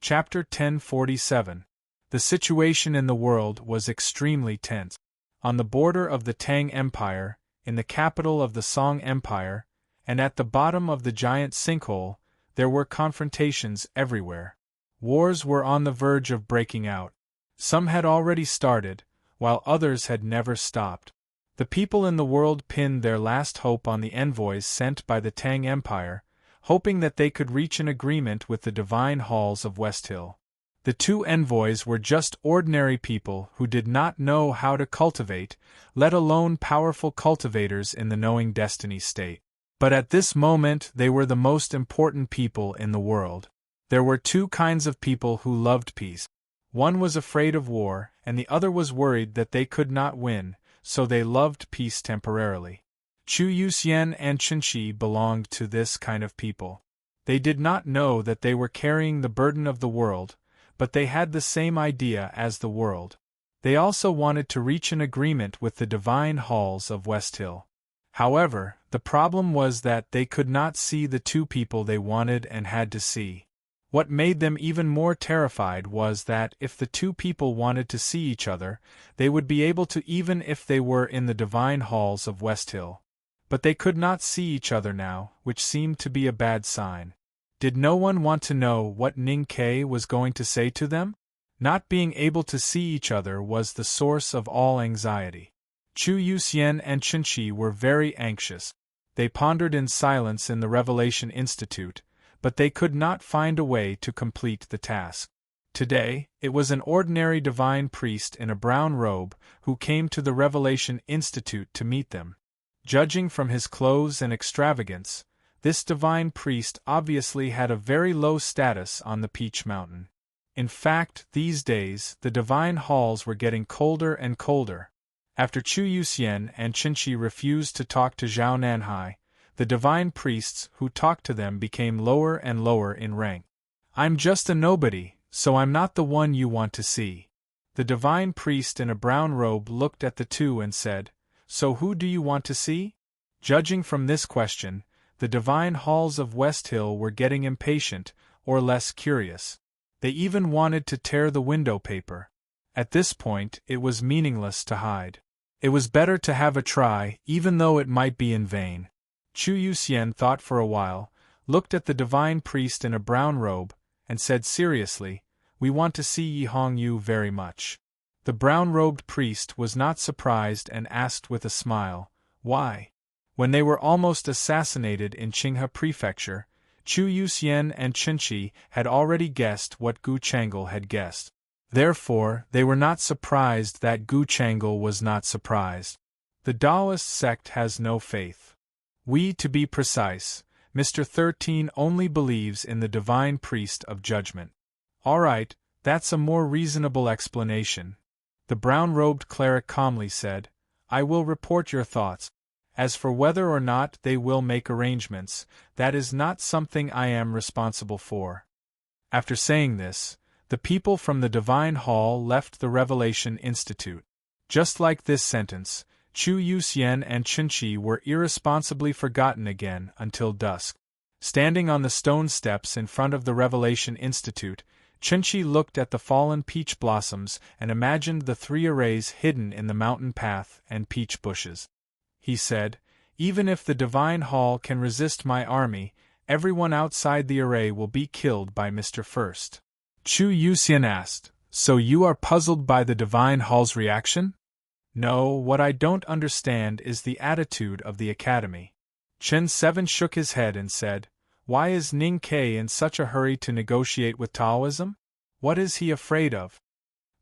Chapter 1047. The situation in the world was extremely tense. On the border of the Tang Empire, in the capital of the Song Empire, and at the bottom of the giant sinkhole, there were confrontations everywhere. Wars were on the verge of breaking out. Some had already started, while others had never stopped. The people in the world pinned their last hope on the envoys sent by the Tang Empire, hoping that they could reach an agreement with the divine halls of Westhill. The two envoys were just ordinary people who did not know how to cultivate, let alone powerful cultivators in the knowing destiny state. But at this moment they were the most important people in the world. There were two kinds of people who loved peace. One was afraid of war, and the other was worried that they could not win, so they loved peace temporarily. Chu Yuxian and Qinshi belonged to this kind of people. They did not know that they were carrying the burden of the world, but they had the same idea as the world. They also wanted to reach an agreement with the divine halls of Westhill. However, the problem was that they could not see the two people they wanted and had to see. What made them even more terrified was that if the two people wanted to see each other, they would be able to even if they were in the divine halls of Westhill. But they could not see each other now, which seemed to be a bad sign. Did no one want to know what Ning Ke was going to say to them? Not being able to see each other was the source of all anxiety. Chu Yuxian and Qinshi were very anxious. They pondered in silence in the Revelation Institute, but they could not find a way to complete the task. Today, it was an ordinary divine priest in a brown robe who came to the Revelation Institute to meet them. Judging from his clothes and extravagance, this divine priest obviously had a very low status on the Peach Mountain. In fact, these days, the divine halls were getting colder and colder. After Chu Yuxian and Qinshi refused to talk to Zhao Nanhai, the divine priests who talked to them became lower and lower in rank. "I'm just a nobody, so I'm not the one you want to see." The divine priest in a brown robe looked at the two and said, "So who do you want to see?" Judging from this question, the divine halls of Westhill were getting impatient, or less curious. They even wanted to tear the window paper. At this point, it was meaningless to hide. It was better to have a try, even though it might be in vain. Chu Yuxian thought for a while, looked at the divine priest in a brown robe, and said seriously, "We want to see Yi Hong Yu very much." The brown-robed priest was not surprised and asked with a smile, "Why?" When they were almost assassinated in Qinghe Prefecture, Chu Yuxian and Qinshi had already guessed what Gu Chang'e had guessed. Therefore, they were not surprised that Gu Chang'e was not surprised. The Taoist sect has no faith. To be precise, Mr. 13 only believes in the divine priest of judgment. All right, that's a more reasonable explanation. The brown-robed cleric calmly said, "I will report your thoughts. As for whether or not they will make arrangements, that is not something I am responsible for." After saying this, the people from the Divine Hall left the Revelation Institute. Just like this sentence, Chu Yuxian and Qinshi were irresponsibly forgotten again until dusk. Standing on the stone steps in front of the Revelation Institute, Qinshi looked at the fallen peach blossoms and imagined the three arrays hidden in the mountain path and peach bushes. He said, "Even if the Divine Hall can resist my army, everyone outside the array will be killed by Mr. First." Chu Yuxian asked, "So you are puzzled by the Divine Hall's reaction?" "No, what I don't understand is the attitude of the Academy." Chen 7 shook his head and said, "Why is Ning Ke in such a hurry to negotiate with Taoism? What is he afraid of?"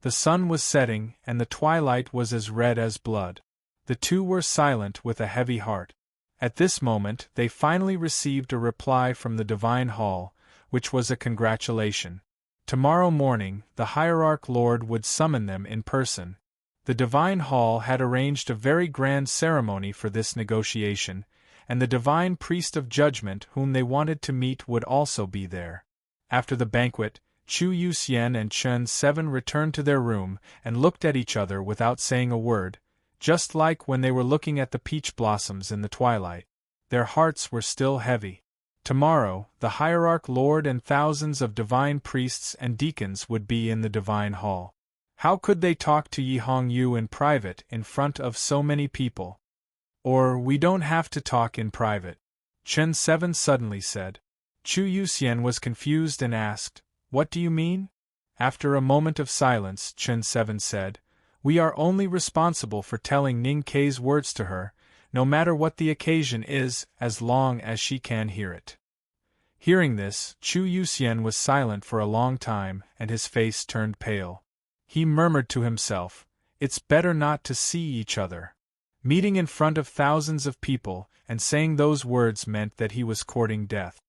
The sun was setting, and the twilight was as red as blood. The two were silent with a heavy heart. At this moment they finally received a reply from the Divine Hall, which was a congratulation. Tomorrow morning, the Hierarch Lord would summon them in person. The Divine Hall had arranged a very grand ceremony for this negotiation, and the Divine Priest of Judgment whom they wanted to meet would also be there. After the banquet, Chu Yuxian and Chen 7 returned to their room and looked at each other without saying a word, just like when they were looking at the peach blossoms in the twilight. Their hearts were still heavy. Tomorrow, the hierarch lord and thousands of divine priests and deacons would be in the divine hall. How could they talk to Yi Hongyu in private in front of so many people? Or, we don't have to talk in private, Chen 7 suddenly said. Chu Yuxian was confused and asked, "What do you mean?" After a moment of silence, Chen 7 said, "We are only responsible for telling Ning Kei's words to her, no matter what the occasion is, as long as she can hear it." Hearing this, Chu Yuxian was silent for a long time, and his face turned pale. He murmured to himself, "It's better not to see each other." Meeting in front of thousands of people, and saying those words meant that he was courting death.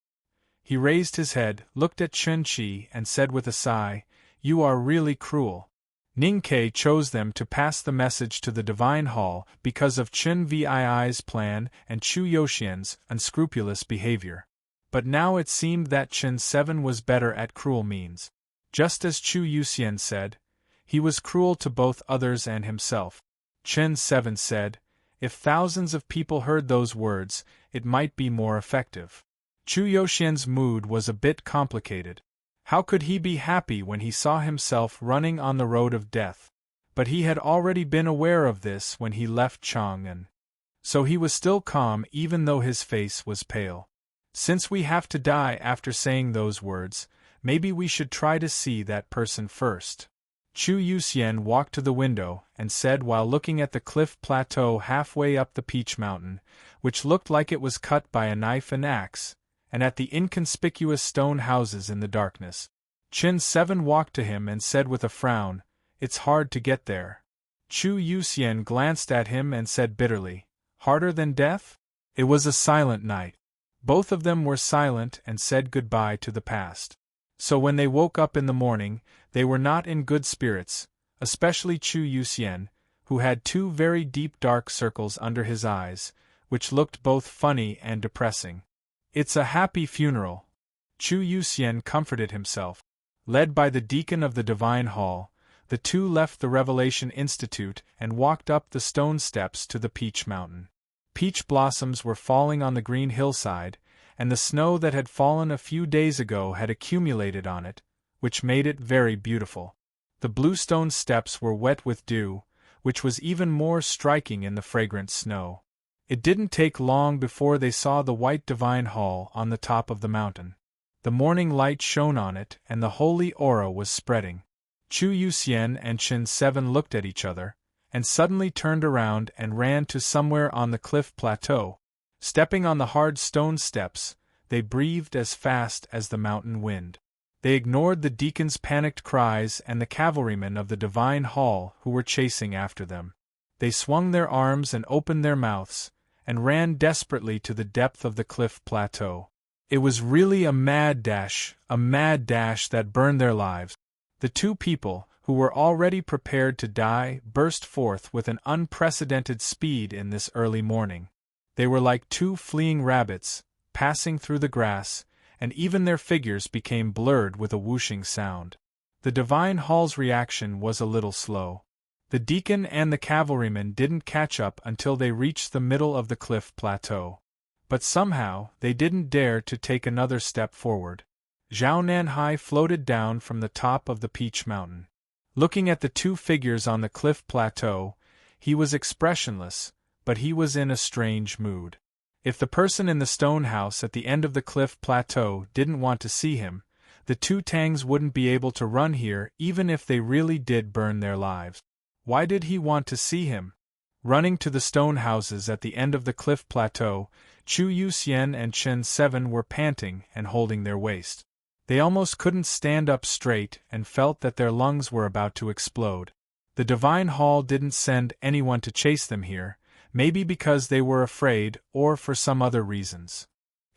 He raised his head, looked at Chen Qi, and said with a sigh, "You are really cruel." Ning Kei chose them to pass the message to the Divine Hall because of Chen Vii's plan and Chu Yoxian's unscrupulous behavior. But now it seemed that Chen 7 was better at cruel means. Just as Chu Yuxian said, he was cruel to both others and himself. Chen 7 said, "If thousands of people heard those words, it might be more effective." Chu Yoxian's mood was a bit complicated. How could he be happy when he saw himself running on the road of death? But he had already been aware of this when he left Chang'an. So he was still calm even though his face was pale. "Since we have to die after saying those words, maybe we should try to see that person first." Chu Yuxian walked to the window and said while looking at the cliff plateau halfway up the Peach Mountain, which looked like it was cut by a knife and axe, and at the inconspicuous stone houses in the darkness. Chen 7 walked to him and said with a frown, "It's hard to get there." Chu Yuxian glanced at him and said bitterly, "Harder than death?" It was a silent night. Both of them were silent and said goodbye to the past. So when they woke up in the morning, they were not in good spirits, especially Chu Yuxian, who had 2 very deep dark circles under his eyes, which looked both funny and depressing. "It's a happy funeral," Chu Yuxian comforted himself. Led by the deacon of the Divine Hall, the two left the Revelation Institute and walked up the stone steps to the Peach Mountain. Peach blossoms were falling on the green hillside, and the snow that had fallen a few days ago had accumulated on it, which made it very beautiful. The bluestone steps were wet with dew, which was even more striking in the fragrant snow. It didn't take long before they saw the white Divine Hall on the top of the mountain. The morning light shone on it and the holy aura was spreading. Chu Yuxian and Chen 7 looked at each other, and suddenly turned around and ran to somewhere on the cliff plateau. Stepping on the hard stone steps, they breathed as fast as the mountain wind. They ignored the deacon's panicked cries and the cavalrymen of the Divine Hall who were chasing after them. They swung their arms and opened their mouths, and ran desperately to the depth of the cliff plateau. It was really a mad dash that burned their lives. The two people, who were already prepared to die, burst forth with an unprecedented speed in this early morning. They were like 2 fleeing rabbits, passing through the grass, and even their figures became blurred with a whooshing sound. The Divine Hall's reaction was a little slow. The deacon and the cavalrymen didn't catch up until they reached the middle of the cliff plateau. But somehow, they didn't dare to take another step forward. Zhao Nanhai floated down from the top of the Peach Mountain. Looking at the 2 figures on the cliff plateau, he was expressionless, but he was in a strange mood. If the person in the stone house at the end of the cliff plateau didn't want to see him, the 2 Tangs wouldn't be able to run here even if they really did burn their lives. Why did he want to see him? Running to the stone houses at the end of the cliff plateau, Chu Yuxian and Chen 7 were panting and holding their waist. They almost couldn't stand up straight and felt that their lungs were about to explode. The Divine Hall didn't send anyone to chase them here, maybe because they were afraid or for some other reasons.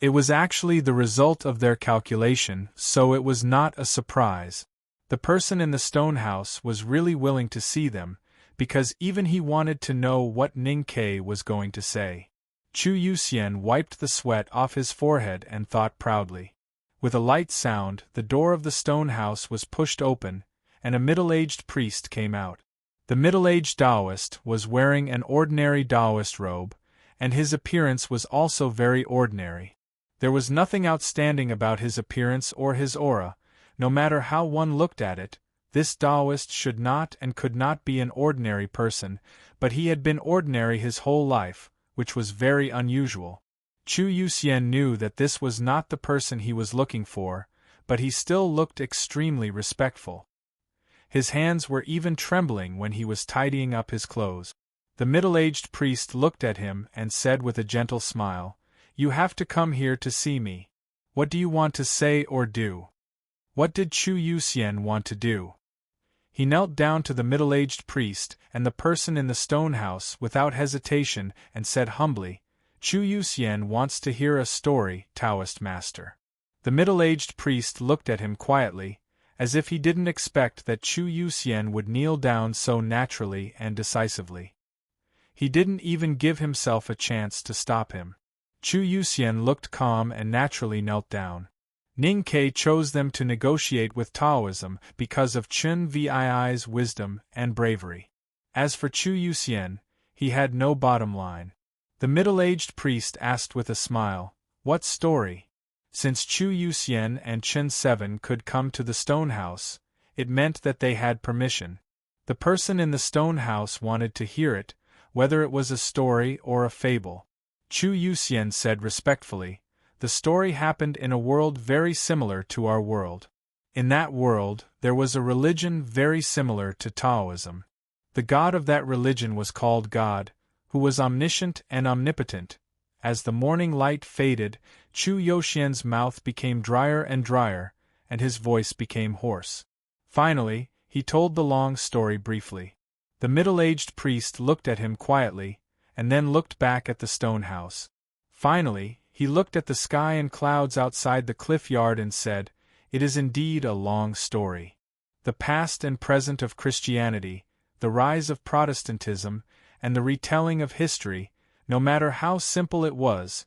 It was actually the result of their calculation, so it was not a surprise. The person in the stone house was really willing to see them, because even he wanted to know what Ning Kei was going to say. Chu Yuxian wiped the sweat off his forehead and thought proudly. With a light sound, the door of the stone house was pushed open, and a middle-aged priest came out. The middle-aged Taoist was wearing an ordinary Taoist robe, and his appearance was also very ordinary. There was nothing outstanding about his appearance or his aura. No matter how one looked at it, this Taoist should not and could not be an ordinary person, but he had been ordinary his whole life, which was very unusual. Chu Yuxian knew that this was not the person he was looking for, but he still looked extremely respectful. His hands were even trembling when he was tidying up his clothes. The middle-aged priest looked at him and said with a gentle smile, "You have to come here to see me. What do you want to say or do?" What did Chu Yuxian want to do? He knelt down to the middle-aged priest and the person in the stone house without hesitation and said humbly, "Chu Yuxian wants to hear a story, Taoist master." The middle-aged priest looked at him quietly, as if he didn't expect that Chu Yuxian would kneel down so naturally and decisively. He didn't even give himself a chance to stop him. Chu Yuxian looked calm and naturally knelt down. Ning Ke chose them to negotiate with Taoism because of Chun Vii's wisdom and bravery. As for Chu Yuxian, he had no bottom line. The middle-aged priest asked with a smile, "What story?" Since Chu Yuxian and Chen Seven could come to the stone house, it meant that they had permission. The person in the stone house wanted to hear it, whether it was a story or a fable. Chu Yuxian said respectfully, "The story happened in a world very similar to our world. In that world, there was a religion very similar to Taoism. The god of that religion was called God, who was omniscient and omnipotent." As the morning light faded, Chu Yuxian's mouth became drier and drier, and his voice became hoarse. Finally, he told the long story briefly. The middle-aged priest looked at him quietly, and then looked back at the stone house. Finally, he looked at the sky and clouds outside the cliff yard and said, "It is indeed a long story. The past and present of Christianity, the rise of Protestantism, and the retelling of history, no matter how simple it was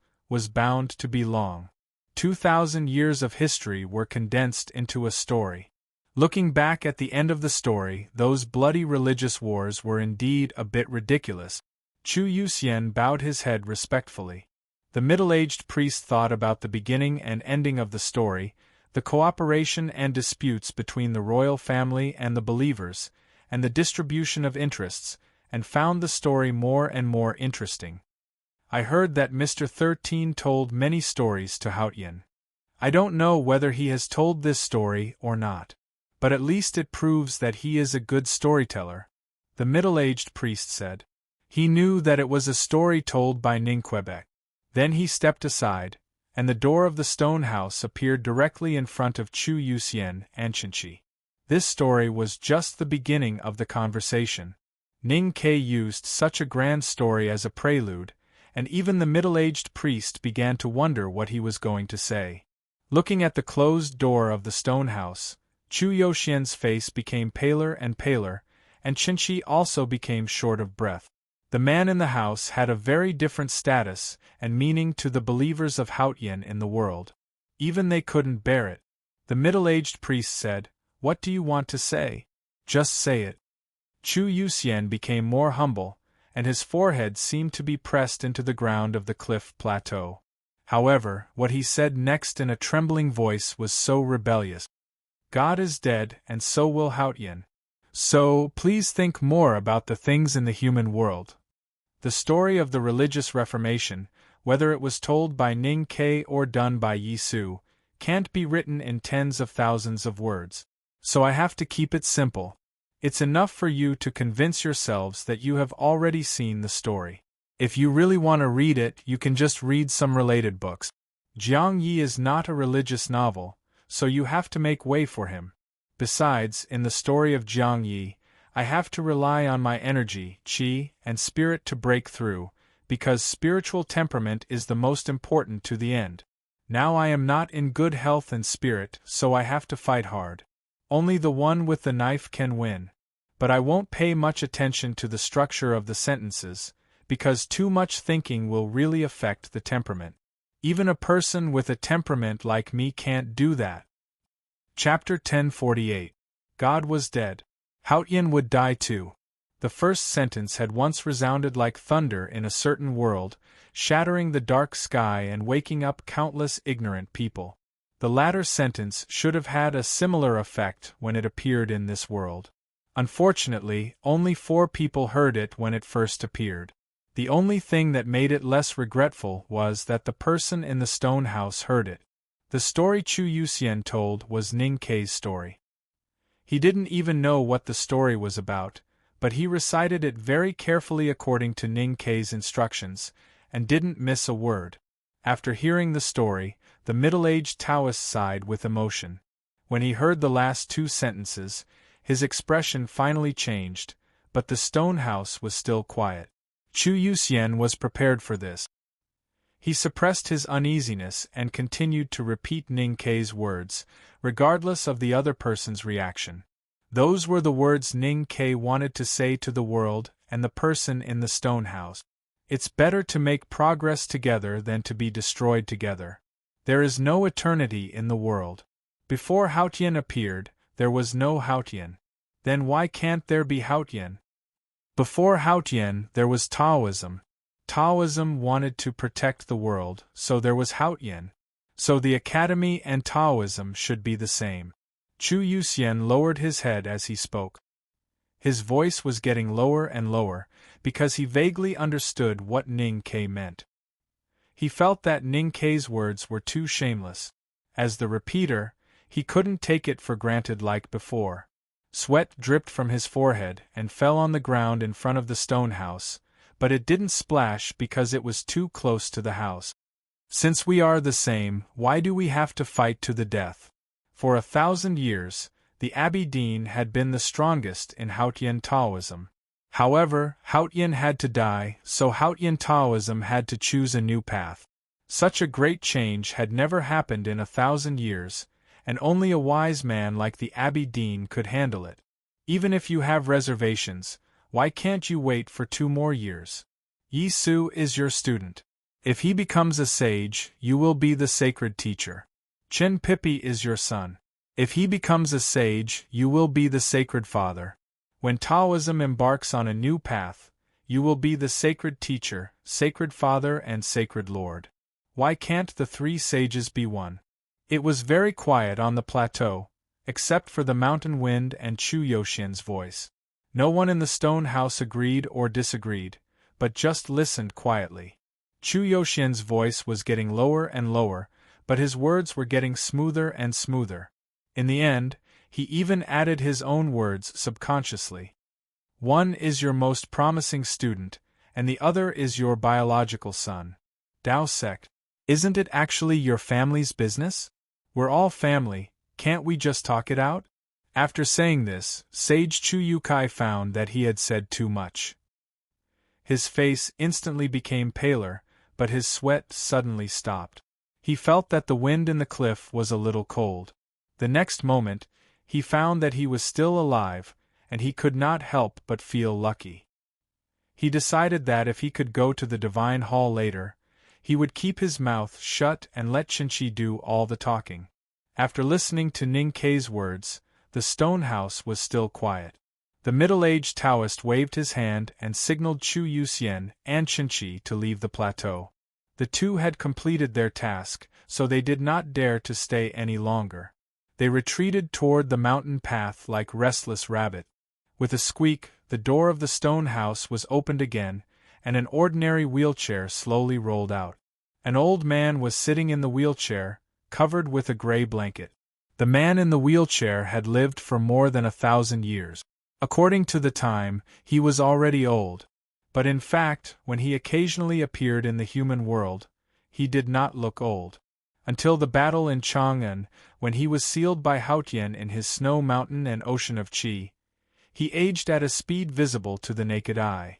bound to be long. 2,000 years of history were condensed into a story." Looking back at the end of the story, those bloody religious wars were indeed a bit ridiculous. Chu Yuxian bowed his head respectfully. The middle-aged priest thought about the beginning and ending of the story, the cooperation and disputes between the royal family and the believers, and the distribution of interests, and found the story more and more interesting. "I heard that Mr. 13 told many stories to Haotian. I don't know whether he has told this story or not. But at least it proves that he is a good storyteller," the middle-aged priest said. He knew that it was a story told by Ning Quebec. Then he stepped aside, and the door of the stone house appeared directly in front of Chu Yuxian and Chenchi. This story was just the beginning of the conversation. Ning Ke used such a grand story as a prelude, and even the middle-aged priest began to wonder what he was going to say. Looking at the closed door of the stone house, Chu Yuxian's face became paler and paler, and Chenchi also became short of breath. The man in the house had a very different status and meaning to the believers of Haotian in the world. Even they couldn't bear it. The middle-aged priest said, "What do you want to say? Just say it." Chu Yuxian became more humble, and his forehead seemed to be pressed into the ground of the cliff plateau. However, what he said next in a trembling voice was so rebellious. "God is dead, and so will Haotian. So, please think more about the things in the human world." The story of the religious reformation, whether it was told by Ning Ke or done by Yi Su, can't be written in tens of thousands of words. So I have to keep it simple. It's enough for you to convince yourselves that you have already seen the story. If you really want to read it, you can just read some related books. Jiang Yi is not a religious novel, so you have to make way for him. Besides, in the story of Jiang Yi, I have to rely on my energy, qi, and spirit to break through, because spiritual temperament is the most important to the end. Now I am not in good health and spirit, so I have to fight hard. Only the one with the knife can win. But I won't pay much attention to the structure of the sentences, because too much thinking will really affect the temperament. Even a person with a temperament like me can't do that. Chapter 1048. God was dead. Haotian would die too. The first sentence had once resounded like thunder in a certain world, shattering the dark sky and waking up countless ignorant people. The latter sentence should have had a similar effect when it appeared in this world. Unfortunately, only 4 people heard it when it first appeared. The only thing that made it less regretful was that the person in the stone house heard it. The story Chu Yuxian told was Ning Kei's story. He didn't even know what the story was about, but he recited it very carefully according to Ning Kei's instructions, and didn't miss a word. After hearing the story, the middle-aged Taoist sighed with emotion. When he heard the last 2 sentences, his expression finally changed, but the stone house was still quiet. Chu Yuxian was prepared for this. He suppressed his uneasiness and continued to repeat Ning Kei's words, regardless of the other person's reaction. Those were the words Ning Kei wanted to say to the world and the person in the stone house. It's better to make progress together than to be destroyed together. There is no eternity in the world. Before Haotian appeared, there was no Haotian. Then why can't there be Haotian? Before Haotian, there was Taoism. Taoism wanted to protect the world, so there was Haotian. So the Academy and Taoism should be the same. Chu Yuxian lowered his head as he spoke. His voice was getting lower and lower, because he vaguely understood what Ning Kei meant. He felt that Ning Kei's words were too shameless. As the repeater, he couldn't take it for granted like before. Sweat dripped from his forehead and fell on the ground in front of the stone house, but it didn't splash because it was too close to the house. Since we are the same, why do we have to fight to the death? For 1,000 years, the Abbey Dean had been the strongest in Haotian Taoism. However, Haotian had to die, so Haotian Taoism had to choose a new path. Such a great change had never happened in 1,000 years, and only a wise man like the Abbey Dean could handle it. Even if you have reservations, why can't you wait for 2 more years? Yi Su is your student. If he becomes a sage, you will be the sacred teacher. Chen Pipi is your son. If he becomes a sage, you will be the sacred father. When Taoism embarks on a new path, you will be the sacred teacher, sacred father and sacred lord. Why can't the 3 sages be one? It was very quiet on the plateau, except for the mountain wind and Chu Yuxian's voice. No one in the stone house agreed or disagreed, but just listened quietly. Chu Yuxian's voice was getting lower and lower, but his words were getting smoother and smoother. In the end, he even added his own words subconsciously. One is your most promising student, and the other is your biological son. Dao sect. Isn't it actually your family's business? We're all family, can't we just talk it out? After saying this, Sage Chu Yukai found that he had said too much. His face instantly became paler, but his sweat suddenly stopped. He felt that the wind in the cliff was a little cold. The next moment, he found that he was still alive, and he could not help but feel lucky. He decided that if he could go to the Divine Hall later, he would keep his mouth shut and let Qinshi do all the talking. After listening to Ning Kei's words, the stone house was still quiet. The middle-aged Taoist waved his hand and signaled Chu Yuxian and Qinshi to leave the plateau. The 2 had completed their task, so they did not dare to stay any longer. They retreated toward the mountain path like restless rabbit. With a squeak, the door of the stone house was opened again, and an ordinary wheelchair slowly rolled out. An old man was sitting in the wheelchair, covered with a gray blanket. The man in the wheelchair had lived for more than 1,000 years. According to the time, he was already old. But in fact, when he occasionally appeared in the human world, he did not look old. Until the battle in Chang'an, when he was sealed by Haotian in his snow mountain and ocean of Qi, he aged at a speed visible to the naked eye.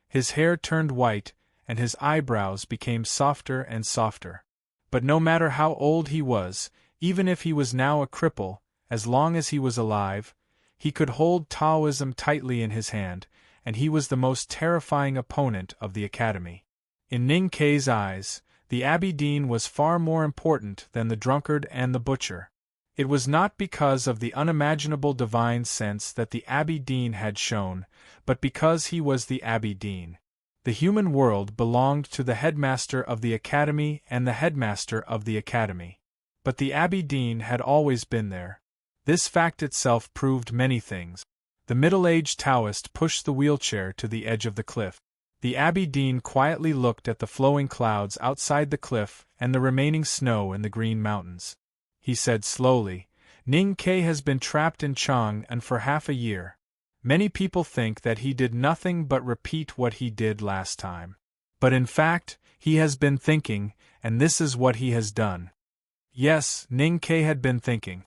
His hair turned white, and his eyebrows became softer and softer. But no matter how old he was, even if he was now a cripple, as long as he was alive, he could hold Taoism tightly in his hand, and he was the most terrifying opponent of the Academy. In Ning Kei's eyes, the Abbey Dean was far more important than the drunkard and the butcher. It was not because of the unimaginable divine sense that the Abbey Dean had shown, but because he was the Abbey Dean. The human world belonged to the headmaster of the academy and the headmaster of the academy. But the Abbey Dean had always been there. This fact itself proved many things. The middle-aged Taoist pushed the wheelchair to the edge of the cliff. The Abbey Dean quietly looked at the flowing clouds outside the cliff and the remaining snow in the green mountains. He said slowly, "Ning Ke has been trapped in Chang'an for half a year. Many people think that he did nothing but repeat what he did last time. But in fact, he has been thinking, and this is what he has done." Yes, Ning Ke had been thinking.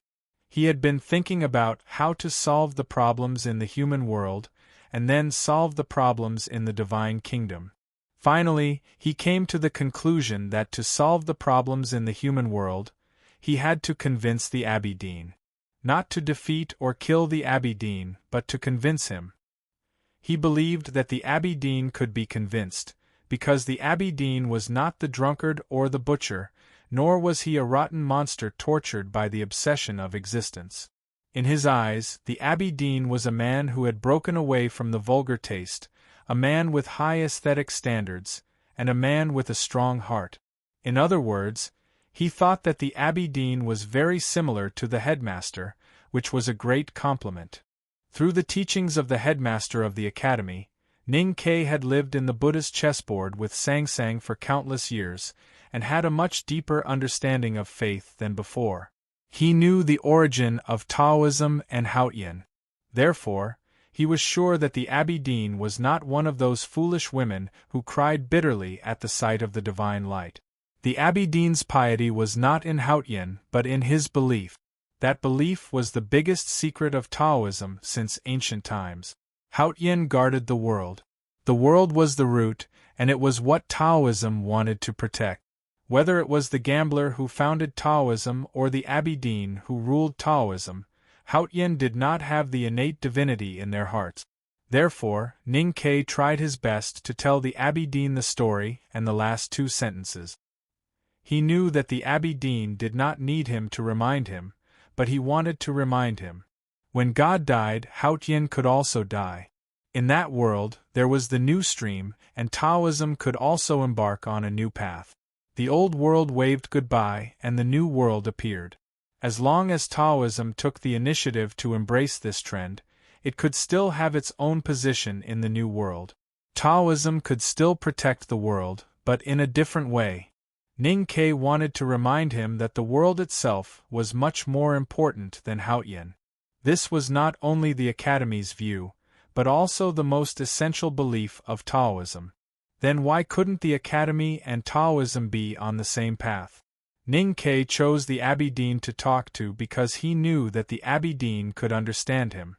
He had been thinking about how to solve the problems in the human world, and then solve the problems in the divine kingdom. Finally, he came to the conclusion that to solve the problems in the human world, he had to convince the Abbey Dean. Not to defeat or kill the Abbey Dean, but to convince him. He believed that the Abbey Dean could be convinced, because the Abbey Dean was not the drunkard or the butcher, nor was he a rotten monster tortured by the obsession of existence. In his eyes, the Abbey Dean was a man who had broken away from the vulgar taste, a man with high aesthetic standards, and a man with a strong heart. In other words, he thought that the Abbey Dean was very similar to the headmaster, which was a great compliment. Through the teachings of the headmaster of the academy, Ning Ke had lived in the Buddhist chessboard with Sang Sang for countless years, and had a much deeper understanding of faith than before. He knew the origin of Taoism and Haotian. Therefore, he was sure that the Abbey Dean was not one of those foolish women who cried bitterly at the sight of the divine light. The Abbey Dean's piety was not in Haotian but in his belief. That belief was the biggest secret of Taoism since ancient times. Haotian guarded the world. The world was the root, and it was what Taoism wanted to protect. Whether it was the gambler who founded Taoism or the Abbey Dean who ruled Taoism, Haotian did not have the innate divinity in their hearts. Therefore, Ning Ke tried his best to tell the Abbey Dean the story and the last two sentences. He knew that the Abbey Dean did not need him to remind him, but he wanted to remind him. When God died, Haotian could also die. In that world, there was the new stream, and Taoism could also embark on a new path. The old world waved goodbye, and the new world appeared. As long as Taoism took the initiative to embrace this trend, it could still have its own position in the new world. Taoism could still protect the world, but in a different way. Ning Ke wanted to remind him that the world itself was much more important than Haotian. This was not only the Academy's view, but also the most essential belief of Taoism. Then why couldn't the Academy and Taoism be on the same path? Ning Ke chose the Abbey Dean to talk to because he knew that the Abbey Dean could understand him.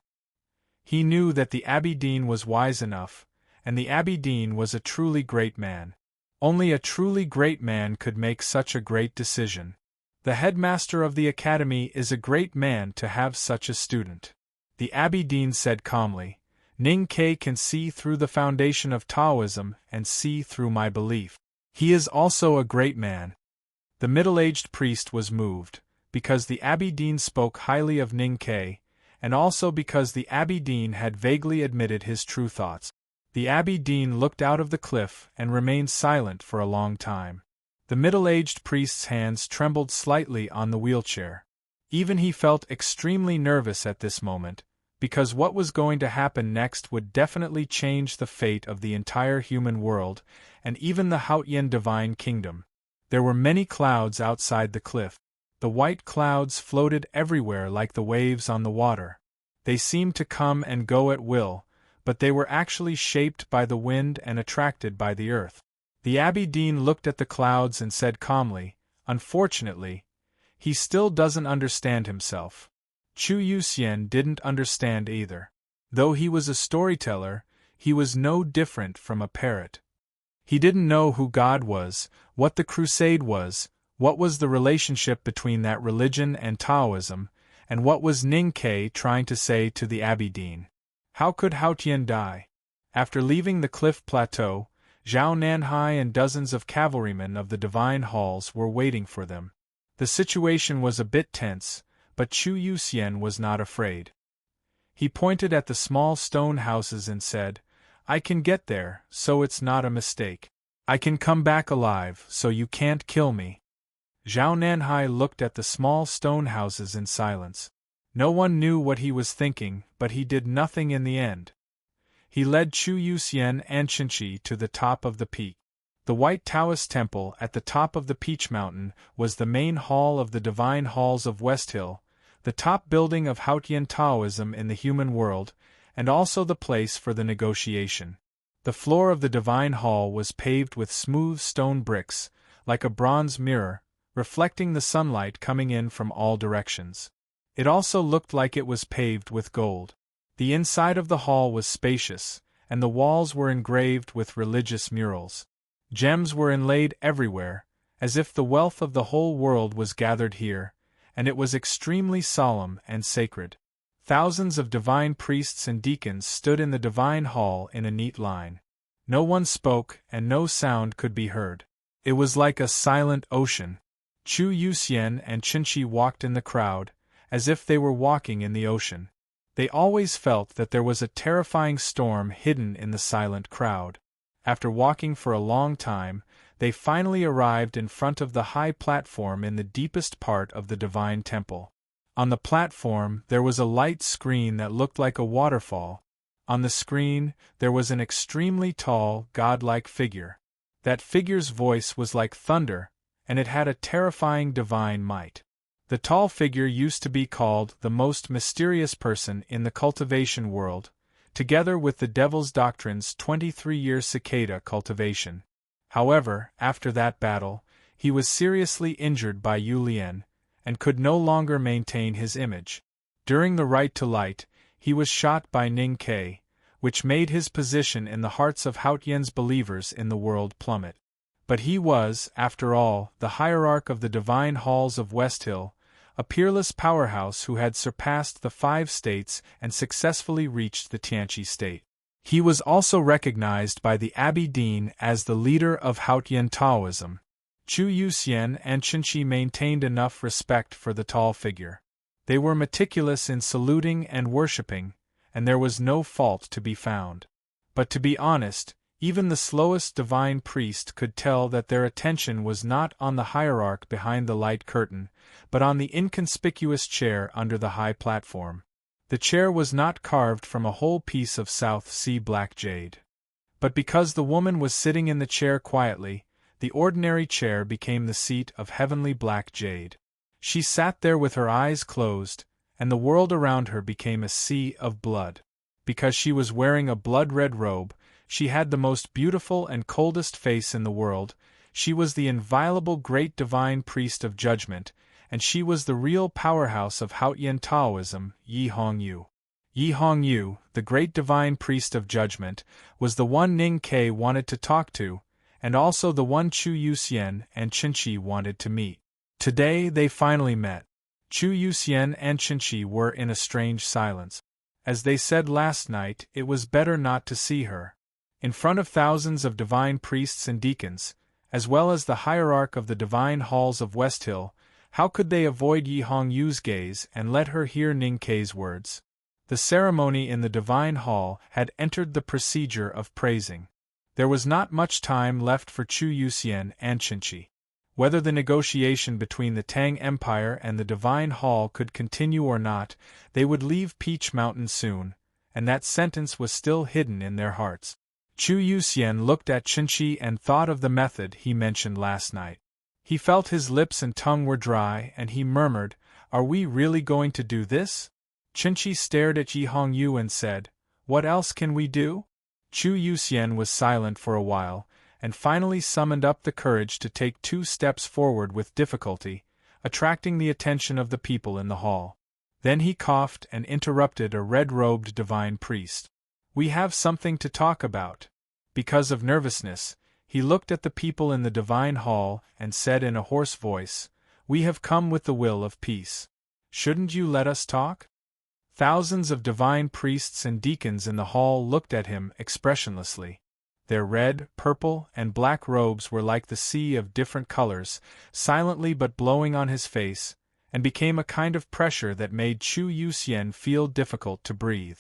He knew that the Abbey Dean was wise enough, and the Abbey Dean was a truly great man. Only a truly great man could make such a great decision. The headmaster of the academy is a great man to have such a student. The Abbey Dean said calmly, "Ning Ke can see through the foundation of Taoism and see through my belief. He is also a great man." The middle-aged priest was moved, because the Abbey Dean spoke highly of Ning Ke, and also because the Abbey Dean had vaguely admitted his true thoughts. The Abbey Dean looked out of the cliff and remained silent for a long time. The middle-aged priest's hands trembled slightly on the wheelchair. Even he felt extremely nervous at this moment, because what was going to happen next would definitely change the fate of the entire human world, and even the Haotian divine kingdom. There were many clouds outside the cliff. The white clouds floated everywhere like the waves on the water. They seemed to come and go at will, but they were actually shaped by the wind and attracted by the earth. The Abbey Dean looked at the clouds and said calmly, "Unfortunately, he still doesn't understand himself." Chu Yuxian didn't understand either. Though he was a storyteller, he was no different from a parrot. He didn't know who God was, what the crusade was, what was the relationship between that religion and Taoism, and what was Ning Ke trying to say to the Abbey Dean. How could Haotian die? After leaving the cliff plateau, Zhao Nanhai and dozens of cavalrymen of the divine halls were waiting for them. The situation was a bit tense, but Chu Yuxian was not afraid. He pointed at the small stone houses and said, "I can get there, so it's not a mistake. I can come back alive, so you can't kill me." Zhao Nanhai looked at the small stone houses in silence. No one knew what he was thinking, but he did nothing in the end. He led Chu Yuxian and Qinchi to the top of the peak. The White Taoist Temple at the top of the Peach Mountain was the main hall of the Divine Halls of West Hill, the top building of Haotian Taoism in the human world, and also the place for the negotiation. The floor of the Divine Hall was paved with smooth stone bricks, like a bronze mirror, reflecting the sunlight coming in from all directions. It also looked like it was paved with gold. The inside of the hall was spacious, and the walls were engraved with religious murals. Gems were inlaid everywhere, as if the wealth of the whole world was gathered here, and it was extremely solemn and sacred. Thousands of divine priests and deacons stood in the divine hall in a neat line. No one spoke, and no sound could be heard. It was like a silent ocean. Chu Yuxian and Qinchi walked in the crowd, as if they were walking in the ocean. They always felt that there was a terrifying storm hidden in the silent crowd. After walking for a long time, they finally arrived in front of the high platform in the deepest part of the divine temple. On the platform there was a light screen that looked like a waterfall. On the screen there was an extremely tall, godlike figure. That figure's voice was like thunder, and it had a terrifying divine might. The tall figure used to be called the most mysterious person in the cultivation world, together with the Devil's Doctrine's 23-year cicada cultivation. However, after that battle, he was seriously injured by Yu Lian, and could no longer maintain his image. During the Right to Light, he was shot by Ning Ke, which made his position in the hearts of Haotian's believers in the world plummet. But he was, after all, the hierarch of the Divine Halls of West Hill, a peerless powerhouse who had surpassed the 5 states and successfully reached the Tianqi state. He was also recognized by the Abbey Dean as the leader of Haotian Taoism. Chu Yuxian and Qinchi maintained enough respect for the tall figure. They were meticulous in saluting and worshipping, and there was no fault to be found. But to be honest, even the slowest divine priest could tell that their attention was not on the hierarch behind the light curtain, but on the inconspicuous chair under the high platform. The chair was not carved from a whole piece of South Sea black jade. But because the woman was sitting in the chair quietly, the ordinary chair became the seat of heavenly black jade. She sat there with her eyes closed, and the world around her became a sea of blood. Because she was wearing a blood-red robe, she had the most beautiful and coldest face in the world. She was the inviolable great divine priest of judgment, and she was the real powerhouse of Haotian Taoism, Yi Hongyu. Yi Hongyu, the great divine priest of judgment, was the one Ning Ke wanted to talk to, and also the one Chu Yuxian and Qinchi wanted to meet. Today they finally met. Chu Yuxian and Qinchi were in a strange silence. As they said last night, it was better not to see her. In front of thousands of divine priests and deacons, as well as the hierarch of the divine halls of West Hill, how could they avoid Yi Hongyu's gaze and let her hear Ning Ke's words? The ceremony in the divine hall had entered the procedure of praising. There was not much time left for Chu Yuxian and Qinchi. Whether the negotiation between the Tang Empire and the divine hall could continue or not, they would leave Peach Mountain soon, and that sentence was still hidden in their hearts. Chu Yuxian looked at Qinchi and thought of the method he mentioned last night. He felt his lips and tongue were dry, and he murmured, "Are we really going to do this?" Qinchi stared at Yi Hongyu and said, "What else can we do?" Chu Yuxian was silent for a while, and finally summoned up the courage to take 2 steps forward with difficulty, attracting the attention of the people in the hall. Then he coughed and interrupted a red-robed divine priest. "We have something to talk about." Because of nervousness, he looked at the people in the divine hall and said in a hoarse voice, "We have come with the will of peace. Shouldn't you let us talk?" Thousands of divine priests and deacons in the hall looked at him expressionlessly. Their red, purple, and black robes were like the sea of different colors, silently but blowing on his face, and became a kind of pressure that made Chu Yuxian feel difficult to breathe.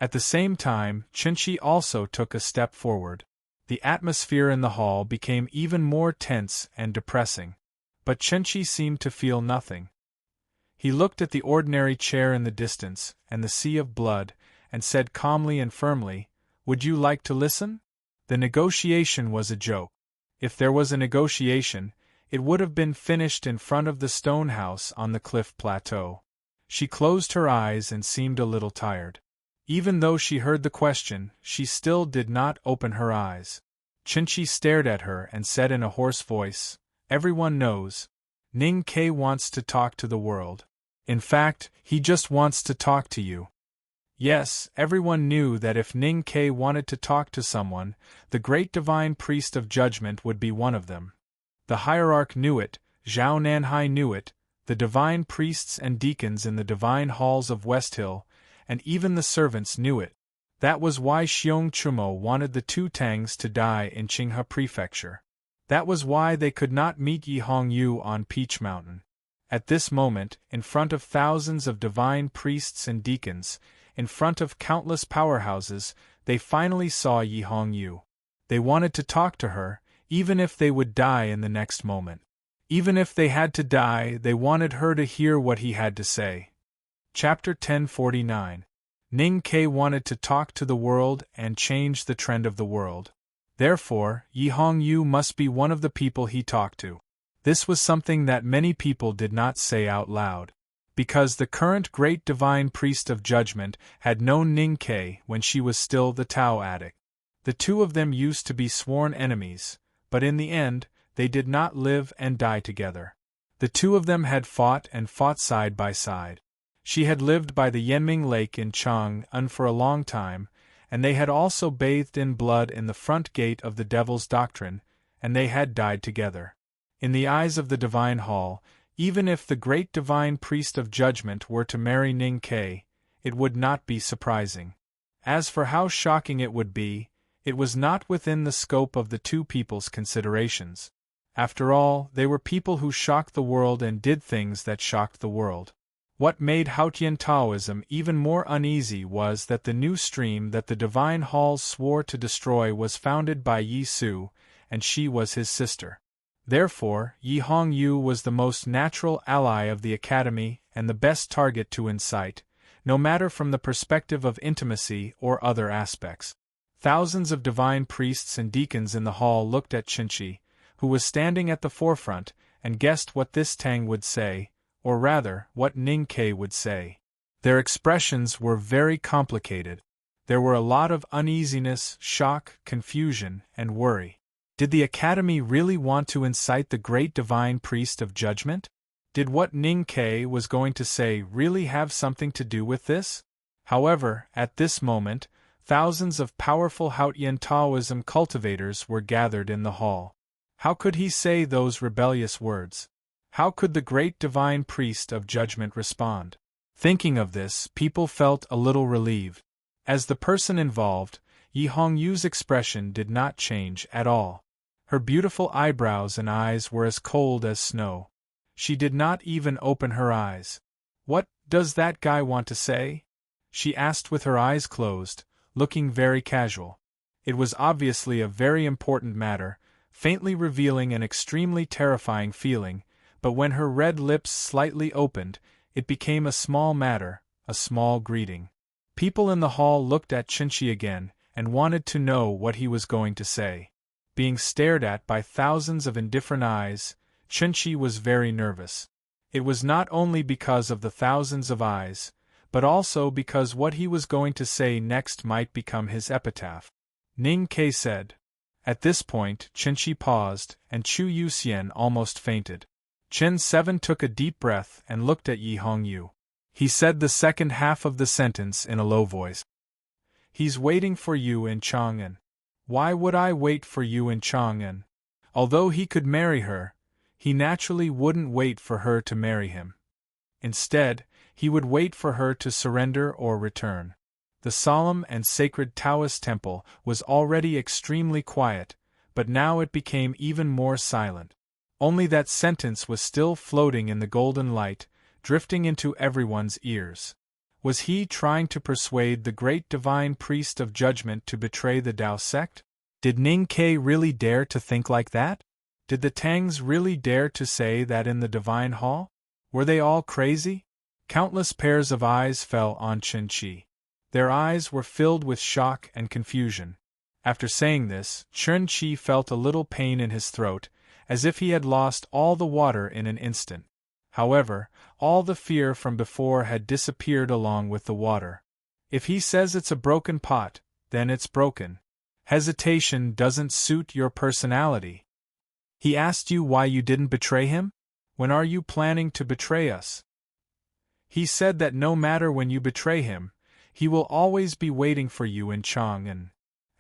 At the same time, Qinshi also took a step forward. The atmosphere in the hall became even more tense and depressing. But Qinshi seemed to feel nothing. He looked at the ordinary chair in the distance, and the sea of blood, and said calmly and firmly, "Would you like to listen?" The negotiation was a joke. If there was a negotiation, it would have been finished in front of the stone house on the cliff plateau. She closed her eyes and seemed a little tired. Even though she heard the question, she still did not open her eyes. Qinshi stared at her and said in a hoarse voice, "Everyone knows. Ning Ke wants to talk to the world. In fact, he just wants to talk to you." Yes, everyone knew that if Ning Ke wanted to talk to someone, the great divine priest of judgment would be one of them. The hierarch knew it, Zhao Nanhai knew it, the divine priests and deacons in the divine halls of Westhill, and even the servants knew it. That was why Xiong Chumo wanted the two Tangs to die in Qinghe Prefecture. That was why they could not meet Yi Hongyu on Peach Mountain. At this moment, in front of thousands of divine priests and deacons, in front of countless powerhouses, they finally saw Yi Hongyu. They wanted to talk to her, even if they would die in the next moment. Even if they had to die, they wanted her to hear what he had to say. Chapter 1049. Ning Ke wanted to talk to the world and change the trend of the world. Therefore, Yi Hongyu must be one of the people he talked to. This was something that many people did not say out loud. Because the current great divine priest of judgment had known Ning Ke when she was still the Tao addict. The two of them used to be sworn enemies, but in the end, they did not live and die together. The two of them had fought and fought side by side. She had lived by the Yanming Lake in Chang'an for a long time, and they had also bathed in blood in the front gate of the Devil's Doctrine, and they had died together. In the eyes of the Divine Hall, even if the great divine priest of judgment were to marry Ning Ke, it would not be surprising. As for how shocking it would be, it was not within the scope of the two people's considerations. After all, they were people who shocked the world and did things that shocked the world. What made Haotian Taoism even more uneasy was that the new stream that the Divine Halls swore to destroy was founded by Yi Su, and she was his sister. Therefore, Yi Hongyu was the most natural ally of the Academy and the best target to incite, no matter from the perspective of intimacy or other aspects. Thousands of divine priests and deacons in the hall looked at Qinshi, who was standing at the forefront, and guessed what this Tang would say, or rather, what Ning Ke would say. Their expressions were very complicated. There were a lot of uneasiness, shock, confusion, and worry. Did the Academy really want to incite the great divine priest of judgment? Did what Ning Ke was going to say really have something to do with this? However, at this moment, thousands of powerful Haotian Taoism cultivators were gathered in the hall. How could he say those rebellious words? How could the great divine priest of judgment respond? Thinking of this, people felt a little relieved. As the person involved, Yi Hongyu's expression did not change at all. Her beautiful eyebrows and eyes were as cold as snow. She did not even open her eyes. "What does that guy want to say?" she asked with her eyes closed, looking very casual. It was obviously a very important matter, faintly revealing an extremely terrifying feeling, but when her red lips slightly opened, it became a small matter, a small greeting. People in the hall looked at Qinshi again, and wanted to know what he was going to say. Being stared at by thousands of indifferent eyes, Qinshi was very nervous. It was not only because of the thousands of eyes, but also because what he was going to say next might become his epitaph. Ning Ke said. At this point, Qinshi paused, and Chu Yuxian almost fainted. Chen 7 took a deep breath and looked at Yi Hongyu. He said the second half of the sentence in a low voice. "He's waiting for you in Chang'an." "Why would I wait for you in Chang'an?" Although he could marry her, he naturally wouldn't wait for her to marry him. Instead, he would wait for her to surrender or return. The solemn and sacred Taoist temple was already extremely quiet, but now it became even more silent. Only that sentence was still floating in the golden light, drifting into everyone's ears. Was he trying to persuade the great divine priest of judgment to betray the Tao sect? Did Ning Ke really dare to think like that? Did the Tangs really dare to say that in the divine hall? Were they all crazy? Countless pairs of eyes fell on Chen Qi. Their eyes were filled with shock and confusion. After saying this, Chen Qi felt a little pain in his throat, as if he had lost all the water in an instant. However, all the fear from before had disappeared along with the water. If he says it's a broken pot, then it's broken. Hesitation doesn't suit your personality. He asked you why you didn't betray him? When are you planning to betray us? He said that no matter when you betray him, he will always be waiting for you in Chang'an.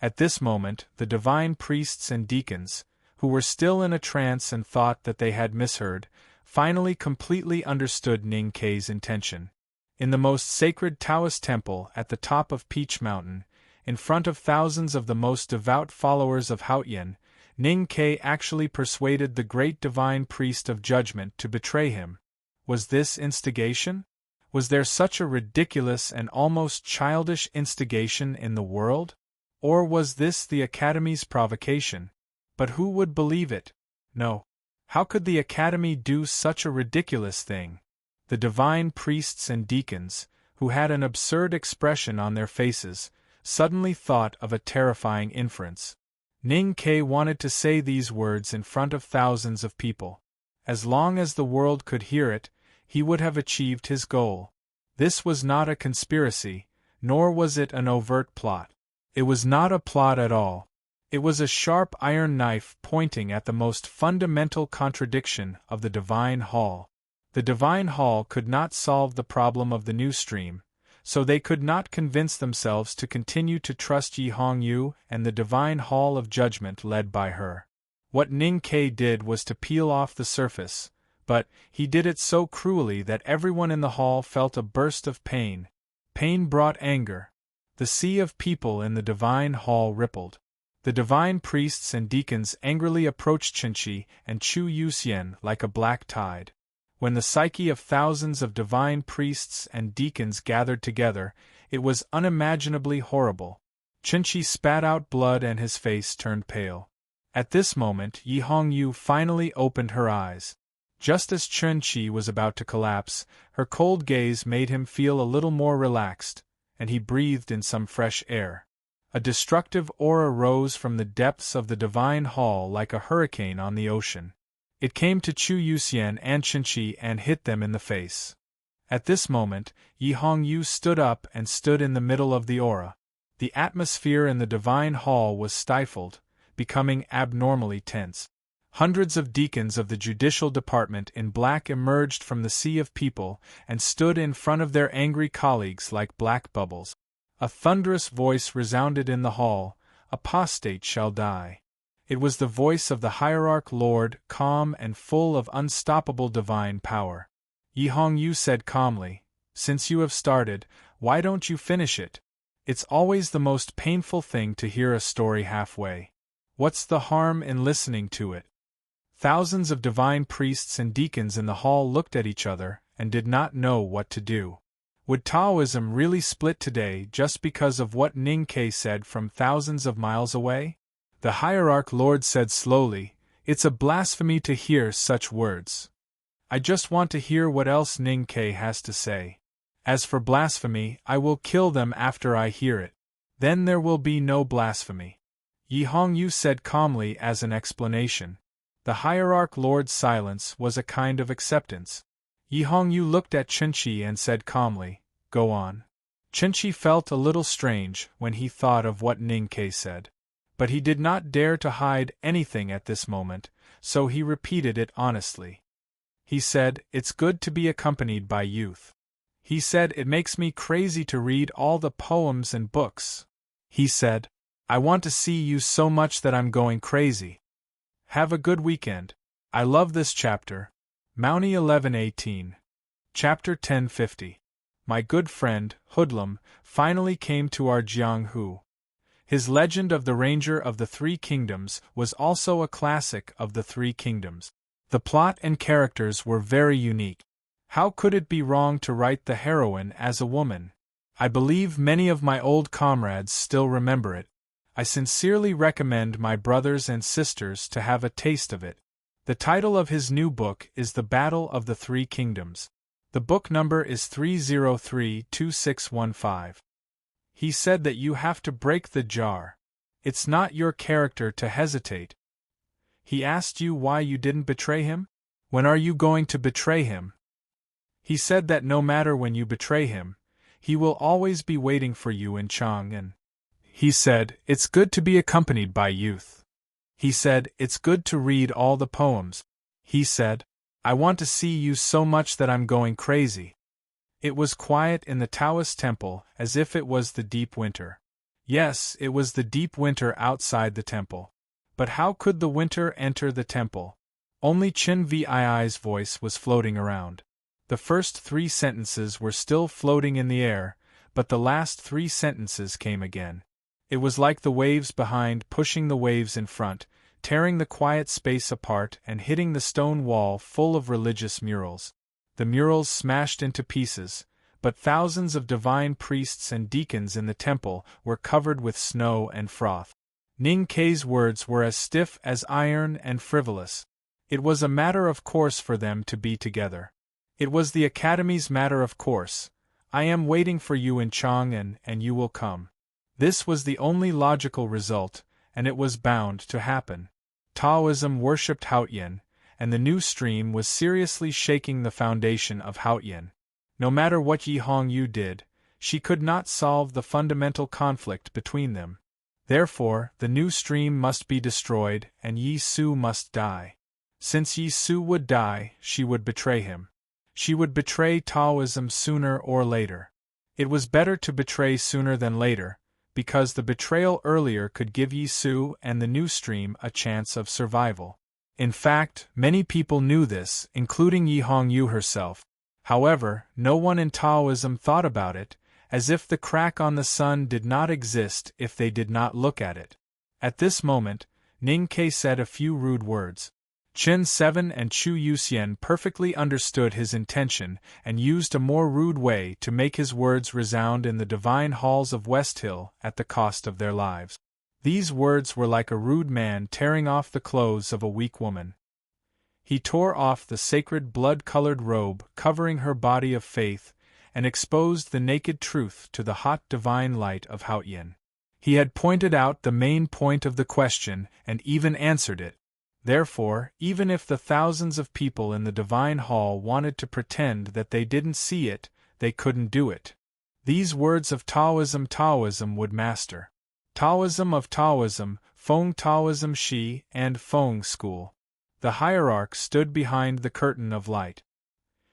At this moment, the divine priests and deacons, who were still in a trance and thought that they had misheard, finally completely understood Ning Ke's intention. In the most sacred Taoist temple at the top of Peach Mountain, in front of thousands of the most devout followers of Haotian, Ning Ke actually persuaded the great divine priest of judgment to betray him. Was this instigation? Was there such a ridiculous and almost childish instigation in the world? Or was this the Academy's provocation? But who would believe it? No. How could the Academy do such a ridiculous thing? The divine priests and deacons, who had an absurd expression on their faces, suddenly thought of a terrifying inference. Ning Ke wanted to say these words in front of thousands of people. As long as the world could hear it, he would have achieved his goal. This was not a conspiracy, nor was it an overt plot. It was not a plot at all. It was a sharp iron knife pointing at the most fundamental contradiction of the Divine Hall. The Divine Hall could not solve the problem of the new stream, so they could not convince themselves to continue to trust Yi Hongyu and the Divine Hall of Judgment led by her. What Ning Ke did was to peel off the surface, but he did it so cruelly that everyone in the hall felt a burst of pain. Pain brought anger. The sea of people in the Divine Hall rippled. The divine priests and deacons angrily approached Qinqi and Chu Yuxian like a black tide. When the psyche of thousands of divine priests and deacons gathered together, it was unimaginably horrible. Qinqi spat out blood and his face turned pale. At this moment, Yi Hongyu finally opened her eyes. Just as Qinqi was about to collapse, her cold gaze made him feel a little more relaxed, and he breathed in some fresh air. A destructive aura rose from the depths of the Divine Hall like a hurricane on the ocean. It came to Chu Yuxian and Qinqi and hit them in the face. At this moment, Yi Hongyu stood up and stood in the middle of the aura. The atmosphere in the Divine Hall was stifled, becoming abnormally tense. Hundreds of deacons of the judicial department in black emerged from the sea of people and stood in front of their angry colleagues like black bubbles. A thunderous voice resounded in the hall, "Apostate shall die." It was the voice of the hierarch lord, calm and full of unstoppable divine power. Yi Hongyu said calmly, "Since you have started, why don't you finish it? It's always the most painful thing to hear a story halfway. What's the harm in listening to it?" Thousands of divine priests and deacons in the hall looked at each other and did not know what to do. Would Taoism really split today just because of what Ning Ke said from thousands of miles away? The hierarch lord said slowly, "It's a blasphemy to hear such words. I just want to hear what else Ning Ke has to say. As for blasphemy, I will kill them after I hear it. Then there will be no blasphemy." Yi Hongyu said calmly as an explanation. The hierarch lord's silence was a kind of acceptance. Yi Hongyu looked at Qinqi and said calmly, "Go on." Qinqi felt a little strange when he thought of what Ning Ke said. But he did not dare to hide anything at this moment, so he repeated it honestly. He said, "It's good to be accompanied by youth." He said, "It makes me crazy to read all the poems and books." He said, "I want to see you so much that I'm going crazy." Have a good weekend. I love this chapter. Mountie 1118. Chapter 1050. My good friend, Hoodlum, finally came to our Jianghu. His legend of the Ranger of the Three Kingdoms was also a classic of the Three Kingdoms. The plot and characters were very unique. How could it be wrong to write the heroine as a woman? I believe many of my old comrades still remember it. I sincerely recommend my brothers and sisters to have a taste of it. The title of his new book is The Battle of the Three Kingdoms. The book number is 3032615. He said that you have to break the jar. It's not your character to hesitate. He asked you why you didn't betray him? When are you going to betray him? He said that no matter when you betray him, he will always be waiting for you in Chang'an. He said, it's good to be accompanied by youth. He said, it's good to read all the poems. He said, I want to see you so much that I'm going crazy. It was quiet in the Taoist temple as if it was the deep winter. Yes, it was the deep winter outside the temple. But how could the winter enter the temple? Only Chen Vii's voice was floating around. The first 3 sentences were still floating in the air, but the last 3 sentences came again. It was like the waves behind pushing the waves in front, tearing the quiet space apart and hitting the stone wall full of religious murals. The murals smashed into pieces, but thousands of divine priests and deacons in the temple were covered with snow and froth. Ning Kei's words were as stiff as iron and frivolous. It was a matter of course for them to be together. It was the Academy's matter of course. I am waiting for you in Chang'an and you will come. This was the only logical result, and it was bound to happen. Taoism worshipped Haotian, and the new stream was seriously shaking the foundation of Haotian. No matter what Yi Hongyu did, she could not solve the fundamental conflict between them. Therefore, the new stream must be destroyed and Yi Su must die. Since Yi Su would die, she would betray him. She would betray Taoism sooner or later. It was better to betray sooner than later, because the betrayal earlier could give Yi Su and the new stream a chance of survival. In fact, many people knew this, including Yi Hongyu herself. However, no one in Taoism thought about it, as if the crack on the sun did not exist if they did not look at it. At this moment, Ning Kei said a few rude words. Chen 7 and Chu Yuxian perfectly understood his intention and used a more rude way to make his words resound in the divine halls of West Hill at the cost of their lives. These words were like a rude man tearing off the clothes of a weak woman. He tore off the sacred blood-colored robe covering her body of faith and exposed the naked truth to the hot divine light of Haotian. He had pointed out the main point of the question and even answered it. Therefore, even if the thousands of people in the divine hall wanted to pretend that they didn't see it, they couldn't do it. These words of Taoism would master. Taoism of Taoism, Feng Taoism Shi, and Feng School. The hierarch stood behind the curtain of light.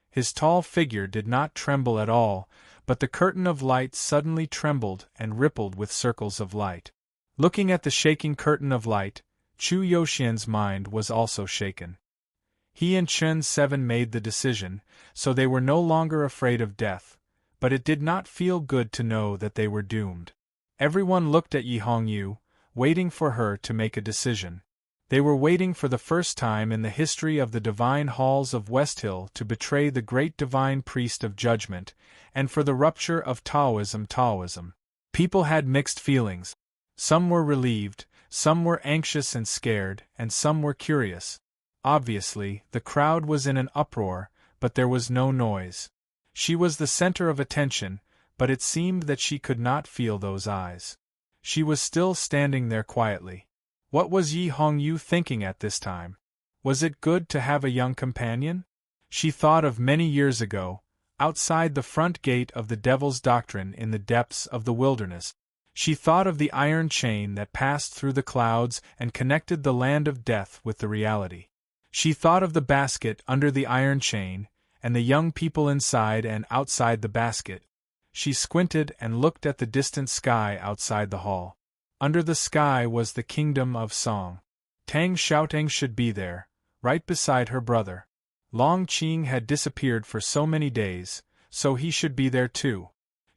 His tall figure did not tremble at all, but the curtain of light suddenly trembled and rippled with circles of light. Looking at the shaking curtain of light, Chu Yuxian's mind was also shaken. He and Chen 7 made the decision, so they were no longer afraid of death, but it did not feel good to know that they were doomed. Everyone looked at Yi Hongyu, waiting for her to make a decision. They were waiting for the first time in the history of the divine halls of West Hill to betray the great divine priest of judgment, and for the rupture of Taoism. People had mixed feelings. Some were relieved, some were anxious and scared, and some were curious. Obviously, the crowd was in an uproar, but there was no noise. She was the center of attention, but it seemed that she could not feel those eyes. She was still standing there quietly. What was Yi Hongyu thinking at this time? Was it good to have a young companion? She thought of many years ago, outside the front gate of the Devil's Doctrine in the depths of the wilderness. She thought of the iron chain that passed through the clouds and connected the land of death with the reality. She thought of the basket under the iron chain, and the young people inside and outside the basket. She squinted and looked at the distant sky outside the hall. Under the sky was the kingdom of song. Tang Xiaotang should be there, right beside her brother. Long Qing had disappeared for so many days, so he should be there too.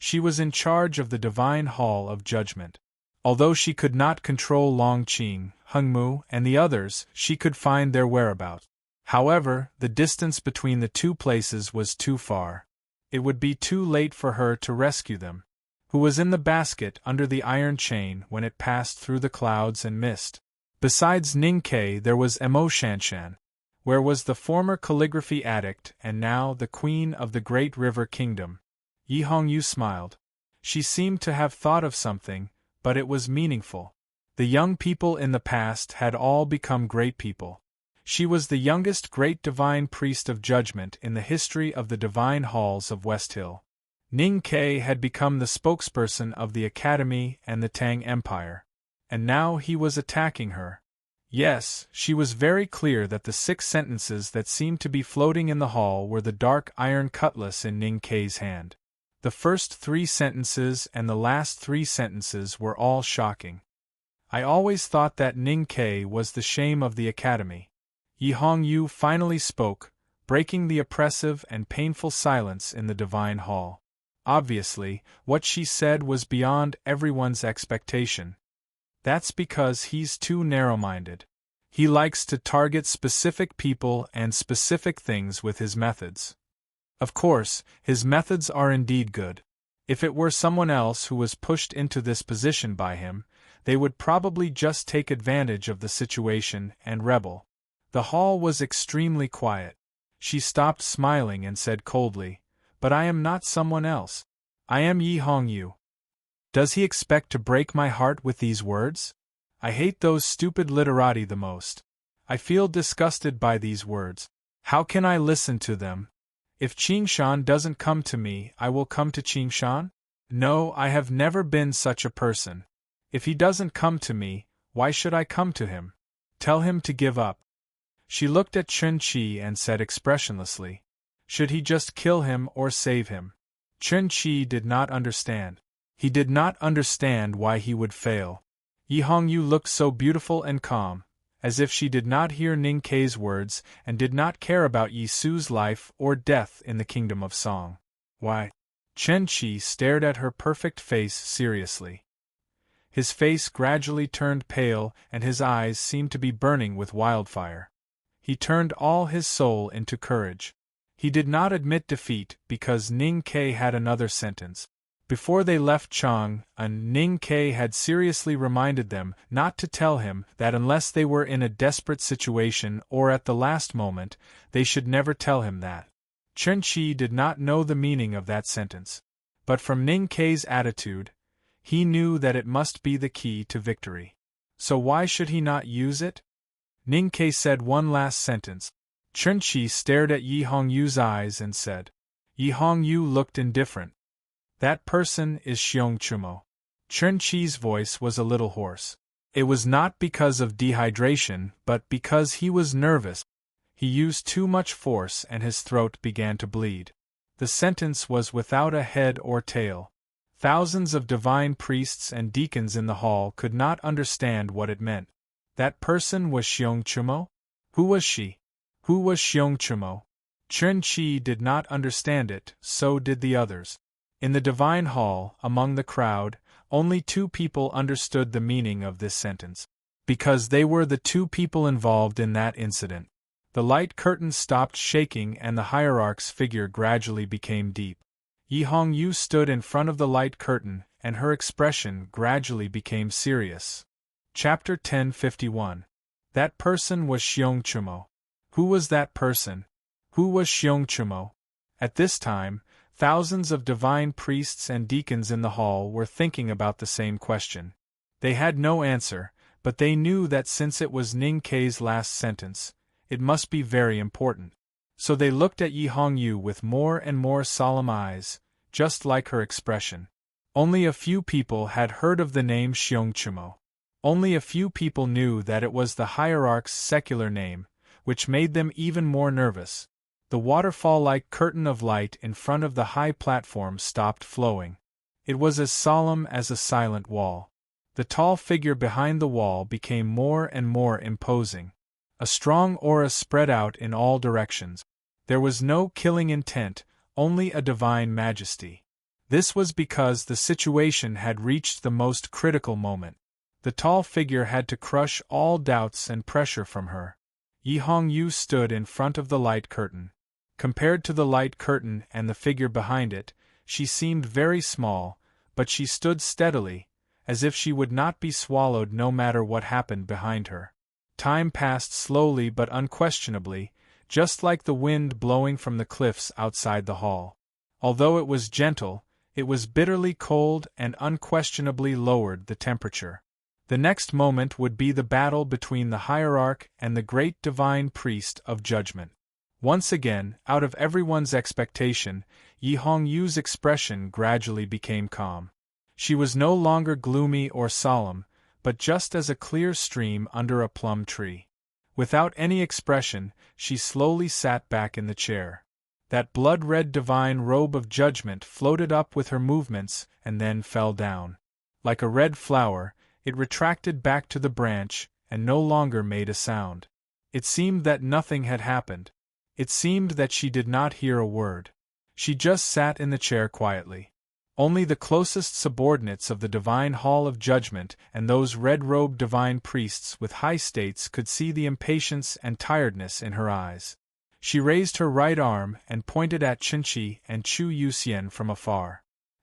She was in charge of the divine hall of judgment. Although she could not control Long Qing, Hengmu, and the others, she could find their whereabouts. However, the distance between the two places was too far. It would be too late for her to rescue them. Who was in the basket under the iron chain when it passed through the clouds and mist? Besides Ning-Kei there was Emo-Shanshan, where was the former calligraphy addict and now the queen of the great river kingdom. Yi Hongyu smiled. She seemed to have thought of something, but it was meaningful. The young people in the past had all become great people. She was the youngest great divine priest of judgment in the history of the divine halls of West Hill. Ning-Kei had become the spokesperson of the Academy and the Tang Empire. And now he was attacking her. Yes, she was very clear that the 6 sentences that seemed to be floating in the hall were the dark iron cutlass in Ning-Kei's hand. The first 3 sentences and the last 3 sentences were all shocking. I always thought that Ning-Kei was the shame of the Academy. Yi Hongyu finally spoke, breaking the oppressive and painful silence in the divine hall. Obviously, what she said was beyond everyone's expectation. That's because he's too narrow-minded. He likes to target specific people and specific things with his methods. Of course, his methods are indeed good. If it were someone else who was pushed into this position by him, they would probably just take advantage of the situation and rebel. The hall was extremely quiet. She stopped smiling and said coldly, "But I am not someone else. I am Yi Hongyu." Does he expect to break my heart with these words? I hate those stupid literati the most. I feel disgusted by these words. How can I listen to them? If Qingshan doesn't come to me, I will come to Qingshan? No, I have never been such a person. If he doesn't come to me, why should I come to him? Tell him to give up. She looked at Chun-Chi and said expressionlessly, "Should he just kill him or save him?" Chun-Chi did not understand. He did not understand why he would fail. Yi Hongyu looked so beautiful and calm, as if she did not hear Ning-Kei's words and did not care about Yi Su's life or death in the kingdom of song. Why? Chen-Chi stared at her perfect face seriously. His face gradually turned pale and his eyes seemed to be burning with wildfire. He turned all his soul into courage. He did not admit defeat because Ning-Kei had another sentence. Before they left Chang, Ning-Kei had seriously reminded them not to tell him that unless they were in a desperate situation or at the last moment, they should never tell him that. Chen-Chi did not know the meaning of that sentence. But from Ning-Kei's attitude, he knew that it must be the key to victory. So why should he not use it? Ning-Kei said one last sentence. Chen-Chi stared at Yi Hongyu's eyes and said. Yi Hongyu looked indifferent. That person is Xiongchumo. Chen-Chi's voice was a little hoarse. It was not because of dehydration, but because he was nervous. He used too much force and his throat began to bleed. The sentence was without a head or tail. Thousands of divine priests and deacons in the hall could not understand what it meant. That person was Xiongchumo? Who was she? Who was Xiongchumo? Chen-Chi did not understand it, so did the others. In the divine hall, among the crowd, only 2 people understood the meaning of this sentence. Because they were the 2 people involved in that incident. The light curtain stopped shaking and the hierarch's figure gradually became deep. Yi Hongyu stood in front of the light curtain, and her expression gradually became serious. Chapter 1051. That person was Xiongchumo. Who was that person? Who was Xiongchumo? At this time, thousands of divine priests and deacons in the hall were thinking about the same question. They had no answer, but they knew that since it was Ning-Kei's last sentence, it must be very important. So they looked at Yi Hongyu with more and more solemn eyes, just like her expression. Only a few people had heard of the name Xiongchumo. Only a few people knew that it was the hierarch's secular name, which made them even more nervous. The waterfall-like curtain of light in front of the high platform stopped flowing. It was as solemn as a silent wall. The tall figure behind the wall became more and more imposing. A strong aura spread out in all directions. There was no killing intent, only a divine majesty. This was because the situation had reached the most critical moment. The tall figure had to crush all doubts and pressure from her. Yi Hongyu stood in front of the light curtain. Compared to the light curtain and the figure behind it, she seemed very small, but she stood steadily, as if she would not be swallowed no matter what happened behind her. Time passed slowly but unquestionably, just like the wind blowing from the cliffs outside the hall. Although it was gentle, it was bitterly cold and unquestionably lowered the temperature. The next moment would be the battle between the hierarch and the great divine priest of judgment. Once again, out of everyone's expectation, Yi Hongyu's expression gradually became calm. She was no longer gloomy or solemn, but just as a clear stream under a plum tree. Without any expression, she slowly sat back in the chair. That blood-red divine robe of judgment floated up with her movements and then fell down. Like a red flower, it retracted back to the branch and no longer made a sound. It seemed that nothing had happened. It seemed that she did not hear a word. She just sat in the chair quietly. Only the closest subordinates of the divine hall of judgment and those red-robed divine priests with high states could see the impatience and tiredness in her eyes. She raised her right arm and pointed at Qinqi and Chu Yuxian from afar.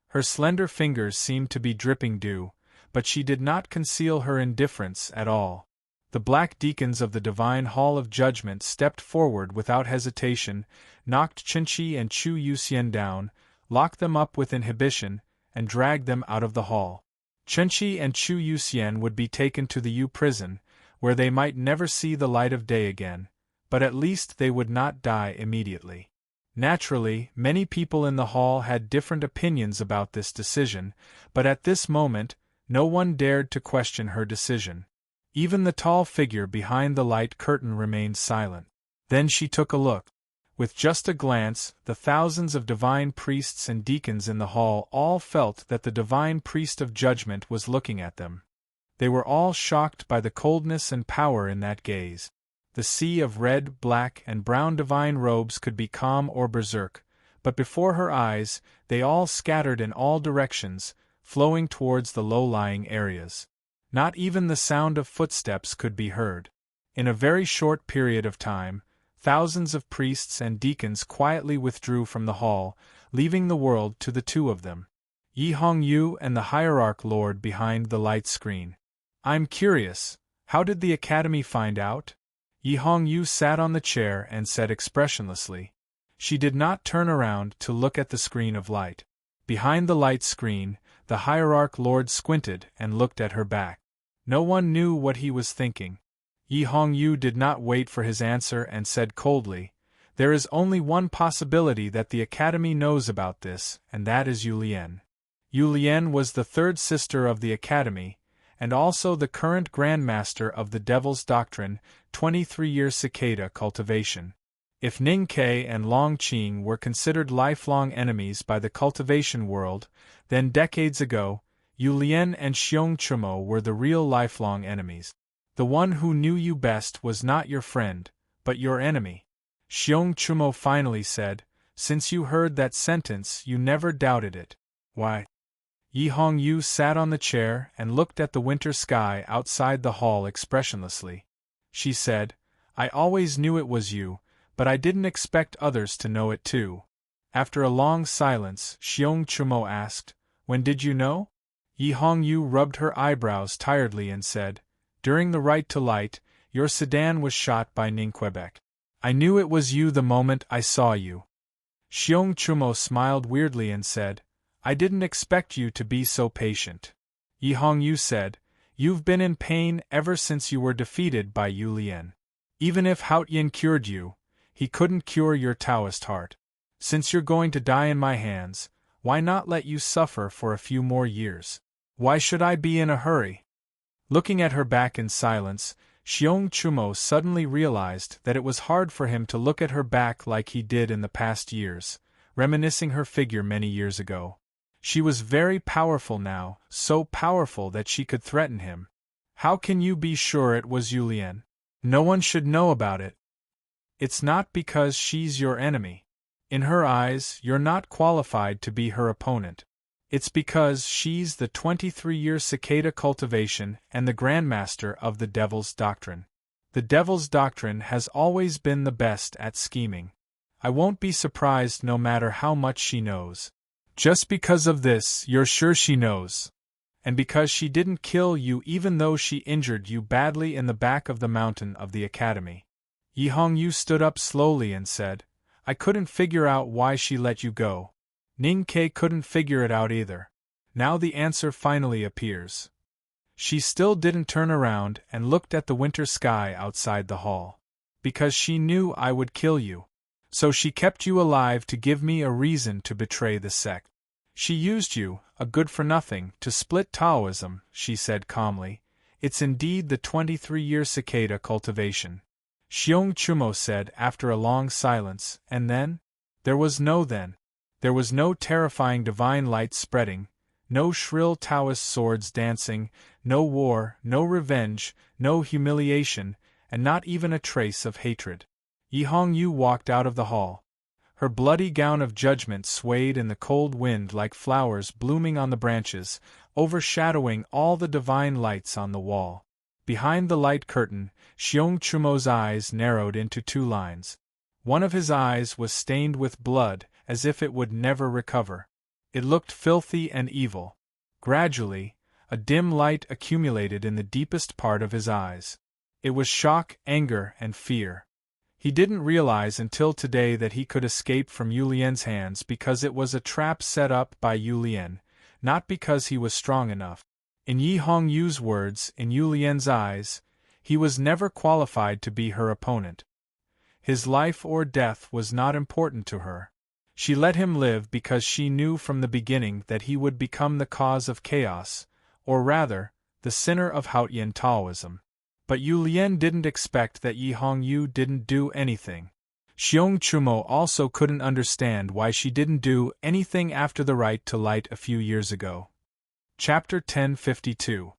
Her slender fingers seemed to be dripping dew, but she did not conceal her indifference at all. The black deacons of the divine hall of judgment stepped forward without hesitation, knocked Qinqi and Chu Yuxian down, locked them up with inhibition, and dragged them out of the hall. Qinqi and Chu Yuxian would be taken to the Yu prison, where they might never see the light of day again, but at least they would not die immediately. Naturally, many people in the hall had different opinions about this decision, but at this moment, no one dared to question her decision. Even the tall figure behind the light curtain remained silent. Then she took a look. With just a glance, the thousands of divine priests and deacons in the hall all felt that the divine priest of judgment was looking at them. They were all shocked by the coldness and power in that gaze. The sea of red, black, and brown divine robes could be calm or berserk, but before her eyes, they all scattered in all directions, flowing towards the low-lying areas. Not even the sound of footsteps could be heard. In a very short period of time, thousands of priests and deacons quietly withdrew from the hall, leaving the world to the two of them. Yi Hongyu and the hierarch lord behind the light screen. "I'm curious, how did the academy find out?" Yi Hongyu sat on the chair and said expressionlessly. She did not turn around to look at the screen of light. Behind the light screen, the hierarch lord squinted and looked at her back. No one knew what he was thinking. Yi Hongyu did not wait for his answer and said coldly, "There is only one possibility that the Academy knows about this, and that is Yu Lian." Yu Lian was the third sister of the Academy, and also the current Grandmaster of the Devil's Doctrine, 23-year cicada cultivation. If Ning Ke and Long Qing were considered lifelong enemies by the cultivation world, then decades ago, Yu Lian and Xiong Chumo were the real lifelong enemies. The one who knew you best was not your friend, but your enemy. Xiong Chumo finally said, "Since you heard that sentence you never doubted it. Why?" Yi Hongyu sat on the chair and looked at the winter sky outside the hall expressionlessly. She said, "I always knew it was you, but I didn't expect others to know it too." After a long silence, Xiong Chumo asked, "When did you know?" Yi Hongyu rubbed her eyebrows tiredly and said, "During the Right to Light, your sedan was shot by Ning Quebec. I knew it was you the moment I saw you." Xiong Chumo smiled weirdly and said, "I didn't expect you to be so patient." Yi Hongyu said, "You've been in pain ever since you were defeated by Yu Lian. Even if Hao Yin cured you, he couldn't cure your Taoist heart. Since you're going to die in my hands, why not let you suffer for a few more years? Why should I be in a hurry?" Looking at her back in silence, Xiong Chumo suddenly realized that it was hard for him to look at her back like he did in the past years, reminiscing her figure many years ago. She was very powerful now, so powerful that she could threaten him. "How can you be sure it was Yu Lian? No one should know about it." "It's not because she's your enemy. In her eyes, you're not qualified to be her opponent. It's because she's the 23-year cicada cultivation and the Grandmaster of the Devil's Doctrine. The devil's doctrine has always been the best at scheming. I won't be surprised no matter how much she knows. Just because of this, you're sure she knows. And because she didn't kill you even though she injured you badly in the back of the mountain of the academy. Yi Hongyu stood up slowly and said, I couldn't figure out why she let you go. Ning Ke couldn't figure it out either. Now the answer finally appears. She still didn't turn around and looked at the winter sky outside the hall. Because she knew I would kill you. So she kept you alive to give me a reason to betray the sect. She used you, a good-for-nothing, to split Taoism, she said calmly. It's indeed the 23-year cicada cultivation. Xiong Chumo said after a long silence, and then? There was no then. There was no terrifying divine light spreading, no shrill Taoist swords dancing, no war, no revenge, no humiliation, and not even a trace of hatred. Yi Hongyu walked out of the hall. Her bloody gown of judgment swayed in the cold wind like flowers blooming on the branches, overshadowing all the divine lights on the wall. Behind the light curtain, Xiong Chumo's eyes narrowed into two lines. One of his eyes was stained with blood, as if it would never recover. It looked filthy and evil. Gradually, a dim light accumulated in the deepest part of his eyes. It was shock, anger, and fear. He didn't realize until today that he could escape from Yu Lian's hands because it was a trap set up by Yu Lian, not because he was strong enough. In Yi Hongyu's words, in Yu Lian's eyes, he was never qualified to be her opponent. His life or death was not important to her. She let him live because she knew from the beginning that he would become the cause of chaos, or rather, the sinner of Haotian Taoism. But Yu Lian didn't expect that Yi Hongyu didn't do anything. Xiong Chumo also couldn't understand why she didn't do anything after the right to light a few years ago. Chapter 1052.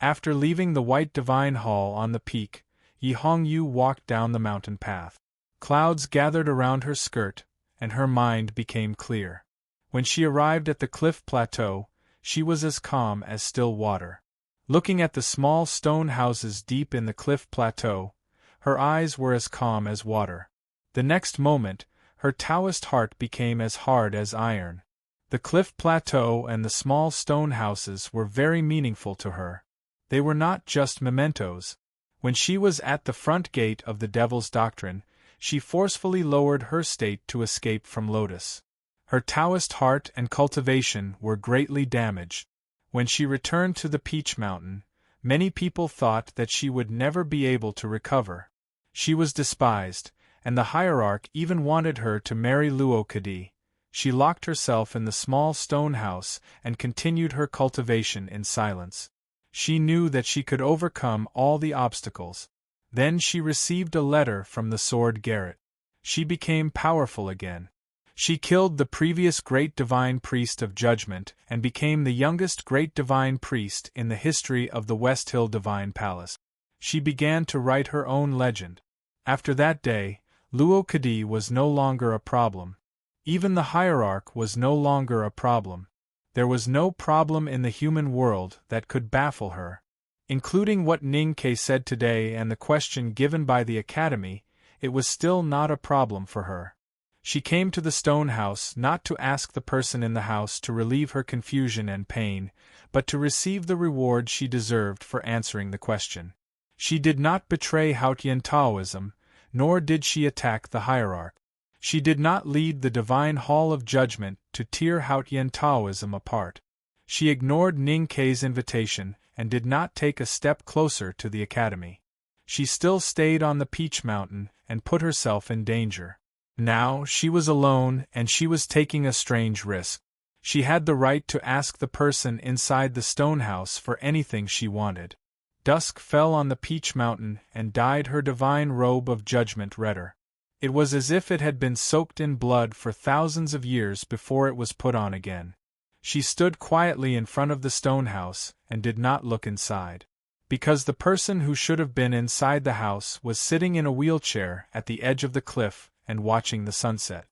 After leaving the White Divine Hall on the peak, Yi Hongyu walked down the mountain path. Clouds gathered around her skirt, and her mind became clear. When she arrived at the cliff plateau, she was as calm as still water. Looking at the small stone houses deep in the cliff plateau, her eyes were as calm as water. The next moment, her Taoist heart became as hard as iron. The cliff plateau and the small stone houses were very meaningful to her. They were not just mementos. When she was at the front gate of the Devil's Doctrine, she forcefully lowered her state to escape from Lotus. Her Taoist heart and cultivation were greatly damaged. When she returned to the Peach Mountain, many people thought that she would never be able to recover. She was despised, and the hierarch even wanted her to marry Luo Kadi. She locked herself in the small stone house and continued her cultivation in silence. She knew that she could overcome all the obstacles. Then she received a letter from the Sword Garret. She became powerful again. She killed the previous Great Divine Priest of Judgment and became the youngest Great Divine Priest in the history of the West Hill Divine Palace. She began to write her own legend. After that day, Luo Kadi was no longer a problem. Even the hierarch was no longer a problem. There was no problem in the human world that could baffle her. Including what Ning Ke said today and the question given by the Academy, it was still not a problem for her. She came to the stone house not to ask the person in the house to relieve her confusion and pain, but to receive the reward she deserved for answering the question. She did not betray Haotian Taoism, nor did she attack the hierarch. She did not lead the Divine Hall of Judgment to tear Haotian Taoism apart. She ignored Ning Ke's invitation and did not take a step closer to the Academy. She still stayed on the Peach Mountain and put herself in danger. Now she was alone and she was taking a strange risk. She had the right to ask the person inside the stone house for anything she wanted. Dusk fell on the Peach Mountain and dyed her divine robe of judgment redder. It was as if it had been soaked in blood for thousands of years before it was put on again. She stood quietly in front of the stone house and did not look inside. Because the person who should have been inside the house was sitting in a wheelchair at the edge of the cliff and watching the sunset.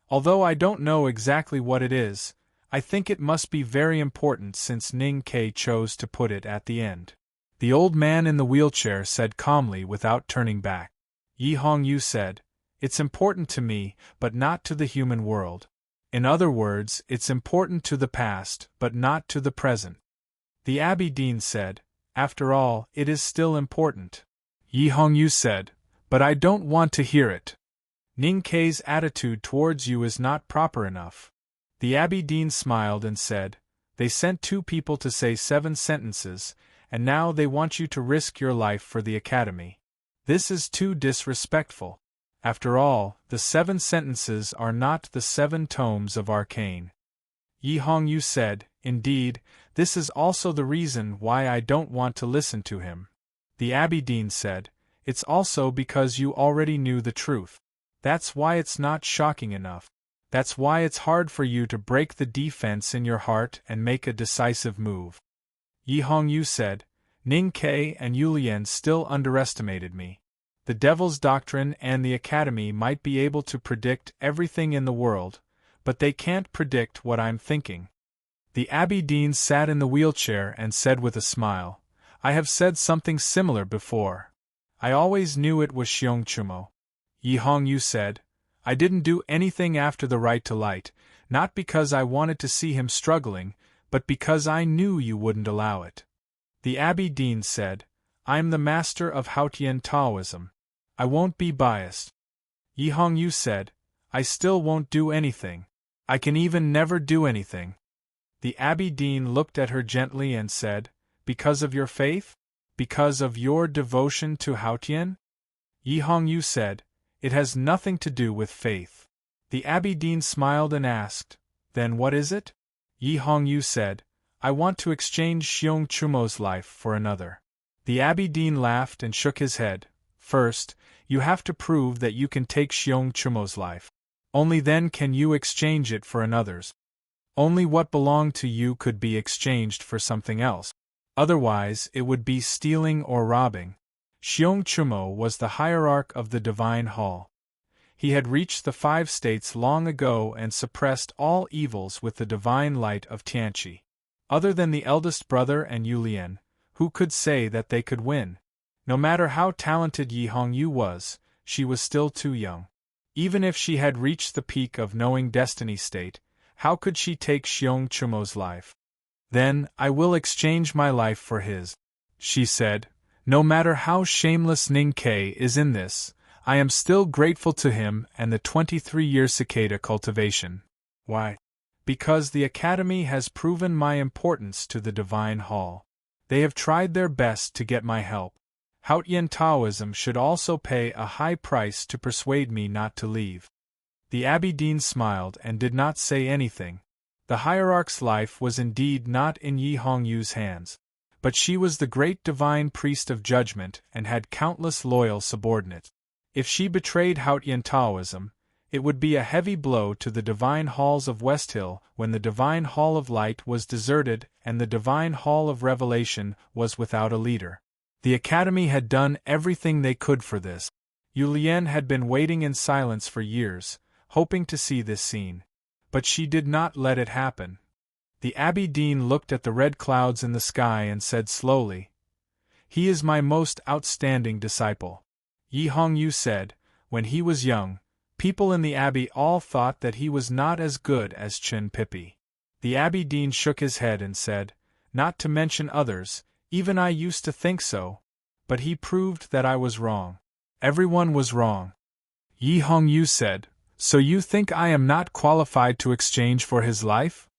Although I don't know exactly what it is, I think it must be very important since Ning Ke chose to put it at the end. The old man in the wheelchair said calmly without turning back. Yi Hongyu said, "It's important to me, but not to the human world. In other words, it's important to the past, but not to the present." The Abbey Dean said, "After all, it is still important." Yi Hongyu said, "But I don't want to hear it. Ning Kei's attitude towards you is not proper enough." The Abbey Dean smiled and said, "They sent 2 people to say 7 sentences, and now they want you to risk your life for the Academy. This is too disrespectful. After all, the 7 sentences are not the 7 tomes of arcane." Yi Hongyu said, "Indeed, this is also the reason why I don't want to listen to him." The Abbey Dean said, "It's also because you already knew the truth. That's why it's not shocking enough. That's why it's hard for you to break the defense in your heart and make a decisive move." Yi Hongyu said, "Ning Kei and Yulian still underestimated me. The Devil's Doctrine and the Academy might be able to predict everything in the world, but they can't predict what I'm thinking." The Abbey Dean sat in the wheelchair and said with a smile, "I have said something similar before. I always knew it was Xiongchumo." Yi Hongyu said, "I didn't do anything after the right to light, not because I wanted to see him struggling, but because I knew you wouldn't allow it." The Abbey Dean said, "I'm the master of Haotian Taoism. I won't be biased." Yi Hongyu said, "I still won't do anything. I can even never do anything." The Abbey Dean looked at her gently and said, "Because of your faith? Because of your devotion to Haotian?" Yi Hongyu said, "It has nothing to do with faith." The Abbey Dean smiled and asked, "Then what is it?" Yi Hongyu said, "I want to exchange Xiongchumo's life for another." The Abbey Dean laughed and shook his head. "First, you have to prove that you can take Xiongchumo's life. Only then can you exchange it for another's. Only what belonged to you could be exchanged for something else. Otherwise, it would be stealing or robbing." Xiongchumo was the hierarch of the Divine Hall. He had reached the 5 states long ago and suppressed all evils with the divine light of Tianqi. Other than the eldest brother and Yulian, who could say that they could win? No matter how talented Yi Hongyu was, she was still too young. Even if she had reached the peak of knowing destiny state, how could she take Xiongchumo's life? "Then, I will exchange my life for his," she said. "No matter how shameless Ning Kei is in this, I am still grateful to him and the 23-year cicada cultivation." "Why?" "Because the Academy has proven my importance to the Divine Hall. They have tried their best to get my help. Haotian Taoism should also pay a high price to persuade me not to leave." The Abbey Dean smiled and did not say anything. The hierarch's life was indeed not in Yi Hongyu's hands. But she was the great divine priest of judgment and had countless loyal subordinates. If she betrayed Haotian Taoism, it would be a heavy blow to the divine halls of Westhill when the divine hall of light was deserted and the divine hall of revelation was without a leader. The Academy had done everything they could for this. Yulian had been waiting in silence for years, hoping to see this scene. But she did not let it happen. The Abbey Dean looked at the red clouds in the sky and said slowly, "He is my most outstanding disciple." Yi Hongyu said, "When he was young, people in the Abbey all thought that he was not as good as Chen Pipi." The Abbey Dean shook his head and said, "Not to mention others, even I used to think so. But he proved that I was wrong. Everyone was wrong." Yi Hongyu said, "So you think I am not qualified to exchange for his life?"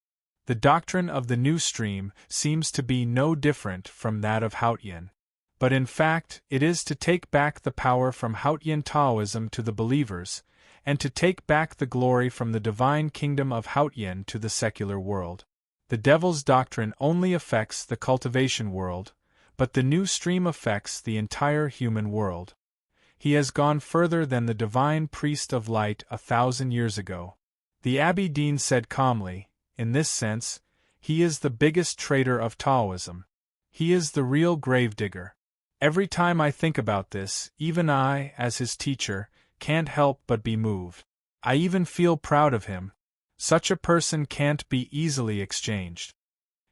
The doctrine of the new stream seems to be no different from that of Haotian. But in fact, it is to take back the power from Haotian Taoism to the believers, and to take back the glory from the divine kingdom of Haotian to the secular world. The Devil's Doctrine only affects the cultivation world, but the new stream affects the entire human world. He has gone further than the divine priest of light 1,000 years ago. The Abbey Dean said calmly, "In this sense, he is the biggest traitor of Taoism. He is the real gravedigger. Every time I think about this, even I, as his teacher, can't help but be moved. I even feel proud of him. Such a person can't be easily exchanged."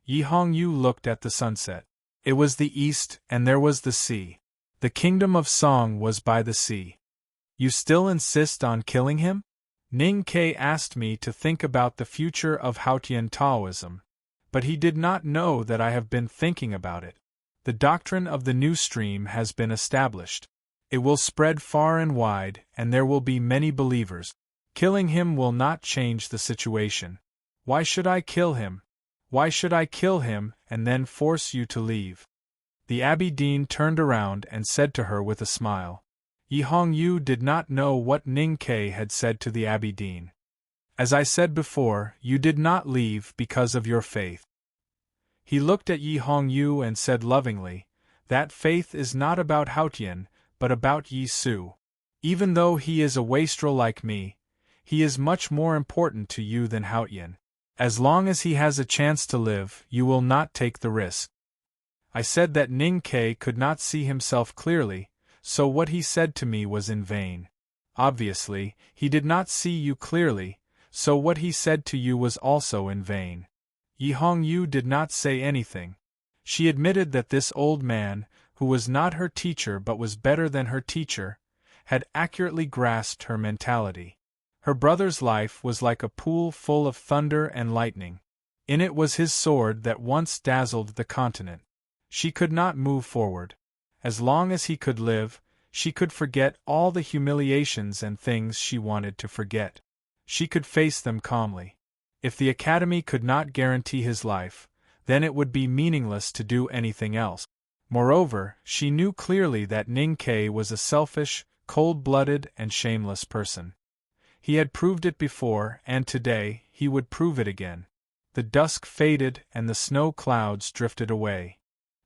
Yi Hongyu looked at the sunset. It was the east, and there was the sea. The kingdom of song was by the sea. You still insist on killing him? Ning Ke asked me to think about the future of Haotian Taoism, but he did not know that I have been thinking about it. The doctrine of the new stream has been established. It will spread far and wide, and there will be many believers. Killing him will not change the situation. Why should I kill him? Why should I kill him and then force you to leave? The Abbey Dean turned around and said to her with a smile. Yi Hongyu did not know what Ning Ke had said to the Abbey Dean. As I said before, you did not leave because of your faith. He looked at Yi Hongyu and said lovingly, that faith is not about Haotian, but about Yi Su. Even though he is a wastrel like me, he is much more important to you than Haotian. As long as he has a chance to live, you will not take the risk. I said that Ning Ke could not see himself clearly, so what he said to me was in vain. Obviously, he did not see you clearly, so what he said to you was also in vain. Yi Hongyu did not say anything. She admitted that this old man, who was not her teacher but was better than her teacher, had accurately grasped her mentality. Her brother's life was like a pool full of thunder and lightning. In it was his sword that once dazzled the continent. She could not move forward. As long as he could live, she could forget all the humiliations and things she wanted to forget. She could face them calmly. If the academy could not guarantee his life, then it would be meaningless to do anything else. Moreover, she knew clearly that Ning Ke was a selfish, cold-blooded and shameless person. He had proved it before, and today he would prove it again. The dusk faded and the snow clouds drifted away.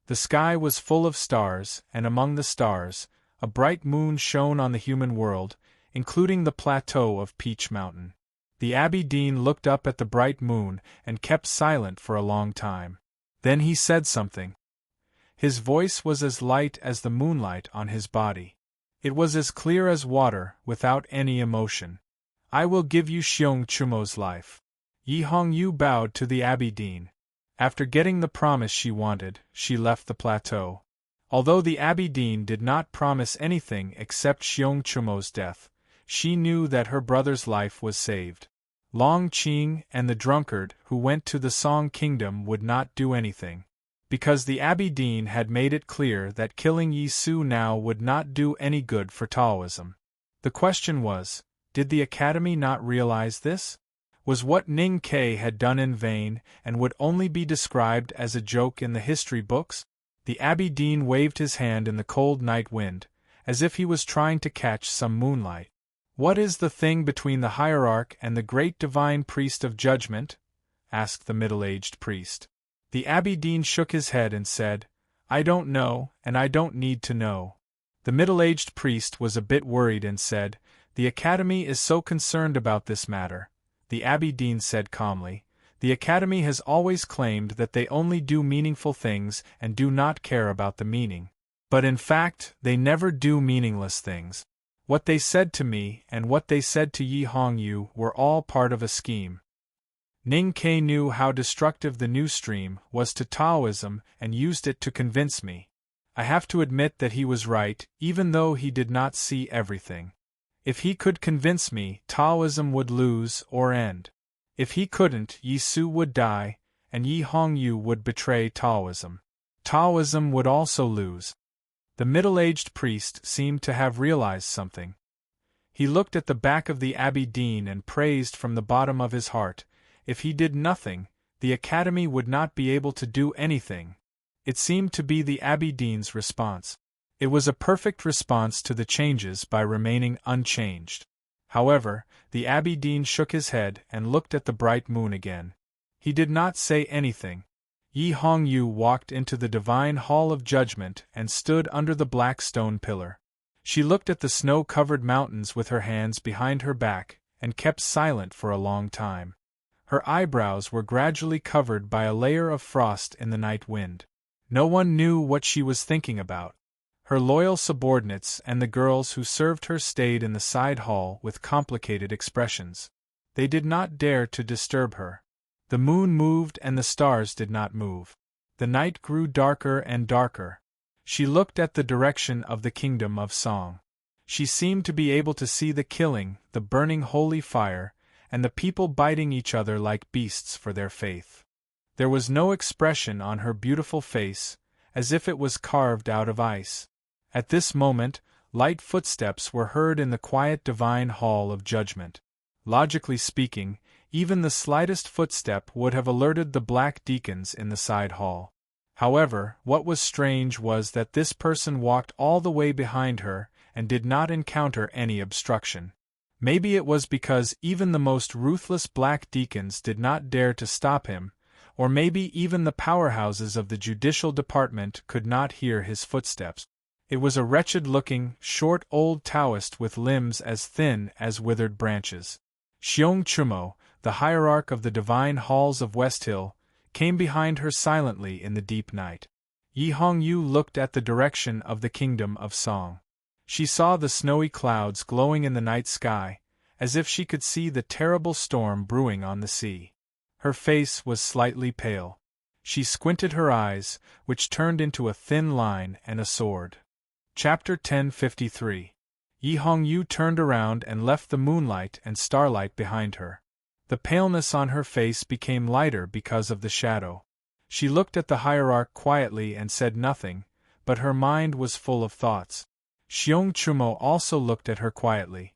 The sky was full of stars, and among the stars, a bright moon shone on the human world, including the plateau of Peach Mountain. The Abbey Dean looked up at the bright moon and kept silent for a long time. Then he said something. His voice was as light as the moonlight on his body. It was as clear as water, without any emotion. I will give you Xiong Chumo's life. Yi Hongyu bowed to the Abbey Dean. After getting the promise she wanted, she left the plateau. Although the Abbey Dean did not promise anything except Xiong Chumo's death, she knew that her brother's life was saved. Long Qing and the drunkard who went to the Song Kingdom would not do anything, because the Abbey Dean had made it clear that killing Yi Su now would not do any good for Taoism. The question was, did the Academy not realize this? Was what Ning Ke had done in vain and would only be described as a joke in the history books? The Abbey Dean waved his hand in the cold night wind, as if he was trying to catch some moonlight. What is the thing between the hierarch and the great divine priest of judgment? Asked the middle-aged priest. The Abbey Dean shook his head and said, I don't know, and I don't need to know. The middle-aged priest was a bit worried and said, The Academy is so concerned about this matter. The Abbey Dean said calmly, The Academy has always claimed that they only do meaningful things and do not care about the meaning. But in fact, they never do meaningless things. What they said to me and what they said to Yi Hongyu were all part of a scheme. Ning Ke knew how destructive the new stream was to Taoism and used it to convince me. I have to admit that he was right, even though he did not see everything. If he could convince me, Taoism would lose or end. If he couldn't, Yi Su would die, and Yi Hongyu would betray Taoism. Taoism would also lose. The middle-aged priest seemed to have realized something. He looked at the back of the Abbey Dean and praised from the bottom of his heart. If he did nothing, the Academy would not be able to do anything. It seemed to be the Abbey Dean's response. It was a perfect response to the changes by remaining unchanged. However, the Abbey Dean shook his head and looked at the bright moon again. He did not say anything. Yi Hongyu walked into the divine hall of judgment and stood under the black stone pillar. She looked at the snow-covered mountains with her hands behind her back and kept silent for a long time. Her eyebrows were gradually covered by a layer of frost in the night wind. No one knew what she was thinking about. Her loyal subordinates and the girls who served her stayed in the side hall with complicated expressions. They did not dare to disturb her. The moon moved and the stars did not move. The night grew darker and darker. She looked at the direction of the kingdom of song. She seemed to be able to see the killing, the burning holy fire, and the people biting each other like beasts for their faith. There was no expression on her beautiful face, as if it was carved out of ice. At this moment, light footsteps were heard in the quiet divine hall of judgment. Logically speaking, even the slightest footstep would have alerted the black deacons in the side hall. However, what was strange was that this person walked all the way behind her and did not encounter any obstruction. Maybe it was because even the most ruthless black deacons did not dare to stop him, or maybe even the powerhouses of the judicial department could not hear his footsteps. It was a wretched-looking, short old Taoist with limbs as thin as withered branches. Xiong Chumo, the hierarch of the divine halls of West Hill, came behind her silently in the deep night. Yi Hongyu looked at the direction of the kingdom of song. She saw the snowy clouds glowing in the night sky, as if she could see the terrible storm brewing on the sea. Her face was slightly pale. She squinted her eyes, which turned into a thin line and a sword. Chapter 1053. Yi Hongyu turned around and left the moonlight and starlight behind her. The paleness on her face became lighter because of the shadow. She looked at the hierarch quietly and said nothing, but her mind was full of thoughts. Xiong Chumo also looked at her quietly.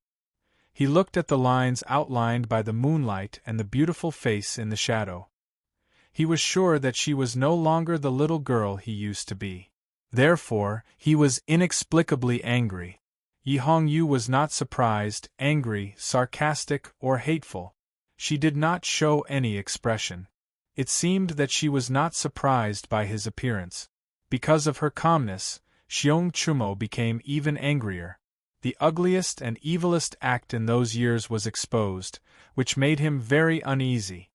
He looked at the lines outlined by the moonlight and the beautiful face in the shadow. He was sure that she was no longer the little girl he used to be. Therefore, he was inexplicably angry. Yi Hongyu was not surprised, angry, sarcastic, or hateful. She did not show any expression. It seemed that she was not surprised by his appearance. Because of her calmness, Xiong Chumo became even angrier. The ugliest and evilest act in those years was exposed, which made him very uneasy.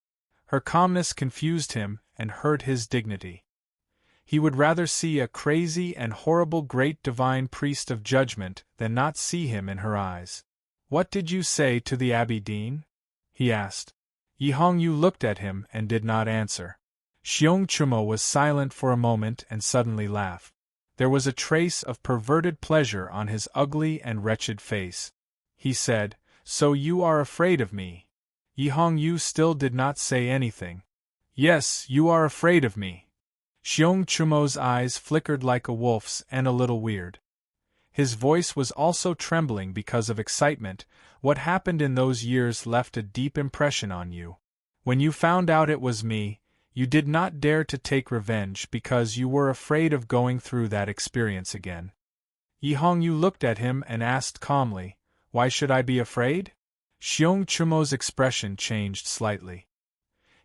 Her calmness confused him and hurt his dignity. He would rather see a crazy and horrible great divine priest of judgment than not see him in her eyes. "What did you say to the Abbey Dean?" he asked. Yi Hongyu looked at him and did not answer. Xiong Chumo was silent for a moment and suddenly laughed. There was a trace of perverted pleasure on his ugly and wretched face. He said, "So you are afraid of me?" Yi Hongyu still did not say anything. "Yes, you are afraid of me." Xiong Chumo's eyes flickered like a wolf's and a little weird. His voice was also trembling because of excitement. "What happened in those years left a deep impression on you. When you found out it was me, you did not dare to take revenge because you were afraid of going through that experience again." Yi Hongyu looked at him and asked calmly, "Why should I be afraid?" Xiong Chumo's expression changed slightly.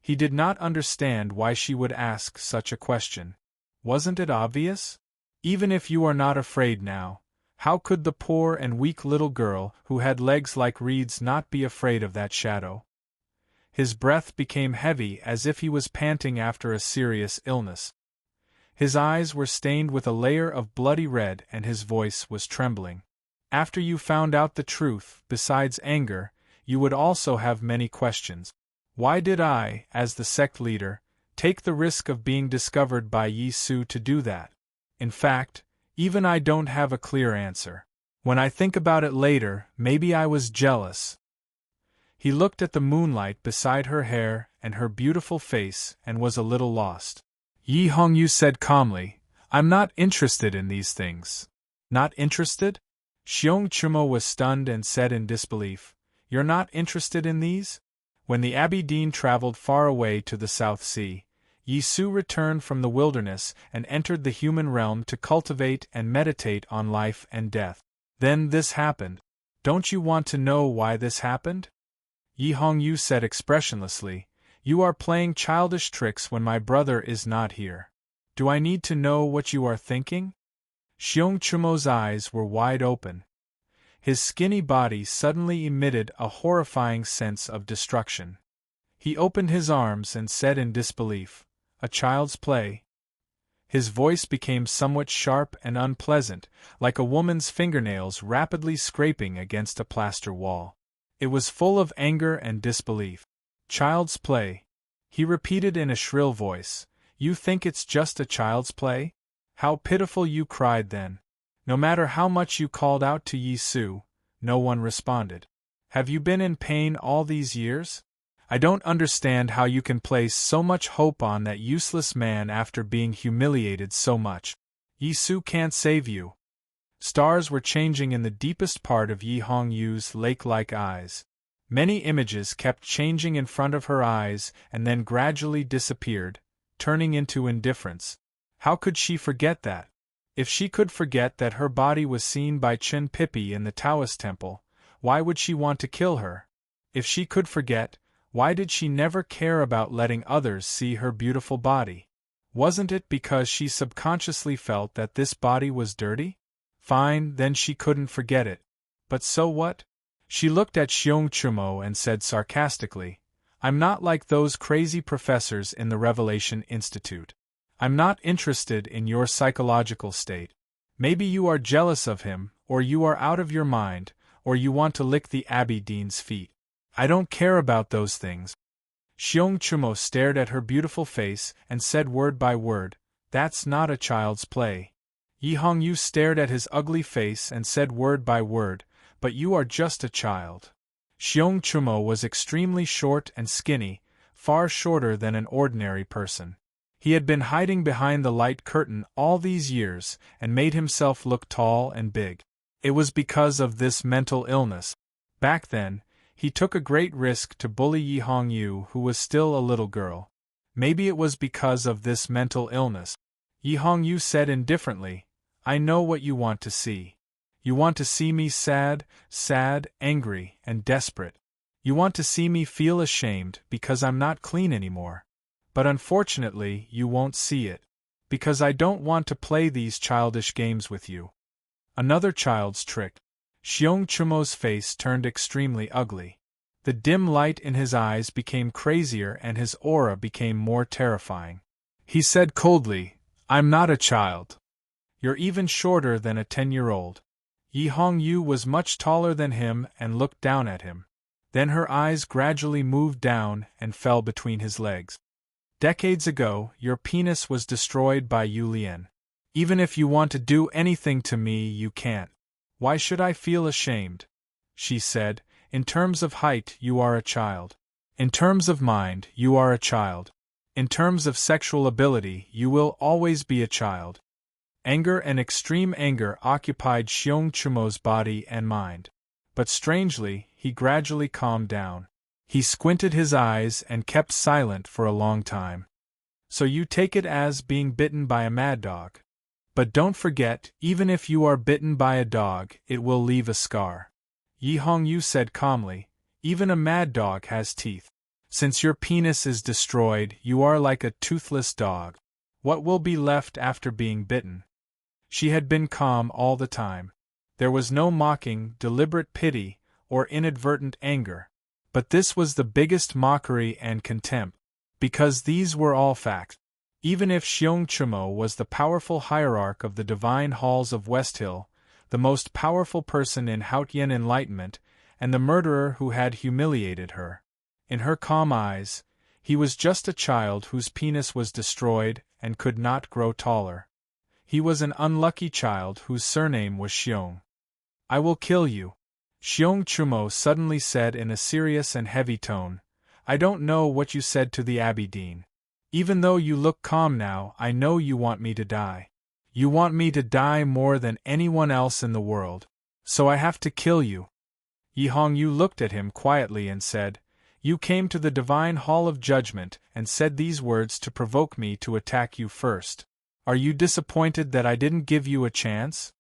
He did not understand why she would ask such a question. Wasn't it obvious? Even if you are not afraid now, how could the poor and weak little girl who had legs like reeds not be afraid of that shadow? His breath became heavy as if he was panting after a serious illness. His eyes were stained with a layer of bloody red and his voice was trembling. "After you found out the truth, besides anger, you would also have many questions. Why did I, as the sect leader, take the risk of being discovered by Yi Su to do that? In fact, even I don't have a clear answer. When I think about it later, maybe I was jealous." He looked at the moonlight beside her hair and her beautiful face and was a little lost. Yi Hongyu said calmly, "I'm not interested in these things." "Not interested?" Xiong Chumo was stunned and said in disbelief, "You're not interested in these?" When the Abbey Dean traveled far away to the South Sea, Yi Su returned from the wilderness and entered the human realm to cultivate and meditate on life and death. Then this happened. "Don't you want to know why this happened?" Yi Hongyu said expressionlessly, "You are playing childish tricks when my brother is not here. Do I need to know what you are thinking?" Xiong Chumo's eyes were wide open. His skinny body suddenly emitted a horrifying sense of destruction. He opened his arms and said in disbelief, "A child's play?" His voice became somewhat sharp and unpleasant, like a woman's fingernails rapidly scraping against a plaster wall. It was full of anger and disbelief. "Child's play," he repeated in a shrill voice. You think it's just a child's play? How pitiful you cried then. No matter how much you called out to Yi Su, no one responded. Have you been in pain all these years? I don't understand how you can place so much hope on that useless man after being humiliated so much. Yi Su can't save you. Stars were changing in the deepest part of Yi Hongyu's lake-like eyes. Many images kept changing in front of her eyes and then gradually disappeared, turning into indifference. How could she forget that? If she could forget that her body was seen by Chen Pippi in the Taoist temple, why would she want to kill her? If she could forget, why did she never care about letting others see her beautiful body? Wasn't it because she subconsciously felt that this body was dirty? Fine, then she couldn't forget it. But so what? She looked at Xiong Chumo and said sarcastically, I'm not like those crazy professors in the Revelation Institute. I'm not interested in your psychological state. Maybe you are jealous of him, or you are out of your mind, or you want to lick the Abbey Dean's feet. I don't care about those things. Xiong Chumo stared at her beautiful face and said word by word, That's not a child's play. Yi Hongyu stared at his ugly face and said word by word, But you are just a child. Xiong Chumo was extremely short and skinny, far shorter than an ordinary person. He had been hiding behind the light curtain all these years and made himself look tall and big. It was because of this mental illness. Back then, he took a great risk to bully Yi Hongyu, who was still a little girl. Maybe it was because of this mental illness. Yi Hongyu said indifferently, I know what you want to see. You want to see me sad, angry, and desperate. You want to see me feel ashamed because I'm not clean anymore. But unfortunately, you won't see it. Because I don't want to play these childish games with you. Another child's trick. Xiong Chumo's face turned extremely ugly. The dim light in his eyes became crazier and his aura became more terrifying. He said coldly, I'm not a child. You're even shorter than a 10-year-old. Yi Hongyu was much taller than him and looked down at him. Then her eyes gradually moved down and fell between his legs. Decades ago, your penis was destroyed by Yu Lian. Even if you want to do anything to me, you can't. Why should I feel ashamed? She said, In terms of height, you are a child. In terms of mind, you are a child. In terms of sexual ability, you will always be a child. Anger and extreme anger occupied Xiong Chumo's body and mind. But strangely, he gradually calmed down. He squinted his eyes and kept silent for a long time. So you take it as being bitten by a mad dog. But don't forget, even if you are bitten by a dog, it will leave a scar. Yi Hongyu said calmly, Even a mad dog has teeth. Since your penis is destroyed, you are like a toothless dog. What will be left after being bitten? She had been calm all the time. There was no mocking, deliberate pity, or inadvertent anger. But this was the biggest mockery and contempt. Because these were all facts. Even if Xiong Chumo was the powerful hierarch of the divine halls of Westhill, the most powerful person in Haotian enlightenment, and the murderer who had humiliated her, in her calm eyes, he was just a child whose penis was destroyed and could not grow taller. He was an unlucky child whose surname was Xiong. I will kill you. Xiong Chumo suddenly said in a serious and heavy tone, I don't know what you said to the Abbey Dean. Even though you look calm now, I know you want me to die. You want me to die more than anyone else in the world. So I have to kill you. Yi Hongyu looked at him quietly and said, You came to the divine hall of judgment and said these words to provoke me to attack you first. Are you disappointed that I didn't give you a chance?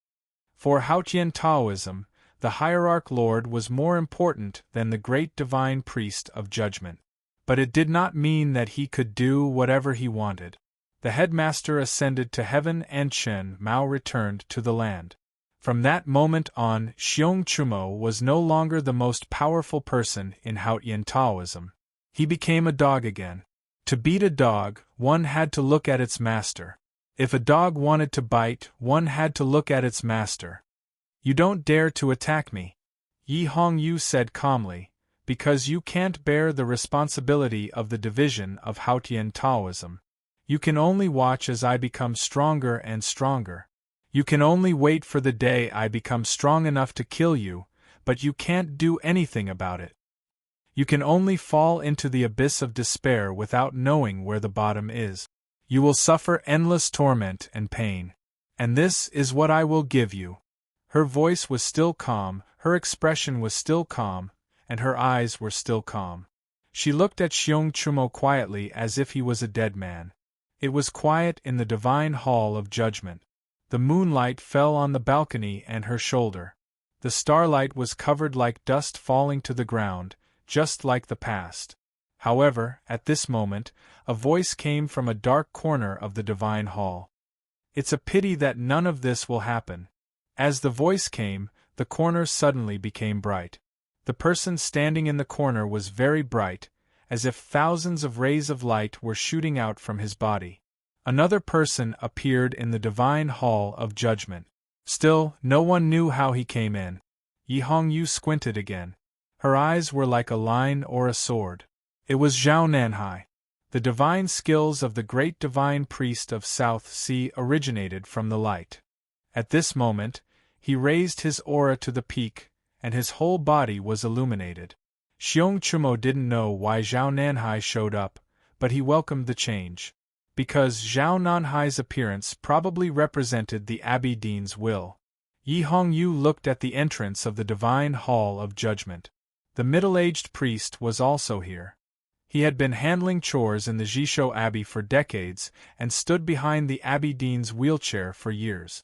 For Haotian Taoism, the hierarch lord was more important than the great divine priest of judgment. But it did not mean that he could do whatever he wanted. The headmaster ascended to heaven and Chen Mao returned to the land. From that moment on, Xiong Chumo was no longer the most powerful person in Haotian Taoism. He became a dog again. To beat a dog, one had to look at its master. If a dog wanted to bite, one had to look at its master. You don't dare to attack me. Yi Hongyu said calmly, because you can't bear the responsibility of the division of Haotian Taoism. You can only watch as I become stronger and stronger. You can only wait for the day I become strong enough to kill you, but you can't do anything about it. You can only fall into the abyss of despair without knowing where the bottom is. You will suffer endless torment and pain. And this is what I will give you." Her voice was still calm, her expression was still calm, and her eyes were still calm. She looked at Xiong Chumo quietly as if he was a dead man. It was quiet in the divine hall of judgment. The moonlight fell on the balcony and her shoulder. The starlight was covered like dust falling to the ground, just like the past. However, at this moment, a voice came from a dark corner of the divine hall. "It's a pity that none of this will happen." As the voice came, the corner suddenly became bright. The person standing in the corner was very bright, as if thousands of rays of light were shooting out from his body. Another person appeared in the divine hall of judgment. Still, no one knew how he came in. Yi Hongyu squinted again. Her eyes were like a line or a sword. It was Zhao Nanhai. The divine skills of the great divine priest of South Sea originated from the light. At this moment, he raised his aura to the peak, and his whole body was illuminated. Xiong Chumo didn't know why Zhao Nanhai showed up, but he welcomed the change. Because Zhao Nanhai's appearance probably represented the Abbey Dean's will. Yi Hongyu looked at the entrance of the divine hall of judgment. The middle-aged priest was also here. He had been handling chores in the Jisho Abbey for decades and stood behind the Abbey Dean's wheelchair for years.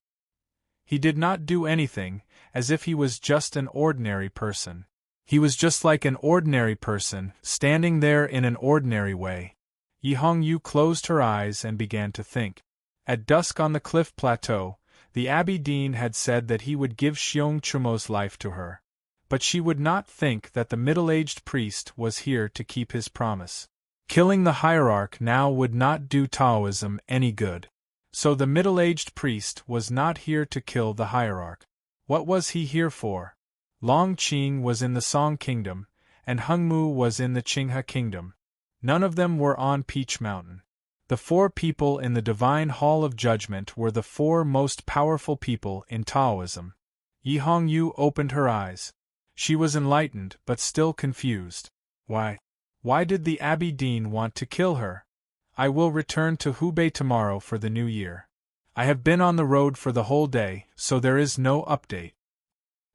He did not do anything, as if he was just an ordinary person. He was just like an ordinary person, standing there in an ordinary way. Yi Hongyu closed her eyes and began to think. At dusk on the cliff plateau, the Abbey Dean had said that he would give Xiong Chumo's life to her. But she would not think that the middle-aged priest was here to keep his promise. Killing the hierarch now would not do Taoism any good. So the middle-aged priest was not here to kill the hierarch. What was he here for? Long Qing was in the Song Kingdom, and Hengmu was in the Qinghe Kingdom. None of them were on Peach Mountain. The 4 people in the Divine Hall of Judgment were the 4 most powerful people in Taoism. Yi Hongyu opened her eyes. She was enlightened but still confused. Why? Why did the Abbey Dean want to kill her? I will return to Hubei tomorrow for the new year. I have been on the road for the whole day, so there is no update.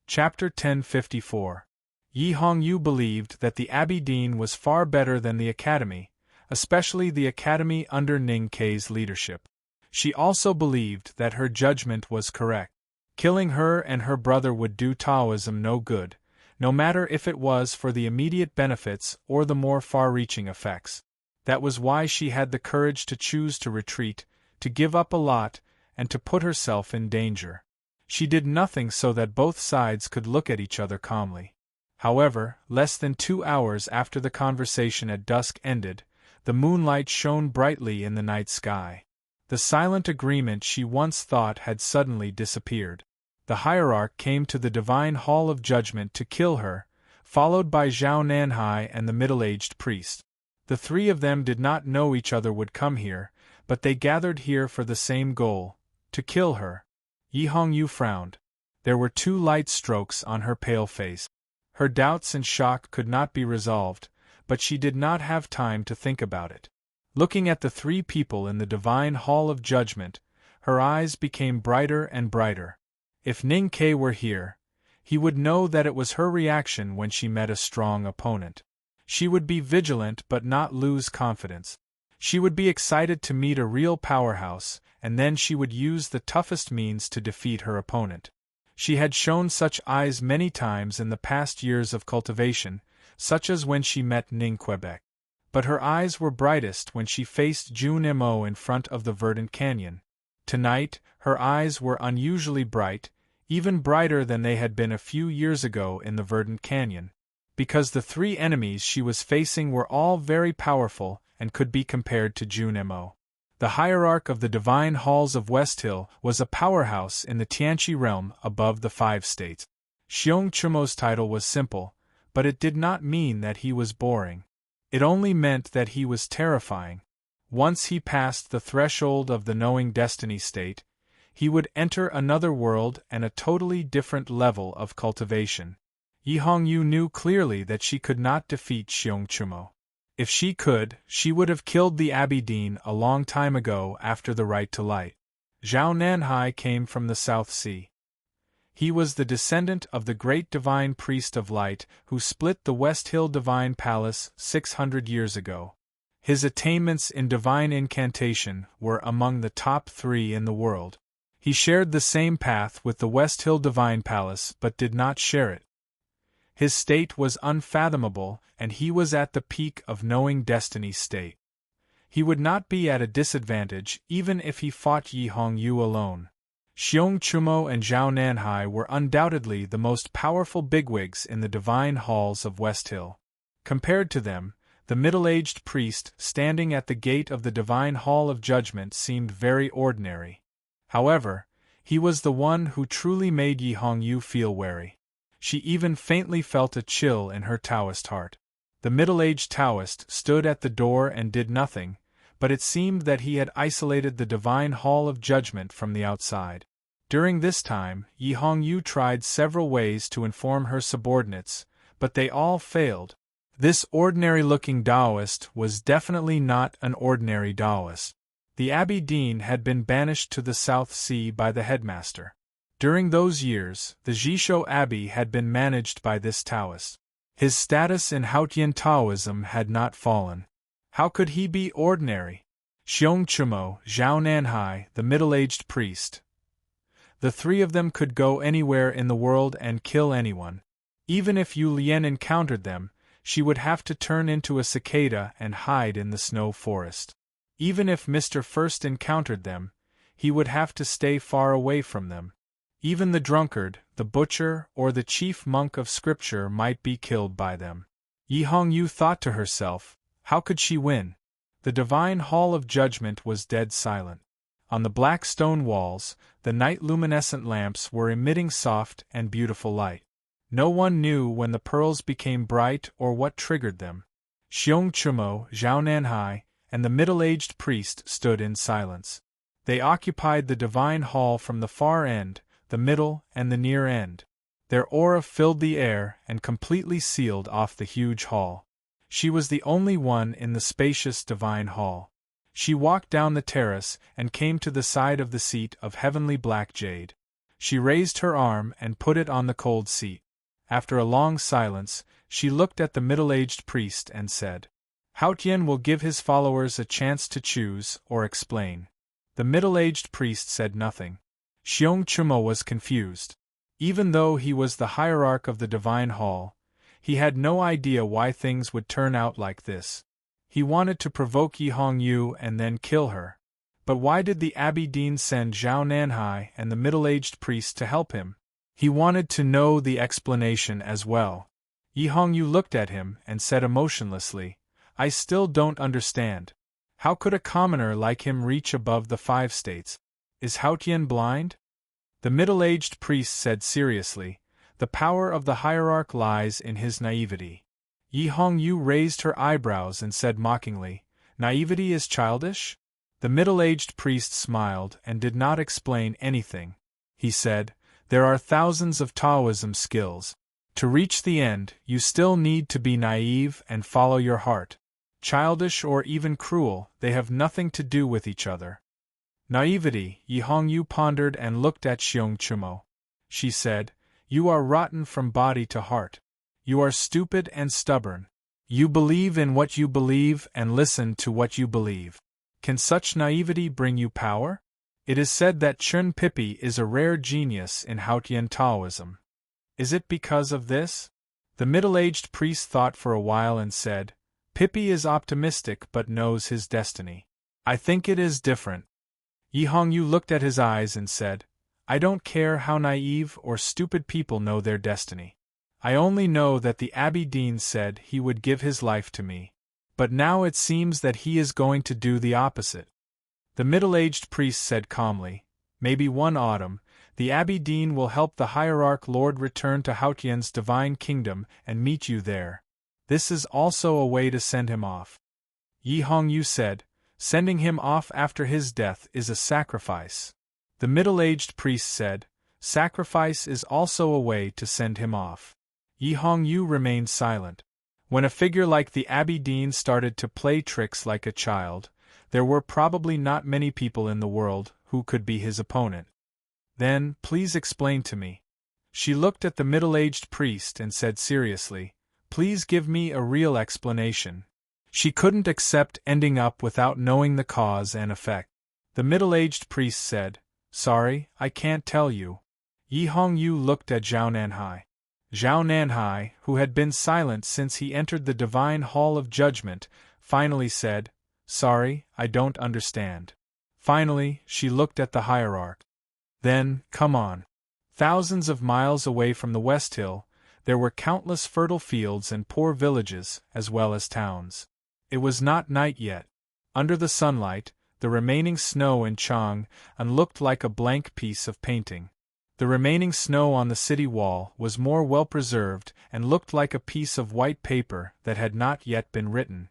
Chapter 1054. Yi Hongyu believed that the Abbey Dean was far better than the Academy, especially the Academy under Ning Kei's leadership. She also believed that her judgment was correct. Killing her and her brother would do Taoism no good, no matter if it was for the immediate benefits or the more far-reaching effects. That was why she had the courage to choose to retreat, to give up a lot, and to put herself in danger. She did nothing so that both sides could look at each other calmly. However, less than 2 hours after the conversation at dusk ended, the moonlight shone brightly in the night sky. The silent agreement she once thought had suddenly disappeared. The hierarch came to the Divine Hall of Judgment to kill her, followed by Zhao Nanhai and the middle-aged priest. The 3 of them did not know each other would come here, but they gathered here for the same goal, to kill her. Yi Hongyu frowned. There were 2 light strokes on her pale face. Her doubts and shock could not be resolved, but she did not have time to think about it. Looking at the 3 people in the Divine Hall of Judgment, her eyes became brighter and brighter. If Ning Kei were here, he would know that it was her reaction when she met a strong opponent. She would be vigilant but not lose confidence. She would be excited to meet a real powerhouse, and then she would use the toughest means to defeat her opponent. She had shown such eyes many times in the past years of cultivation, such as when she met Ning Quebec. But her eyes were brightest when she faced Jun Mo in front of the verdant canyon. Tonight, her eyes were unusually bright, even brighter than they had been a few years ago in the verdant canyon. Because the 3 enemies she was facing were all very powerful and could be compared to Jun Mo. The hierarch of the Divine Halls of West Hill was a powerhouse in the Tianqi realm above the 5 states. Xiong Chumo's title was simple, but it did not mean that he was boring. It only meant that he was terrifying. Once he passed the threshold of the knowing destiny state, he would enter another world and a totally different level of cultivation. Yi Hongyu knew clearly that she could not defeat Xiong Chumo. If she could, she would have killed the Abbey Dean a long time ago after the right to light. Zhao Nanhai came from the South Sea. He was the descendant of the great divine priest of light who split the West Hill Divine Palace 600 years ago. His attainments in divine incantation were among the top 3 in the world. He shared the same path with the West Hill Divine Palace but did not share it. His state was unfathomable, and he was at the peak of knowing destiny's state. He would not be at a disadvantage even if he fought Yi Hongyu alone. Xiong Chumo and Zhao Nanhai were undoubtedly the most powerful bigwigs in the divine halls of West Hill. Compared to them, the middle-aged priest standing at the gate of the divine hall of judgment seemed very ordinary. However, he was the one who truly made Yi Hongyu feel wary. She even faintly felt a chill in her Taoist heart. The middle-aged Taoist stood at the door and did nothing, but it seemed that he had isolated the divine hall of judgment from the outside. During this time, Yi Hongyu tried several ways to inform her subordinates, but they all failed. This ordinary-looking Taoist was definitely not an ordinary Taoist. The Abbey Dean had been banished to the South Sea by the headmaster. During those years, the Jishou Abbey had been managed by this Taoist. His status in Haotian Taoism had not fallen. How could he be ordinary? Xiong Chumo, Zhao Nanhai, the middle-aged priest. The 3 of them could go anywhere in the world and kill anyone. Even if Yu Lian encountered them, she would have to turn into a cicada and hide in the snow forest. Even if Mr. First encountered them, he would have to stay far away from them. Even the drunkard, the butcher, or the chief monk of scripture might be killed by them. Yi Hongyu thought to herself, how could she win? The divine hall of judgment was dead silent. On the black stone walls, the night luminescent lamps were emitting soft and beautiful light. No one knew when the pearls became bright or what triggered them. Xiong Chumo, Zhao Nanhai, and the middle-aged priest stood in silence. They occupied the divine hall from the far end, the middle, and the near end. Their aura filled the air and completely sealed off the huge hall. She was the only one in the spacious divine hall. She walked down the terrace and came to the side of the seat of heavenly black jade. She raised her arm and put it on the cold seat. After a long silence, she looked at the middle-aged priest and said, Haotian will give his followers a chance to choose or explain. The middle-aged priest said nothing. Xiong Chumo was confused. Even though he was the hierarch of the divine hall, he had no idea why things would turn out like this. He wanted to provoke Yi Hongyu and then kill her. But why did the Abbey Dean send Zhao Nanhai and the middle-aged priest to help him? He wanted to know the explanation as well. Yi Hongyu looked at him and said emotionlessly, I still don't understand. How could a commoner like him reach above the 5 states? Is Haotian blind? The middle-aged priest said seriously, the power of the hierarch lies in his naivety. Yi Hongyu raised her eyebrows and said mockingly, naivety is childish? The middle-aged priest smiled and did not explain anything. He said, there are thousands of Taoism skills. To reach the end, you still need to be naive and follow your heart. Childish or even cruel, they have nothing to do with each other. Naivety, Yi Hongyu pondered and looked at Xiong Chumo. She said, you are rotten from body to heart. You are stupid and stubborn. You believe in what you believe and listen to what you believe. Can such naivety bring you power? It is said that Chun Pippi is a rare genius in Haotian Taoism. Is it because of this? The middle-aged priest thought for a while and said, Pippi is optimistic but knows his destiny. I think it is different. Yi Hongyu looked at his eyes and said, I don't care how naive or stupid people know their destiny. I only know that the Abbey Dean said he would give his life to me. But now it seems that he is going to do the opposite. The middle-aged priest said calmly, maybe one autumn, the Abbey Dean will help the hierarch Lord return to Haotian's divine kingdom and meet you there. This is also a way to send him off. Yi Hongyu said, Sending him off after his death is a sacrifice. The middle-aged priest said, sacrifice is also a way to send him off. Yi Hongyu remained silent. When a figure like the Abbey Dean started to play tricks like a child, there were probably not many people in the world who could be his opponent. Then, please explain to me. She looked at the middle-aged priest and said seriously, please give me a real explanation. She couldn't accept ending up without knowing the cause and effect. The middle-aged priest said, sorry, I can't tell you. Yi Hongyu looked at Zhao Nanhai. Zhao Nanhai, who had been silent since he entered the divine hall of judgment, finally said, sorry, I don't understand. Finally, she looked at the hierarch. Then, come on. Thousands of miles away from the West Hill, there were countless fertile fields and poor villages, as well as towns. It was not night yet. Under the sunlight, the remaining snow in Chang'an looked like a blank piece of painting. The remaining snow on the city wall was more well-preserved and looked like a piece of white paper that had not yet been written.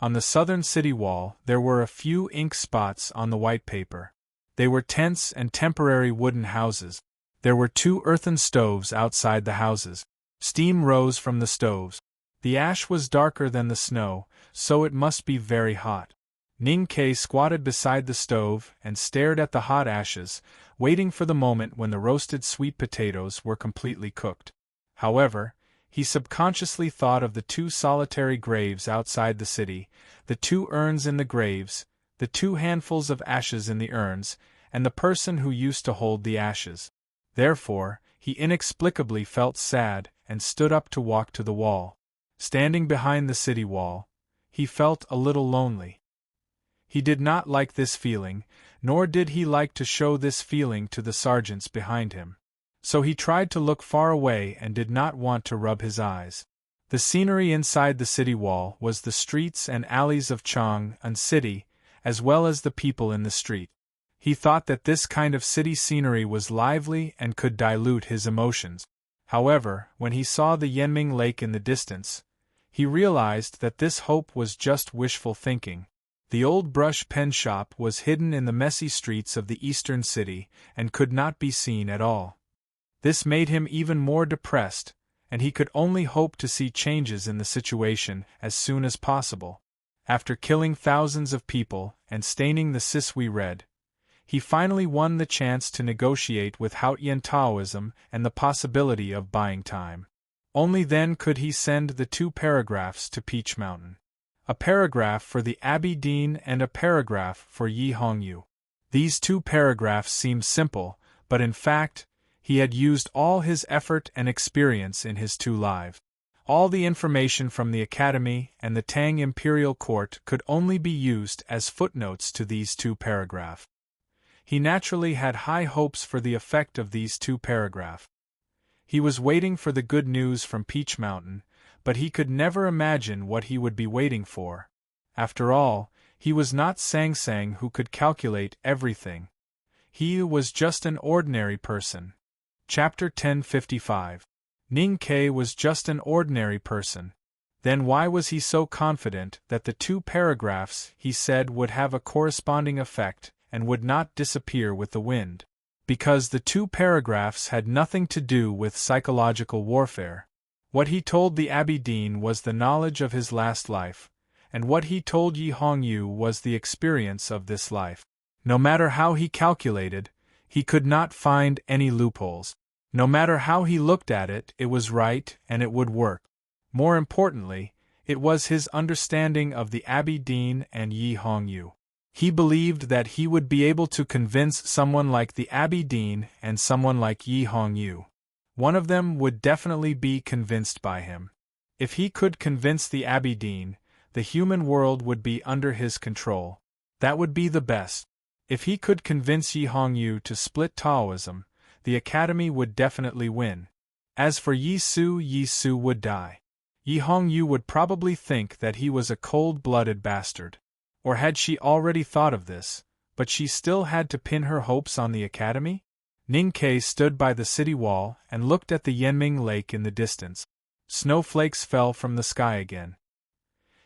On the southern city wall there were a few ink spots on the white paper. They were tents and temporary wooden houses. There were 2 earthen stoves outside the houses. Steam rose from the stoves. The ash was darker than the snow, so it must be very hot. Ning Ke squatted beside the stove and stared at the hot ashes, waiting for the moment when the roasted sweet potatoes were completely cooked. However, he subconsciously thought of the 2 solitary graves outside the city, the 2 urns in the graves, the 2 handfuls of ashes in the urns, and the person who used to hold the ashes. Therefore, he inexplicably felt sad and stood up to walk to the wall. Standing behind the city wall, he felt a little lonely. He did not like this feeling, nor did he like to show this feeling to the sergeants behind him. So he tried to look far away and did not want to rub his eyes. The scenery inside the city wall was the streets and alleys of Chang'an City, as well as the people in the street. He thought that this kind of city scenery was lively and could dilute his emotions. However, when he saw the Yanming Lake in the distance, he realized that this hope was just wishful thinking. The old brush pen shop was hidden in the messy streets of the eastern city and could not be seen at all. This made him even more depressed, and he could only hope to see changes in the situation as soon as possible. After killing thousands of people and staining the Sisui red, he finally won the chance to negotiate with Haotian Taoism and the possibility of buying time. Only then could he send the 2 paragraphs to Peach Mountain. A paragraph for the Abbey Dean and a paragraph for Yi Hongyu. These 2 paragraphs seemed simple, but in fact, he had used all his effort and experience in his 2 lives. All the information from the Academy and the Tang Imperial Court could only be used as footnotes to these 2 paragraphs. He naturally had high hopes for the effect of these 2 paragraphs. He was waiting for the good news from Peach Mountain, but he could never imagine what he would be waiting for. After all, he was not Sang Sang who could calculate everything. He was just an ordinary person. Chapter 1055. Ning Ke was just an ordinary person. Then why was he so confident that the 2 paragraphs he said would have a corresponding effect and would not disappear with the wind? Because the 2 paragraphs had nothing to do with psychological warfare. What he told the Abbey Dean was the knowledge of his last life, and what he told Yi Hongyu was the experience of this life. No matter how he calculated, he could not find any loopholes. No matter how he looked at it, it was right and it would work. More importantly, it was his understanding of the Abbey Dean and Yi Hongyu. He believed that he would be able to convince someone like the Abbey Dean and someone like Yi Hongyu. One of them would definitely be convinced by him. If he could convince the Abbey Dean, the human world would be under his control. That would be the best. If he could convince Yi Hongyu to split Taoism, the Academy would definitely win. As for Yi Su would die. Yi Hongyu would probably think that he was a cold-blooded bastard. Or had she already thought of this, but she still had to pin her hopes on the Academy? Ning Ke stood by the city wall and looked at the Yanming Lake in the distance. Snowflakes fell from the sky again.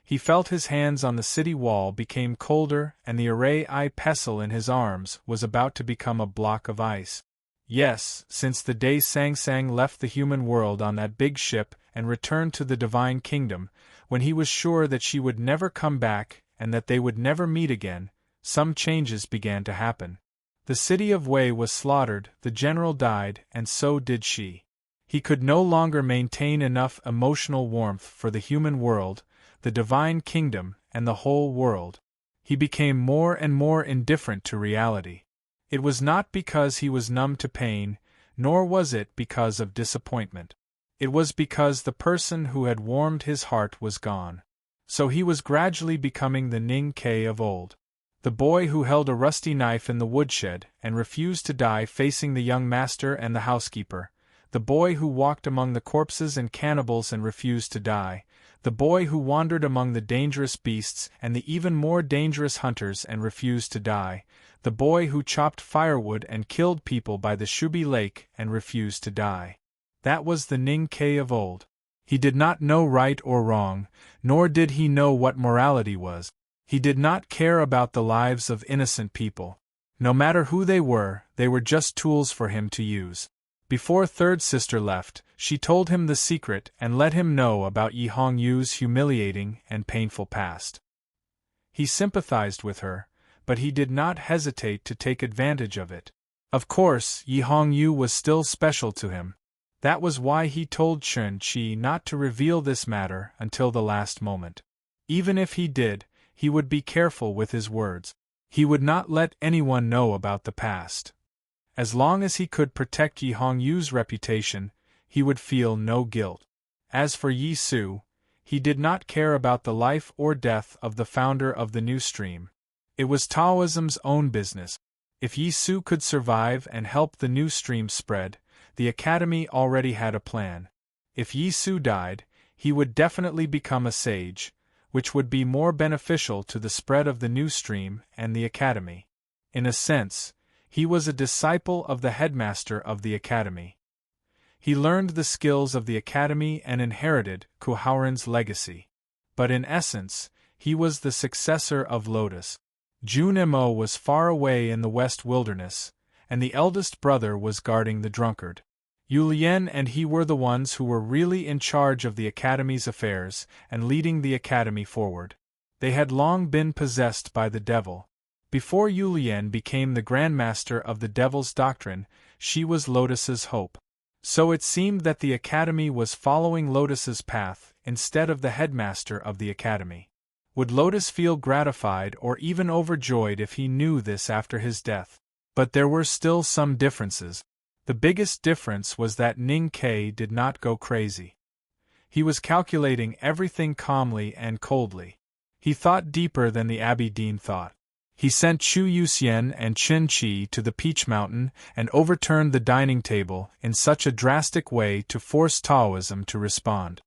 He felt his hands on the city wall became colder, and the array-I pestle in his arms was about to become a block of ice. Yes, since the day Sang Sang left the human world on that big ship and returned to the divine kingdom, when he was sure that she would never come back and that they would never meet again, some changes began to happen. The city of Wei was slaughtered, the general died, and so did she. He could no longer maintain enough emotional warmth for the human world, the divine kingdom, and the whole world. He became more and more indifferent to reality. It was not because he was numb to pain, nor was it because of disappointment. It was because the person who had warmed his heart was gone. So he was gradually becoming the Ning Ke of old. The boy who held a rusty knife in the woodshed and refused to die facing the young master and the housekeeper. The boy who walked among the corpses and cannibals and refused to die. The boy who wandered among the dangerous beasts and the even more dangerous hunters and refused to die. The boy who chopped firewood and killed people by the Shubi Lake and refused to die. That was the Ning Ke of old. He did not know right or wrong, nor did he know what morality was. He did not care about the lives of innocent people. No matter who they were just tools for him to use. Before third sister left, she told him the secret and let him know about Yi Hongyu's humiliating and painful past. He sympathized with her, but he did not hesitate to take advantage of it. Of course, Yi Hongyu was still special to him. That was why he told Chen Qi not to reveal this matter until the last moment. Even if he did, he would be careful with his words. He would not let anyone know about the past. As long as he could protect Yi Hongyu's reputation, he would feel no guilt. As for Yi Su, he did not care about the life or death of the founder of the new stream. It was Taoism's own business. If Yi Su could survive and help the new stream spread, the academy already had a plan. If Yi Su died, he would definitely become a sage, which would be more beneficial to the spread of the new stream and the academy. In a sense, he was a disciple of the headmaster of the academy. He learned the skills of the academy and inherited Kuhaoren's legacy. But in essence, he was the successor of Lotus. Jun Mo was far away in the West Wilderness, and the eldest brother was guarding the drunkard. Yu Lian and he were the ones who were really in charge of the academy's affairs and leading the academy forward. They had long been possessed by the devil. Before Yu Lian became the grandmaster of the devil's doctrine, she was Lotus's hope. So it seemed that the academy was following Lotus's path instead of the headmaster of the academy. Would Lotus feel gratified or even overjoyed if he knew this after his death? But there were still some differences. The biggest difference was that Ning Ke did not go crazy. He was calculating everything calmly and coldly. He thought deeper than the Abbey Dean thought. He sent Chu Yuxian and Qin Qi to the Peach Mountain and overturned the dining table in such a drastic way to force Taoism to respond.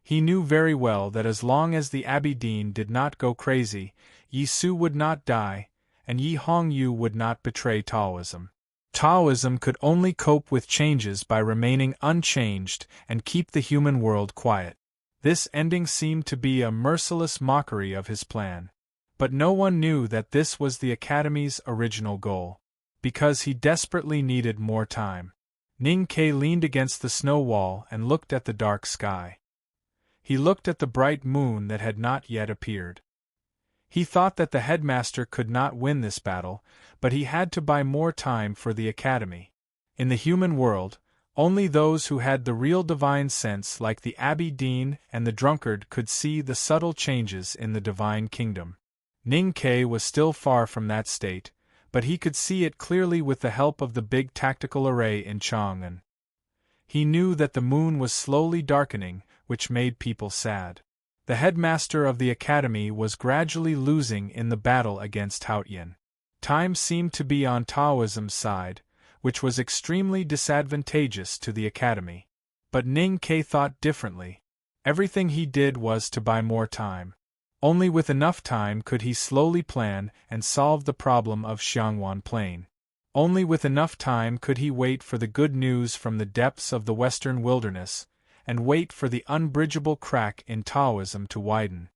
He knew very well that as long as the Abbey Dean did not go crazy, Yi Su would not die, and Yi Hongyu would not betray Taoism. Taoism could only cope with changes by remaining unchanged and keep the human world quiet. This ending seemed to be a merciless mockery of his plan. But no one knew that this was the Academy's original goal. Because he desperately needed more time. Ning Ke leaned against the snow wall and looked at the dark sky. He looked at the bright moon that had not yet appeared. He thought that the headmaster could not win this battle, but he had to buy more time for the Academy. In the human world, only those who had the real divine sense like the Abbey Dean and the drunkard could see the subtle changes in the divine kingdom. Ning Ke was still far from that state, but he could see it clearly with the help of the big tactical array in Chang'an. He knew that the moon was slowly darkening, which made people sad. The headmaster of the academy was gradually losing in the battle against Haotian. Time seemed to be on Taoism's side, which was extremely disadvantageous to the academy. But Ning Ke thought differently. Everything he did was to buy more time. Only with enough time could he slowly plan and solve the problem of Xiangwan Plain. Only with enough time could he wait for the good news from the depths of the western wilderness, and wait for the unbridgeable crack in Taoism to widen.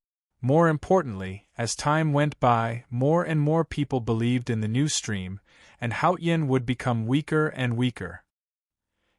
More importantly, as time went by, more and more people believed in the new stream, and Haotian would become weaker and weaker.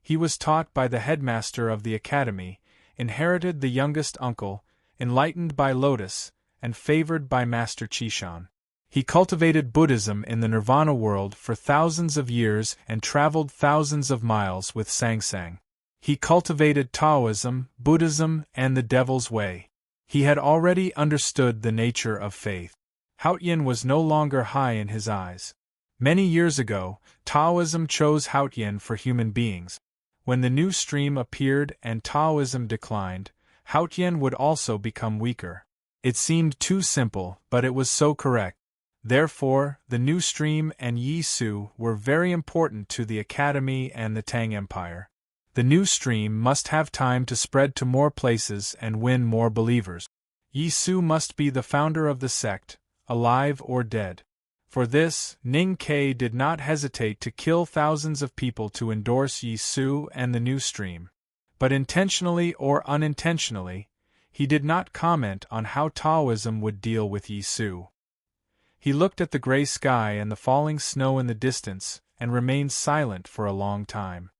He was taught by the headmaster of the academy, inherited the youngest uncle, enlightened by Lotus, and favored by Master Chishan. He cultivated Buddhism in the Nirvana world for thousands of years and traveled thousands of miles with Sangsang. He cultivated Taoism, Buddhism, and the Devil's Way. He had already understood the nature of faith. Haotian was no longer high in his eyes. Many years ago, Taoism chose Haotian for human beings. When the new stream appeared and Taoism declined, Haotian would also become weaker. It seemed too simple, but it was so correct. Therefore, the new stream and Yi Su were very important to the Academy and the Tang Empire. The new stream must have time to spread to more places and win more believers. Yi Su must be the founder of the sect, alive or dead. For this, Ning Ke did not hesitate to kill thousands of people to endorse Yi Su and the new stream. But intentionally or unintentionally, he did not comment on how Taoism would deal with Yi Su. He looked at the gray sky and the falling snow in the distance, and remained silent for a long time.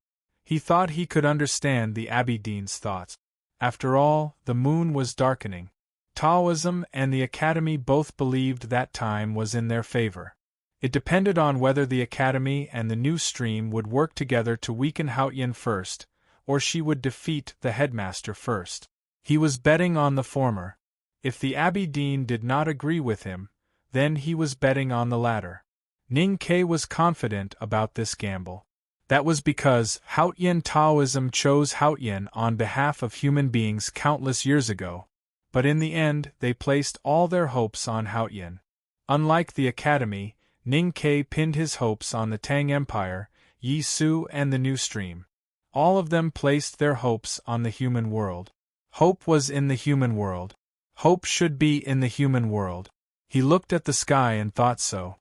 He thought he could understand the Abbé Dean's thoughts. After all, the moon was darkening. Taoism and the Academy both believed that time was in their favor. It depended on whether the Academy and the new stream would work together to weaken Haotian first, or she would defeat the headmaster first. He was betting on the former. If the Abbé Dean did not agree with him, then he was betting on the latter. Ning Ke was confident about this gamble. That was because Haotian Taoism chose Haotian on behalf of human beings countless years ago, but in the end they placed all their hopes on Haotian. Unlike the Academy, Ning Ke pinned his hopes on the Tang Empire, Yi Su and the new stream. All of them placed their hopes on the human world. Hope was in the human world. Hope should be in the human world. He looked at the sky and thought so.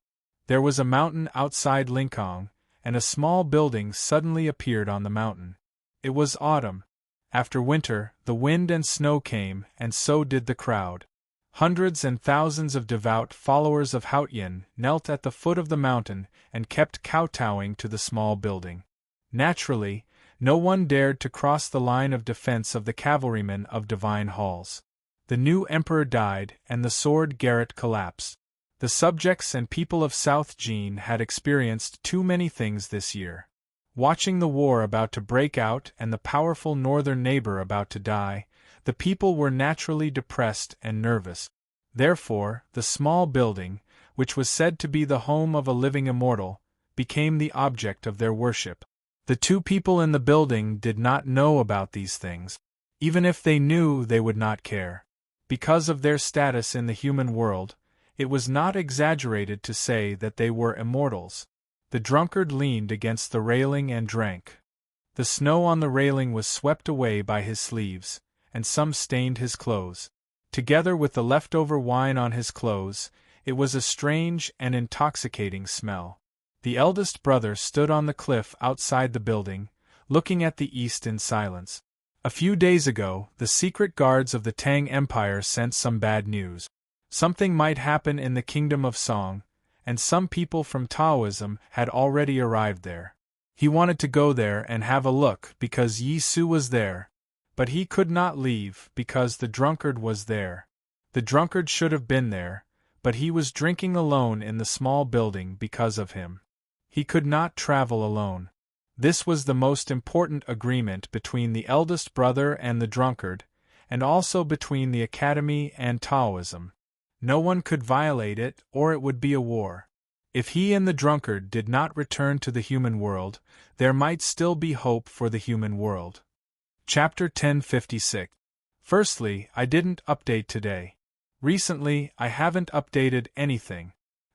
There was a mountain outside Lincoln, and a small building suddenly appeared on the mountain. It was autumn. After winter, the wind and snow came, and so did the crowd. Hundreds and thousands of devout followers of Haotian knelt at the foot of the mountain and kept kowtowing to the small building. Naturally, no one dared to cross the line of defense of the cavalrymen of divine halls. The new emperor died, and the sword garret collapsed. The subjects and people of South Jin had experienced too many things this year. Watching the war about to break out and the powerful northern neighbor about to die, the people were naturally depressed and nervous. Therefore, the small building, which was said to be the home of a living immortal, became the object of their worship. The two people in the building did not know about these things. Even if they knew, they would not care. Because of their status in the human world, it was not exaggerated to say that they were immortals. The drunkard leaned against the railing and drank. The snow on the railing was swept away by his sleeves, and some stained his clothes. Together with the leftover wine on his clothes, it was a strange and intoxicating smell. The eldest brother stood on the cliff outside the building, looking at the east in silence. A few days ago, the secret guards of the Tang Empire sent some bad news. Something might happen in the kingdom of Song, and some people from Taoism had already arrived there. He wanted to go there and have a look because Yi Su was there, but he could not leave because the drunkard was there. The drunkard should have been there, but he was drinking alone in the small building because of him. He could not travel alone. This was the most important agreement between the eldest brother and the drunkard, and also between the Academy and Taoism. No one could violate it, or it would be a war. If he and the drunkard did not return to the human world, there might still be hope for the human world. Chapter 1056. Firstly, I didn't update today. Recently, I haven't updated anything.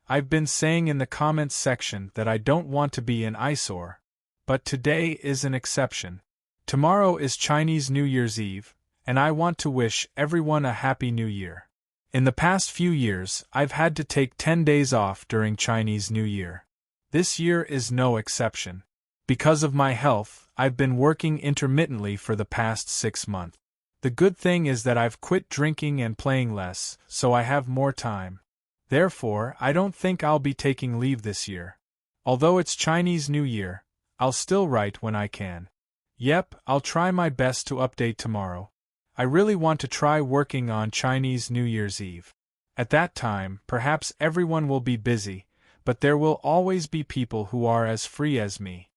I've been saying in the comments section that I don't want to be an eyesore. But today is an exception. Tomorrow is Chinese New Year's Eve, and I want to wish everyone a Happy New Year. In the past few years, I've had to take 10 days off during Chinese New Year. This year is no exception. Because of my health, I've been working intermittently for the past 6 months. The good thing is that I've quit drinking and playing less, so I have more time. Therefore, I don't think I'll be taking leave this year. Although it's Chinese New Year, I'll still write when I can. Yep, I'll try my best to update tomorrow. I really want to try working on Chinese New Year's Eve. At that time, perhaps everyone will be busy, but there will always be people who are as free as me.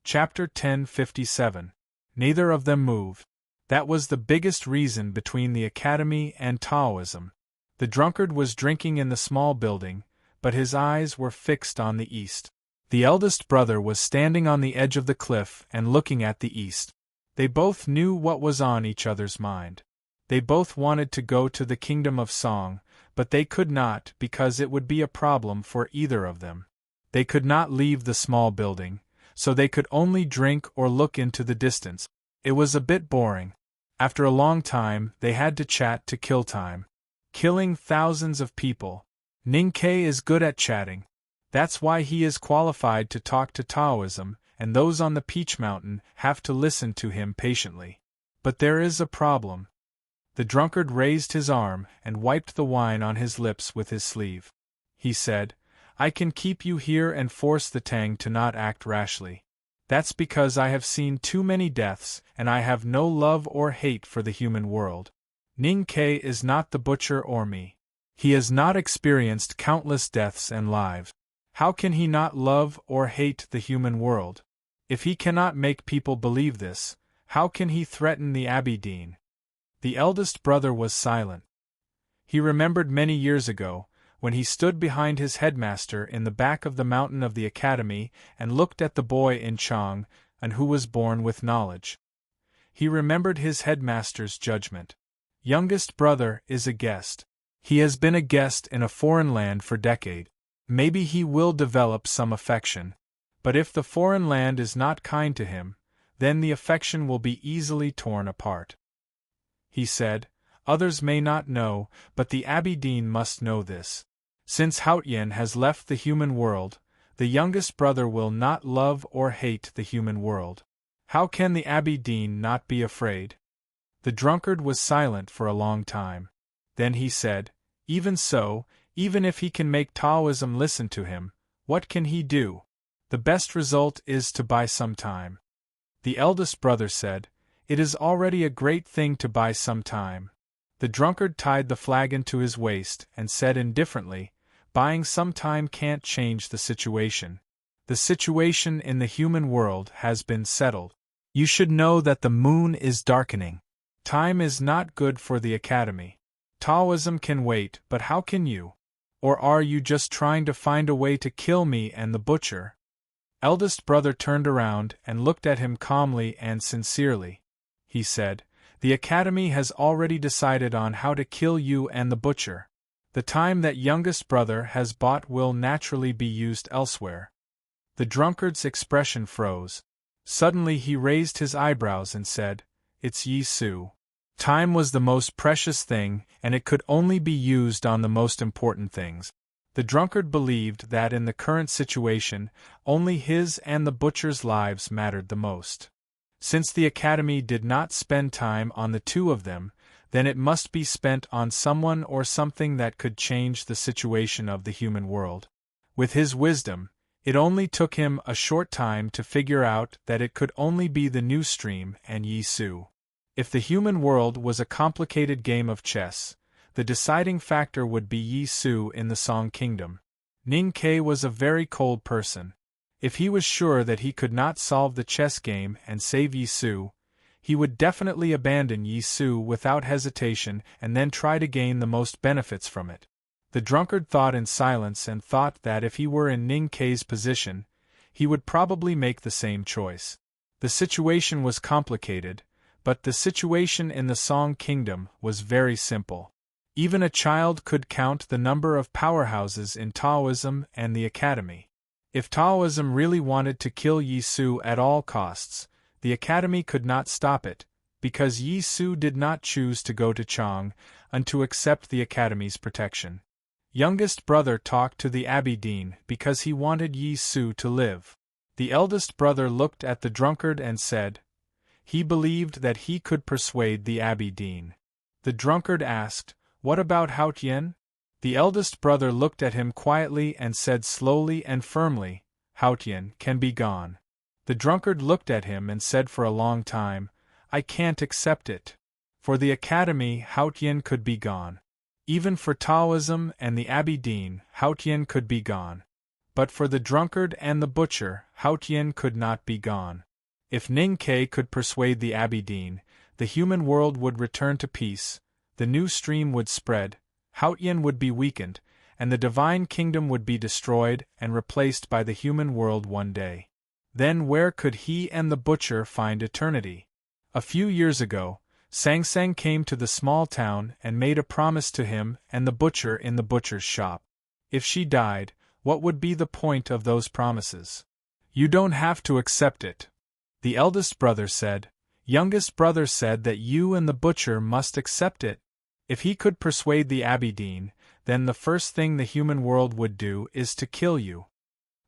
Chapter 1057. Neither of them moved. That was the biggest reason between the academy and Taoism. The drunkard was drinking in the small building, but his eyes were fixed on the east. The eldest brother was standing on the edge of the cliff and looking at the east. They both knew what was on each other's mind. They both wanted to go to the kingdom of song, but they could not because it would be a problem for either of them. They could not leave the small building, so they could only drink or look into the distance. It was a bit boring. After a long time, they had to chat to kill time. Killing thousands of people. Ning Ke is good at chatting. That's why he is qualified to talk to Taoism, and those on the Peach Mountain have to listen to him patiently. But there is a problem. The drunkard raised his arm and wiped the wine on his lips with his sleeve. He said, I can keep you here and force the Tang to not act rashly. That's because I have seen too many deaths and I have no love or hate for the human world. Ning Ke is not the butcher or me. He has not experienced countless deaths and lives. How can he not love or hate the human world? If he cannot make people believe this, how can he threaten the Abbey Dean? The eldest brother was silent. He remembered many years ago, when he stood behind his headmaster in the back of the mountain of the academy and looked at the boy in Chang, and who was born with knowledge. He remembered his headmaster's judgment. Youngest brother is a guest. He has been a guest in a foreign land for decades. Maybe he will develop some affection. But if the foreign land is not kind to him, then the affection will be easily torn apart. He said, others may not know, but the Abbey Dean must know this. Since Haotian has left the human world, the youngest brother will not love or hate the human world. How can the Abbey Dean not be afraid? The drunkard was silent for a long time. Then he said, even so, even if he can make Taoism listen to him, what can he do? The best result is to buy some time. The eldest brother said, it is already a great thing to buy some time. The drunkard tied the flagon to his waist and said indifferently, buying some time can't change the situation. The situation in the human world has been settled. You should know that the moon is darkening. Time is not good for the academy. Taoism can wait, but how can you? Or are you just trying to find a way to kill me and the butcher? Eldest brother turned around and looked at him calmly and sincerely. He said, the academy has already decided on how to kill you and the butcher. The time that youngest brother has bought will naturally be used elsewhere. The drunkard's expression froze. Suddenly he raised his eyebrows and said, it's Yi Su. Time was the most precious thing, and it could only be used on the most important things. The drunkard believed that in the current situation, only his and the butcher's lives mattered the most. Since the academy did not spend time on the two of them, then it must be spent on someone or something that could change the situation of the human world. With his wisdom, it only took him a short time to figure out that it could only be the new stream and Yi Su. If the human world was a complicated game of chess, the deciding factor would be Yi Su in the Song Kingdom. Ning Ke was a very cold person. If he was sure that he could not solve the chess game and save Yi Su, he would definitely abandon Yi Su without hesitation and then try to gain the most benefits from it. The drunkard thought in silence and thought that if he were in Ning Ke's position, he would probably make the same choice. The situation was complicated, but the situation in the Song Kingdom was very simple. Even a child could count the number of powerhouses in Taoism and the academy. If Taoism really wanted to kill Yi Su at all costs, the academy could not stop it, because Yi Su did not choose to go to Chang and to accept the academy's protection. Youngest brother talked to the Abbey Dean because he wanted Yi Su to live. The eldest brother looked at the drunkard and said, He believed that he could persuade the abbey dean. The drunkard asked, "What about Hao Tian?" The eldest brother looked at him quietly and said slowly and firmly, "Hao Tian can be gone." The drunkard looked at him and said for a long time, "I can't accept it. For the academy, Hao Tian could be gone. Even for Taoism and the abbey dean, Hao Tian could be gone. But for the drunkard and the butcher, Hao Tian could not be gone. If Ning Ke could persuade the abbey dean, the human world would return to peace, the new stream would spread, Hao Tian would be weakened, and the divine kingdom would be destroyed and replaced by the human world one day. Then where could he and the butcher find eternity? A few years ago, Sang Sang came to the small town and made a promise to him and the butcher in the butcher's shop. If she died, what would be the point of those promises? "You don't have to accept it," the eldest brother said. Youngest brother said that you and the butcher must accept it. If he could persuade the abbey dean, then the first thing the human world would do is to kill you.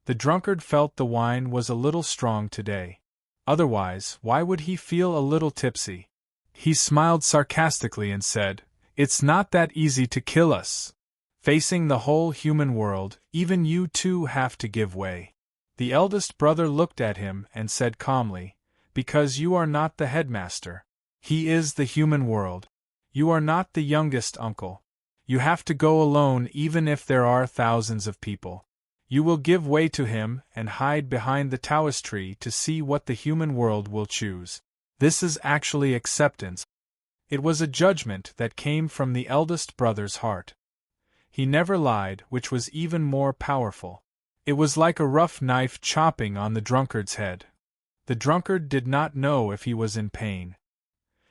The drunkard felt the wine was a little strong today. Otherwise, why would he feel a little tipsy? He smiled sarcastically and said, "It's not that easy to kill us. Facing the whole human world, even you too have to give way." The eldest brother looked at him and said calmly, "Because you are not the headmaster. He is the human world. You are not the youngest uncle. You have to go alone even if there are thousands of people. You will give way to him and hide behind the Taoist tree to see what the human world will choose. This is actually acceptance." It was a judgment that came from the eldest brother's heart. He never lied, which was even more powerful. It was like a rough knife chopping on the drunkard's head. The drunkard did not know if he was in pain.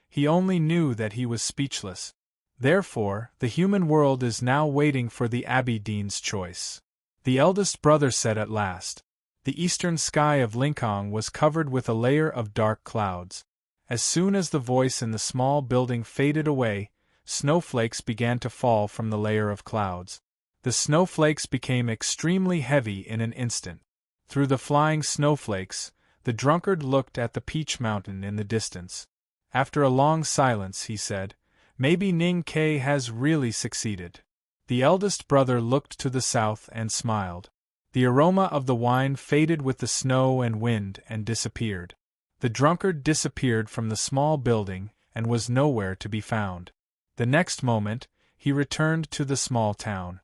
He only knew that he was speechless. Therefore, the human world is now waiting for the abbey dean's choice. The eldest brother said at last. The eastern sky of Lincoln was covered with a layer of dark clouds. As soon as the voice in the small building faded away, snowflakes began to fall from the layer of clouds. The snowflakes became extremely heavy in an instant. Through the flying snowflakes, the drunkard looked at the Peach Mountain in the distance. After a long silence, he said, "Maybe Ning Ke has really succeeded." The eldest brother looked to the south and smiled. The aroma of the wine faded with the snow and wind and disappeared. The drunkard disappeared from the small building and was nowhere to be found. The next moment, he returned to the small town.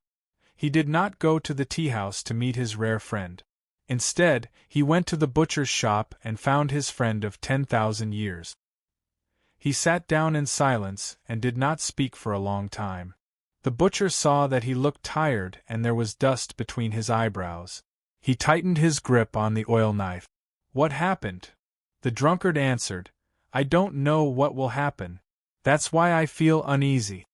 He did not go to the tea-house to meet his rare friend. Instead, he went to the butcher's shop and found his friend of 10,000 years. He sat down in silence and did not speak for a long time. The butcher saw that he looked tired and there was dust between his eyebrows. He tightened his grip on the oil knife. "What happened?" The drunkard answered, "I don't know what will happen. That's why I feel uneasy."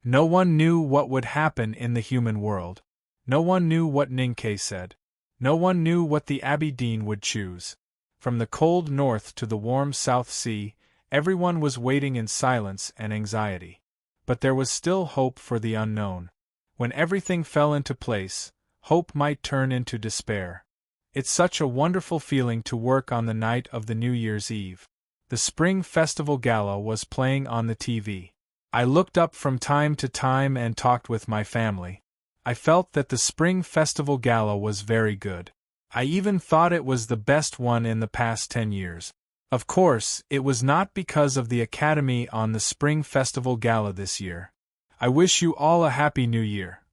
No one knew what would happen in the human world. No one knew what Ning Ke said. No one knew what the abbey dean would choose. From the cold north to the warm South Sea, everyone was waiting in silence and anxiety. But there was still hope for the unknown. When everything fell into place, hope might turn into despair. It's such a wonderful feeling to work on the night of the New Year's Eve. The Spring Festival Gala was playing on the TV. I looked up from time to time and talked with my family. I felt that the Spring Festival Gala was very good. I even thought it was the best one in the past 10 years. Of course, it was not because of the Academy on the Spring Festival Gala this year. I wish you all a Happy New Year.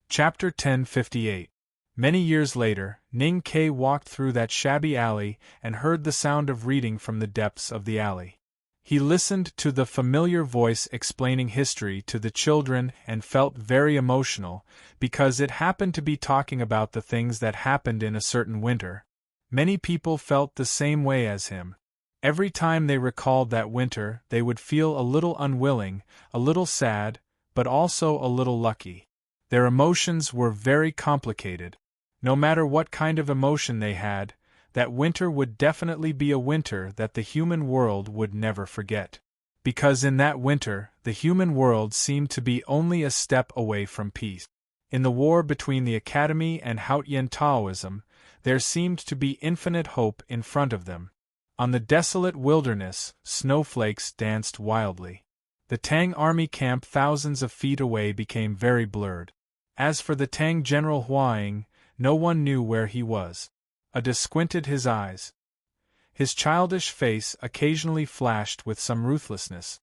Chapter 1058. Many years later, Ning Ke walked through that shabby alley and heard the sound of reading from the depths of the alley. He listened to the familiar voice explaining history to the children and felt very emotional, because it happened to be talking about the things that happened in a certain winter. Many people felt the same way as him. Every time they recalled that winter, they would feel a little unwilling, a little sad, but also a little lucky. Their emotions were very complicated. No matter what kind of emotion they had, that winter would definitely be a winter that the human world would never forget. Because in that winter, the human world seemed to be only a step away from peace. In the war between the Academy and Hao Tian Taoism, there seemed to be infinite hope in front of them. On the desolate wilderness, snowflakes danced wildly. The Tang army camp thousands of feet away became very blurred. As for the Tang General Huang, no one knew where he was. Ada squinted his eyes. His childish face occasionally flashed with some ruthlessness.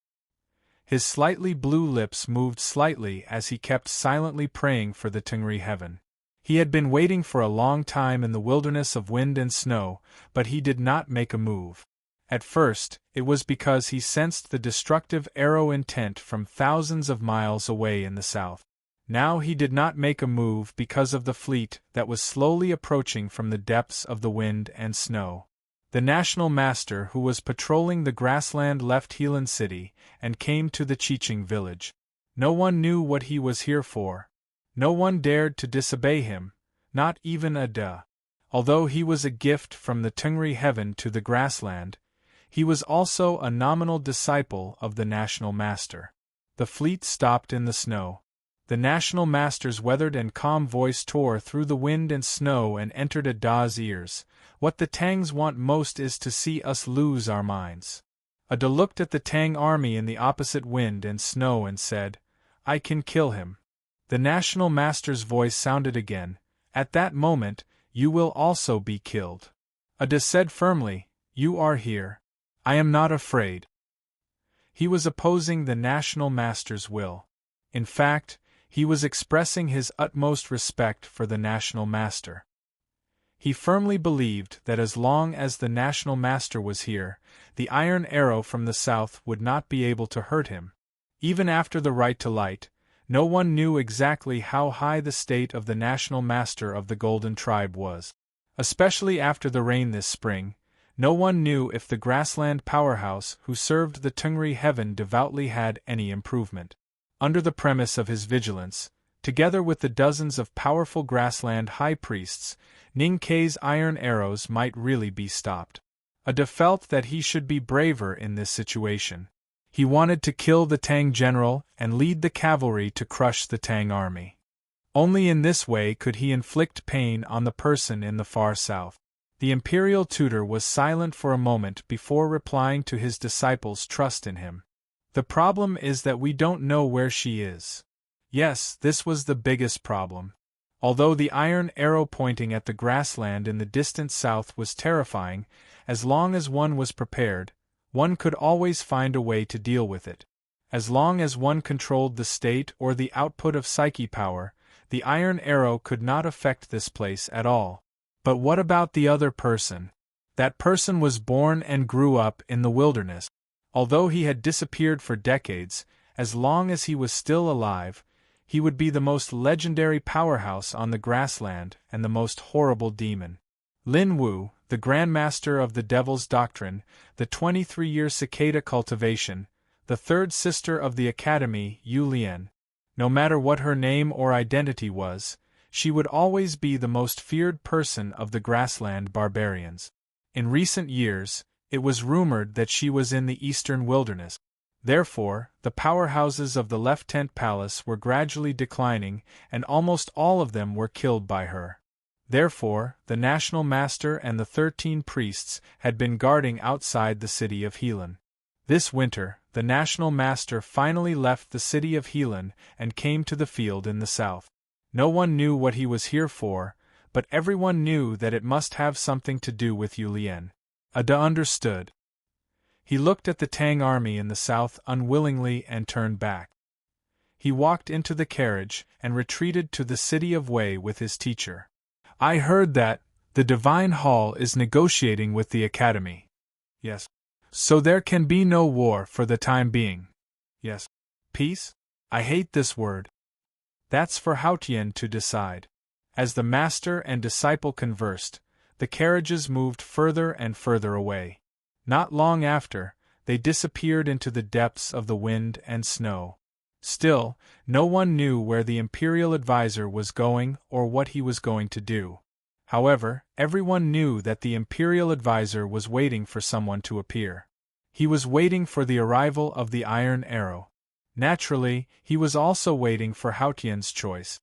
His slightly blue lips moved slightly as he kept silently praying for the Tengri heaven. He had been waiting for a long time in the wilderness of wind and snow, but he did not make a move. At first, it was because he sensed the destructive arrow intent from thousands of miles away in the south. Now he did not make a move because of the fleet that was slowly approaching from the depths of the wind and snow. The National Master who was patrolling the grassland left Helan City and came to the Chiching village. No one knew what he was here for. No one dared to disobey him, not even Ada. Although he was a gift from the Tengri heaven to the grassland, he was also a nominal disciple of the National Master. The fleet stopped in the snow. The National Master's weathered and calm voice tore through the wind and snow and entered Ada's ears. What the Tangs want most is to see us lose our minds. Ada looked at the Tang army in the opposite wind and snow and said, "I can kill him." The National Master's voice sounded again. "At that moment, you will also be killed." Ada said firmly, "You are here. I am not afraid." He was opposing the National Master's will. In fact, he was expressing his utmost respect for the National Master. He firmly believed that as long as the National Master was here, the iron arrow from the south would not be able to hurt him. Even after the right to light, no one knew exactly how high the state of the National Master of the Golden Tribe was. Especially after the rain this spring, no one knew if the grassland powerhouse who served the Tengri heaven devoutly had any improvement. Under the premise of his vigilance, together with the dozens of powerful grassland high priests, Ning Kei's iron arrows might really be stopped. Ada felt that he should be braver in this situation. He wanted to kill the Tang general and lead the cavalry to crush the Tang army. Only in this way could he inflict pain on the person in the far south. The imperial tutor was silent for a moment before replying to his disciples' trust in him. "The problem is that we don't know where she is." Yes, this was the biggest problem. Although the iron arrow pointing at the grassland in the distant south was terrifying, as long as one was prepared, one could always find a way to deal with it. As long as one controlled the state or the output of psyche power, the iron arrow could not affect this place at all. But what about the other person? That person was born and grew up in the wilderness. Although he had disappeared for decades, as long as he was still alive, he would be the most legendary powerhouse on the grassland and the most horrible demon. Lin Wu, the Grandmaster of the Devil's Doctrine, the 23-year cicada cultivation, the third sister of the Academy, Yu Lian. No matter what her name or identity was, she would always be the most feared person of the grassland barbarians. In recent years, it was rumored that she was in the eastern wilderness. Therefore, the powerhouses of the Left Tent Palace were gradually declining, and almost all of them were killed by her. Therefore, the National Master and the 13 priests had been guarding outside the city of Helan. This winter, the National Master finally left the city of Helan and came to the field in the south. No one knew what he was here for, but everyone knew that it must have something to do with Yu Lian. Ada understood. He looked at the Tang army in the south unwillingly and turned back. He walked into the carriage and retreated to the city of Wei with his teacher. "I heard that the Divine Hall is negotiating with the Academy." "Yes." "So there can be no war for the time being." "Yes." "Peace? I hate this word." "That's for Haotian to decide." As the master and disciple conversed, the carriages moved further and further away. Not long after, they disappeared into the depths of the wind and snow. Still, no one knew where the imperial advisor was going or what he was going to do. However, everyone knew that the imperial advisor was waiting for someone to appear. He was waiting for the arrival of the iron arrow. Naturally, he was also waiting for Haotian's choice.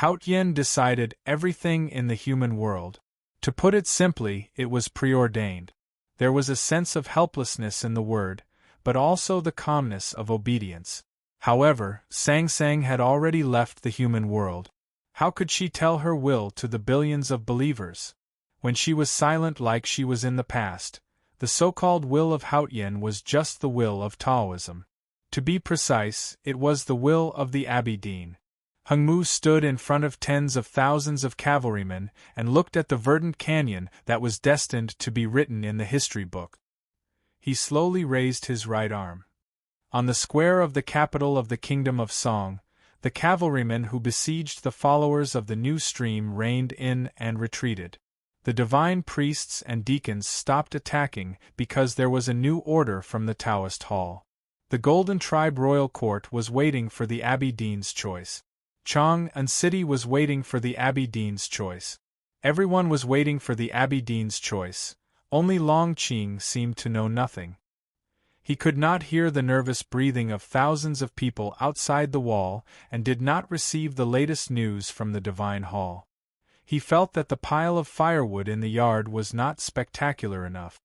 Haotian decided everything in the human world. To put it simply, it was preordained. There was a sense of helplessness in the word, but also the calmness of obedience. However, Sang Sang had already left the human world. How could she tell her will to the billions of believers? When she was silent like she was in the past, the so-called will of Haotian was just the will of Taoism. To be precise, it was the will of the Abbey Dean. Hengmu stood in front of tens of thousands of cavalrymen and looked at the verdant canyon that was destined to be written in the history book. He slowly raised his right arm. On the square of the capital of the Kingdom of Song, the cavalrymen who besieged the followers of the new stream reined in and retreated. The divine priests and deacons stopped attacking because there was a new order from the Taoist hall. The Golden Tribe Royal Court was waiting for the Abbey Dean's choice. Chang'an City was waiting for the Abbey Dean's choice. Everyone was waiting for the Abbey Dean's choice. Only Long Qing seemed to know nothing. He could not hear the nervous breathing of thousands of people outside the wall and did not receive the latest news from the Divine Hall. He felt that the pile of firewood in the yard was not spectacular enough.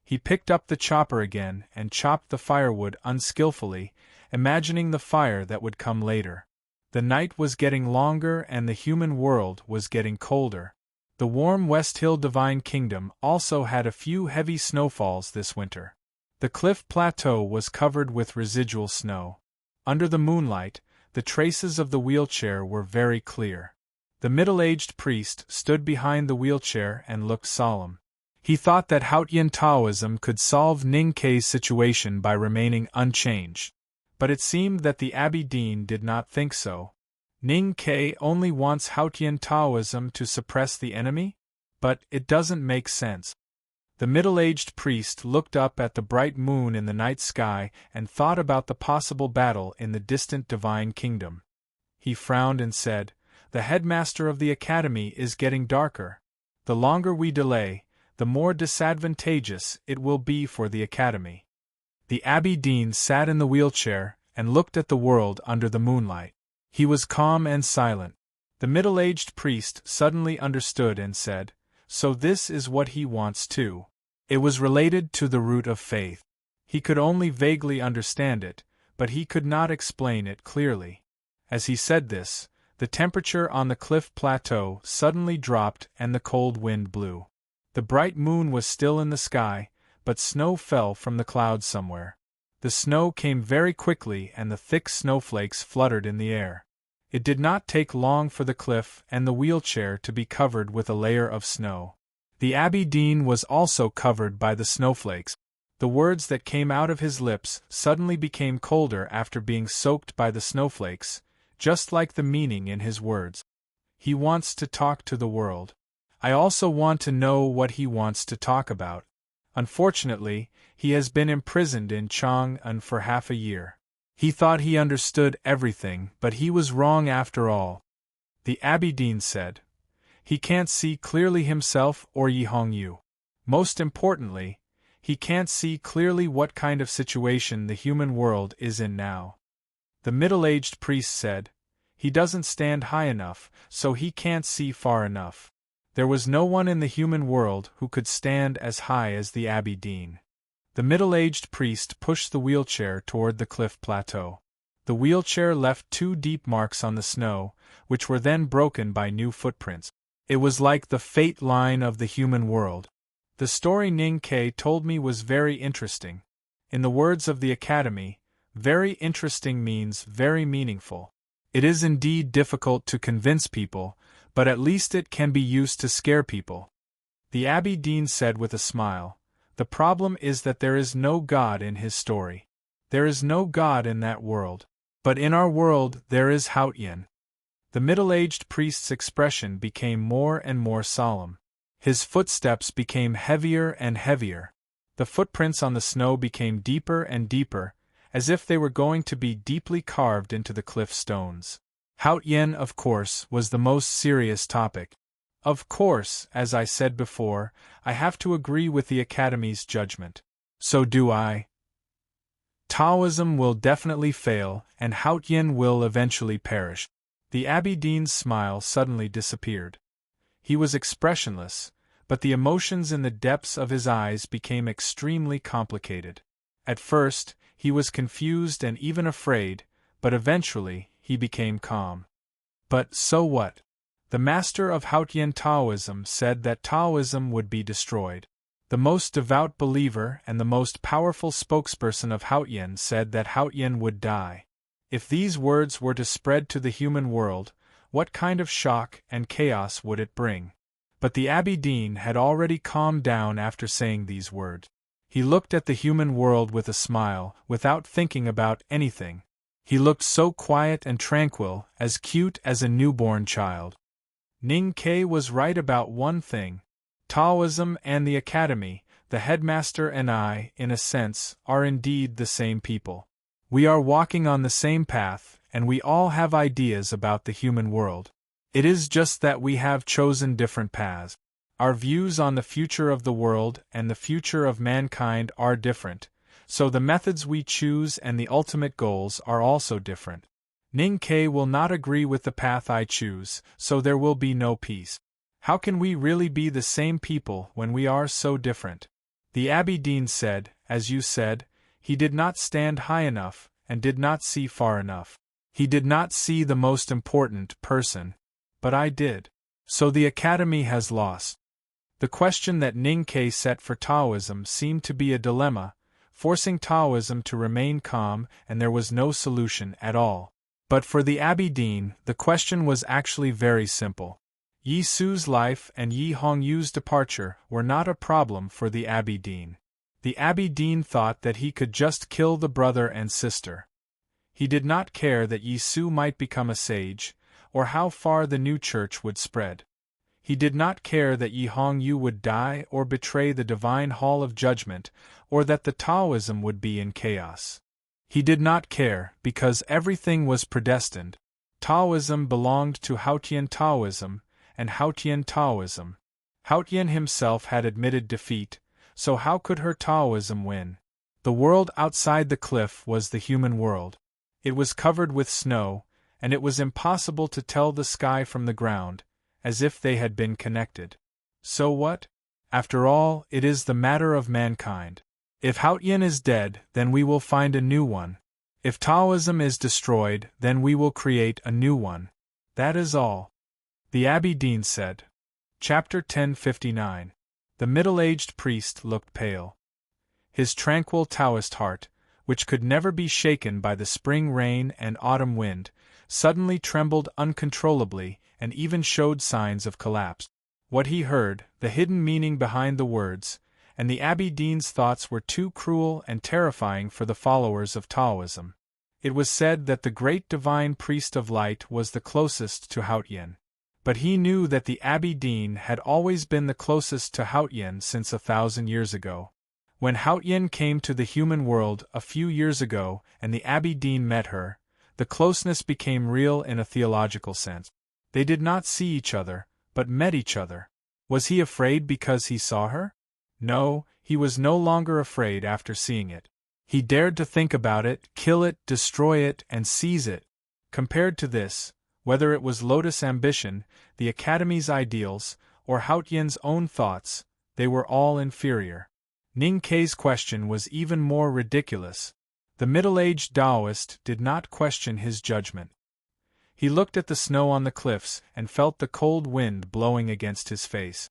He picked up the chopper again and chopped the firewood unskillfully, imagining the fire that would come later. The night was getting longer and the human world was getting colder. The warm West Hill Divine Kingdom also had a few heavy snowfalls this winter. The cliff plateau was covered with residual snow. Under the moonlight, the traces of the wheelchair were very clear. The middle-aged priest stood behind the wheelchair and looked solemn. He thought that Haotian Taoism could solve Ning Kei's situation by remaining unchanged. But it seemed that the Abbey Dean did not think so. Ning Kei only wants Haotian Taoism to suppress the enemy? But it doesn't make sense. The middle-aged priest looked up at the bright moon in the night sky and thought about the possible battle in the distant Divine Kingdom. He frowned and said, "The headmaster of the academy is getting darker. The longer we delay, the more disadvantageous it will be for the academy." The Abbey Dean sat in the wheelchair and looked at the world under the moonlight. He was calm and silent. The middle-aged priest suddenly understood and said, "So this is what he wants too." It was related to the root of faith. He could only vaguely understand it, but he could not explain it clearly. As he said this, the temperature on the cliff plateau suddenly dropped and the cold wind blew. The bright moon was still in the sky, but snow fell from the clouds somewhere. The snow came very quickly and the thick snowflakes fluttered in the air. It did not take long for the cliff and the wheelchair to be covered with a layer of snow. The Abbey Dean was also covered by the snowflakes. The words that came out of his lips suddenly became colder after being soaked by the snowflakes, just like the meaning in his words. He wants to talk to the world. I also want to know what he wants to talk about. Unfortunately, he has been imprisoned in Chang'an for half a year. He thought he understood everything, but he was wrong after all. The Abbey Dean said, "He can't see clearly himself or Yi Hongyu. Most importantly, he can't see clearly what kind of situation the human world is in now." The middle-aged priest said, "He doesn't stand high enough, so he can't see far enough." There was no one in the human world who could stand as high as the Abbey Dean. The middle-aged priest pushed the wheelchair toward the cliff plateau. The wheelchair left 2 deep marks on the snow, which were then broken by new footprints. It was like the fate line of the human world. The story Ning Kei told me was very interesting. In the words of the Academy, very interesting means very meaningful. It is indeed difficult to convince people, but at least it can be used to scare people. The Abbey Dean said with a smile, "The problem is that there is no God in his story. There is no God in that world. But in our world there is Haotian." The middle-aged priest's expression became more and more solemn. His footsteps became heavier and heavier. The footprints on the snow became deeper and deeper, as if they were going to be deeply carved into the cliff stones. Haotian, of course, was the most serious topic. Of course, as I said before, I have to agree with the Academy's judgment. So do I. Taoism will definitely fail, and Haotian will eventually perish. The Abbey Dean's smile suddenly disappeared. He was expressionless, but the emotions in the depths of his eyes became extremely complicated. At first, he was confused and even afraid, but eventually, he became calm. But so what? The master of Haotian Taoism said that Taoism would be destroyed. The most devout believer and the most powerful spokesperson of Haotian said that Haotian would die. If these words were to spread to the human world, what kind of shock and chaos would it bring? But the Abbé Dean had already calmed down after saying these words. He looked at the human world with a smile, without thinking about anything. He looked so quiet and tranquil, as cute as a newborn child. Ning Ke was right about one thing. Taoism and the academy, the headmaster and I, in a sense, are indeed the same people. We are walking on the same path, and we all have ideas about the human world. It is just that we have chosen different paths. Our views on the future of the world and the future of mankind are different, so the methods we choose and the ultimate goals are also different. Ning Ke will not agree with the path I choose, so there will be no peace. How can we really be the same people when we are so different? The Abbé Dean said, as you said, he did not stand high enough and did not see far enough. He did not see the most important person. But I did. So the academy has lost. The question that Ning Ke set for Taoism seemed to be a dilemma, forcing Taoism to remain calm, and there was no solution at all. But for the Abbé Dean, the question was actually very simple. Yi Su's life and Yi Hongyu's departure were not a problem for the Abbé Dean. The Abbé Dean thought that he could just kill the brother and sister. He did not care that Yi Su might become a sage, or how far the new church would spread. He did not care that Yi Hongyu would die or betray the divine hall of judgment, or that the Taoism would be in chaos. He did not care, because everything was predestined. Taoism belonged to Haotian Taoism, and Haotian Taoism. Haotian himself had admitted defeat, so how could her Taoism win? The world outside the cliff was the human world. It was covered with snow, and it was impossible to tell the sky from the ground, as if they had been connected. So what? After all, it is the matter of mankind. If Haotian is dead, then we will find a new one. If Taoism is destroyed, then we will create a new one. That is all. The Abbé Dean said. Chapter 1059. The middle-aged priest looked pale. His tranquil Taoist heart, which could never be shaken by the spring rain and autumn wind, suddenly trembled uncontrollably and even showed signs of collapse. What he heard, the hidden meaning behind the words, and the Abbé Dean's thoughts were too cruel and terrifying for the followers of Taoism. It was said that the great divine priest of light was the closest to Haotian. But he knew that the Abbé Dean had always been the closest to Haotian since 1,000 years ago. When Haotian came to the human world a few years ago and the Abbé Dean met her, the closeness became real in a theological sense. They did not see each other, but met each other. Was he afraid because he saw her? No, he was no longer afraid after seeing it. He dared to think about it, kill it, destroy it, and seize it. Compared to this, whether it was Lotus ambition, the Academy's ideals, or Haotian's own thoughts, they were all inferior. Ning Ke's question was even more ridiculous. The middle-aged Taoist did not question his judgment. He looked at the snow on the cliffs and felt the cold wind blowing against his face.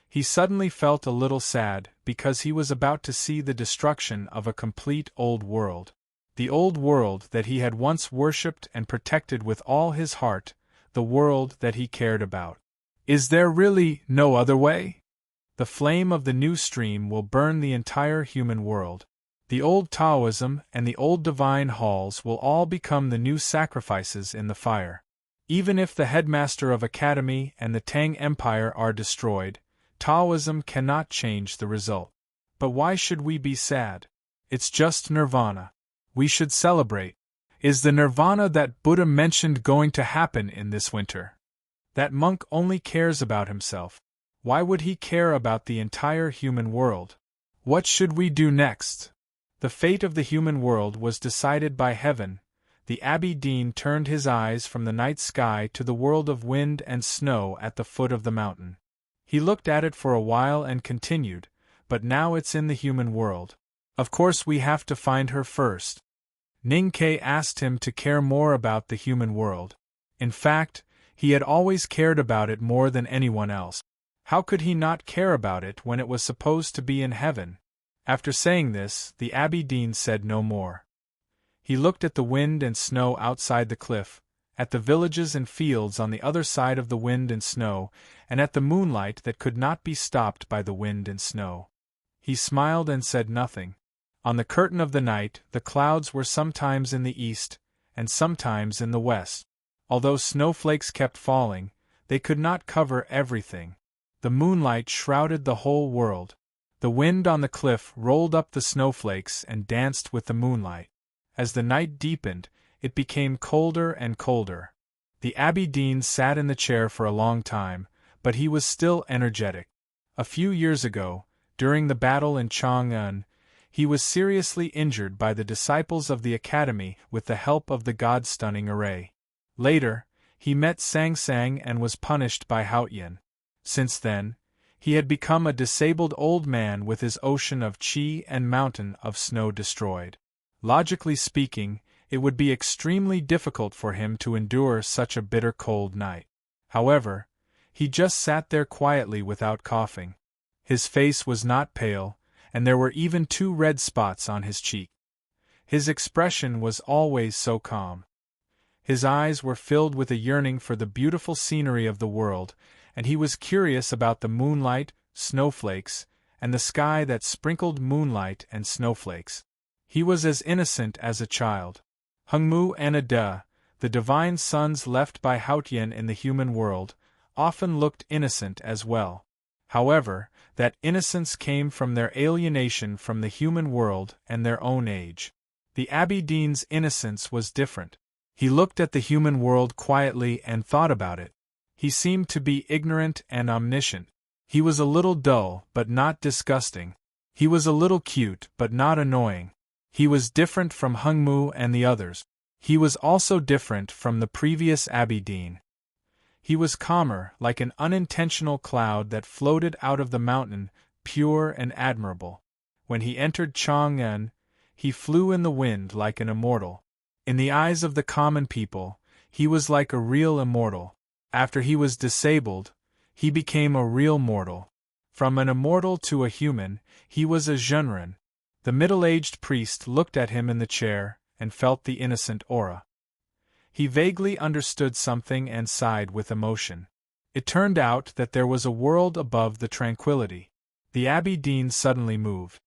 He suddenly felt a little sad because he was about to see the destruction of a complete old world. The old world that he had once worshipped and protected with all his heart, the world that he cared about. Is there really no other way? The flame of the new stream will burn the entire human world. The old Taoism and the old divine halls will all become the new sacrifices in the fire. Even if the headmaster of Academy and the Tang Empire are destroyed, Taoism cannot change the result. But why should we be sad? It's just nirvana. We should celebrate. Is the nirvana that Buddha mentioned going to happen in this winter? That monk only cares about himself. Why would he care about the entire human world? What should we do next? The fate of the human world was decided by heaven. The Abbé Dean turned his eyes from the night sky to the world of wind and snow at the foot of the mountain. He looked at it for a while and continued, "But now it's in the human world. Of course we have to find her first." Ning Ke asked him to care more about the human world. In fact, he had always cared about it more than anyone else. How could he not care about it when it was supposed to be in heaven? After saying this, the Abbey Dean said no more. He looked at the wind and snow outside the cliff, at the villages and fields on the other side of the wind and snow, and at the moonlight that could not be stopped by the wind and snow. He smiled and said nothing. On the curtain of the night, the clouds were sometimes in the east, and sometimes in the west. Although snowflakes kept falling, they could not cover everything. The moonlight shrouded the whole world. The wind on the cliff rolled up the snowflakes and danced with the moonlight. As the night deepened, it became colder and colder. The Abbey Dean sat in the chair for a long time, but he was still energetic. A few years ago, during the battle in Chang'an, he was seriously injured by the disciples of the academy with the help of the god-stunning array. Later, he met Sang Sang and was punished by Haotian. Since then, he had become a disabled old man with his ocean of qi and mountain of snow destroyed. Logically speaking, it would be extremely difficult for him to endure such a bitter cold night. However, he just sat there quietly without coughing. His face was not pale, and there were even 2 red spots on his cheek. His expression was always so calm. His eyes were filled with a yearning for the beautiful scenery of the world, and he was curious about the moonlight, snowflakes, and the sky that sprinkled moonlight and snowflakes. He was as innocent as a child. Hengmu and Ada, the divine sons left by Haotian in the human world, often looked innocent as well. However, that innocence came from their alienation from the human world and their own age. The Abbey Dean's innocence was different. He looked at the human world quietly and thought about it. He seemed to be ignorant and omniscient. He was a little dull, but not disgusting. He was a little cute, but not annoying. He was different from Hengmu and the others. He was also different from the previous Abbey Dean. He was calmer, like an unintentional cloud that floated out of the mountain, pure and admirable. When he entered Chang'an, he flew in the wind like an immortal. In the eyes of the common people, he was like a real immortal. After he was disabled, he became a real mortal. From an immortal to a human, he was a Zhenren. The middle-aged priest looked at him in the chair, and felt the innocent aura. He vaguely understood something and sighed with emotion. It turned out that there was a world above the tranquility. The Abbey Dean suddenly moved.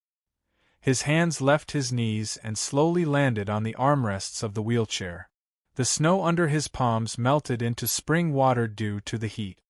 His hands left his knees and slowly landed on the armrests of the wheelchair. The snow under his palms melted into spring water due to the heat.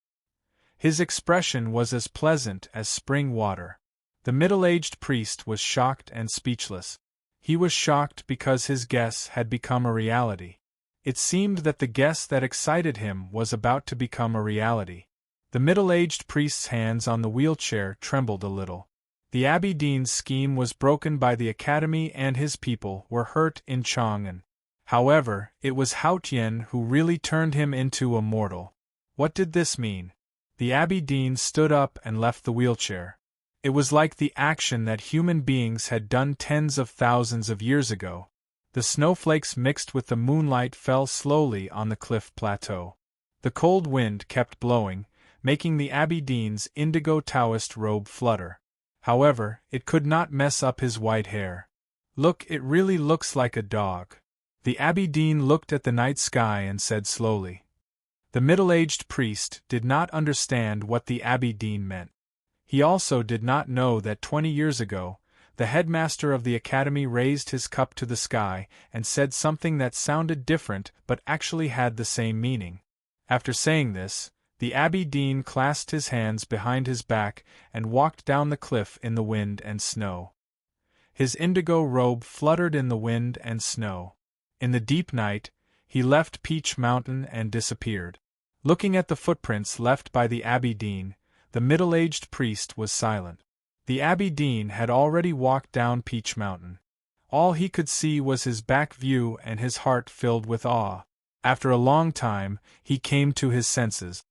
His expression was as pleasant as spring water. The middle-aged priest was shocked and speechless. He was shocked because his guess had become a reality. It seemed that the guess that excited him was about to become a reality. The middle-aged priest's hands on the wheelchair trembled a little. The Abbey Dean's scheme was broken by the academy and his people were hurt in Chang'an. However, it was Haotian who really turned him into a mortal. What did this mean? The Abbey Dean stood up and left the wheelchair. It was like the action that human beings had done tens of thousands of years ago. The snowflakes mixed with the moonlight fell slowly on the cliff plateau. The cold wind kept blowing, making the Abbey Dean's indigo Taoist robe flutter. However, it could not mess up his white hair. "Look, it really looks like a dog." The Abbey Dean looked at the night sky and said slowly. The middle-aged priest did not understand what the Abbey Dean meant. He also did not know that 20 years ago, the headmaster of the academy raised his cup to the sky and said something that sounded different but actually had the same meaning. After saying this, the Abbey Dean clasped his hands behind his back and walked down the cliff in the wind and snow. His indigo robe fluttered in the wind and snow. In the deep night, he left Peach Mountain and disappeared. Looking at the footprints left by the Abbey Dean, the middle-aged priest was silent. The Abbey Dean had already walked down Peach Mountain. All he could see was his back view and his heart filled with awe. After a long time, he came to his senses.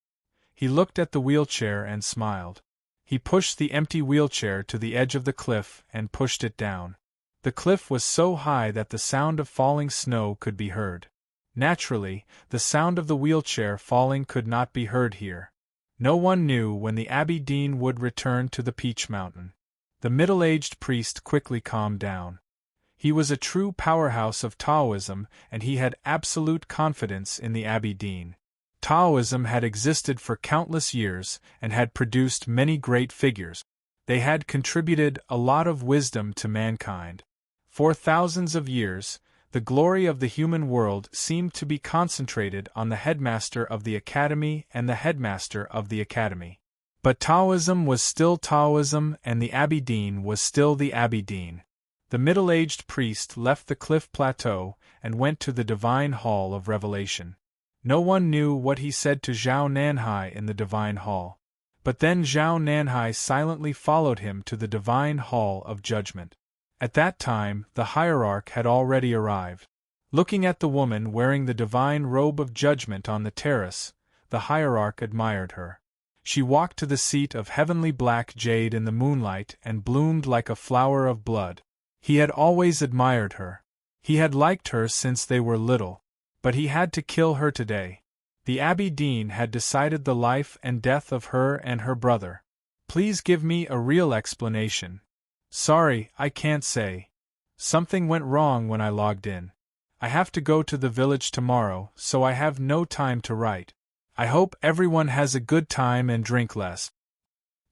He looked at the wheelchair and smiled. He pushed the empty wheelchair to the edge of the cliff and pushed it down. The cliff was so high that the sound of falling snow could be heard. Naturally, the sound of the wheelchair falling could not be heard here. No one knew when the Abbey Dean would return to the Peach Mountain. The middle-aged priest quickly calmed down. He was a true powerhouse of Taoism, and he had absolute confidence in the Abbey Dean. Taoism had existed for countless years and had produced many great figures. They had contributed a lot of wisdom to mankind. For thousands of years, the glory of the human world seemed to be concentrated on the headmaster of the academy and the headmaster of the academy. But Taoism was still Taoism, and the Abbey Dean was still the Abbey Dean. The middle-aged priest left the cliff plateau and went to the Divine Hall of Revelation. No one knew what he said to Zhao Nanhai in the Divine Hall. But then Zhao Nanhai silently followed him to the Divine Hall of Judgment. At that time, the hierarch had already arrived. Looking at the woman wearing the divine robe of judgment on the terrace, the hierarch admired her. She walked to the seat of heavenly black jade in the moonlight and bloomed like a flower of blood. He had always admired her. He had liked her since they were little. But he had to kill her today. The Abbey Dean had decided the life and death of her and her brother. Please give me a real explanation. Sorry, I can't say. Something went wrong when I logged in. I have to go to the village tomorrow, so I have no time to write. I hope everyone has a good time and drink less.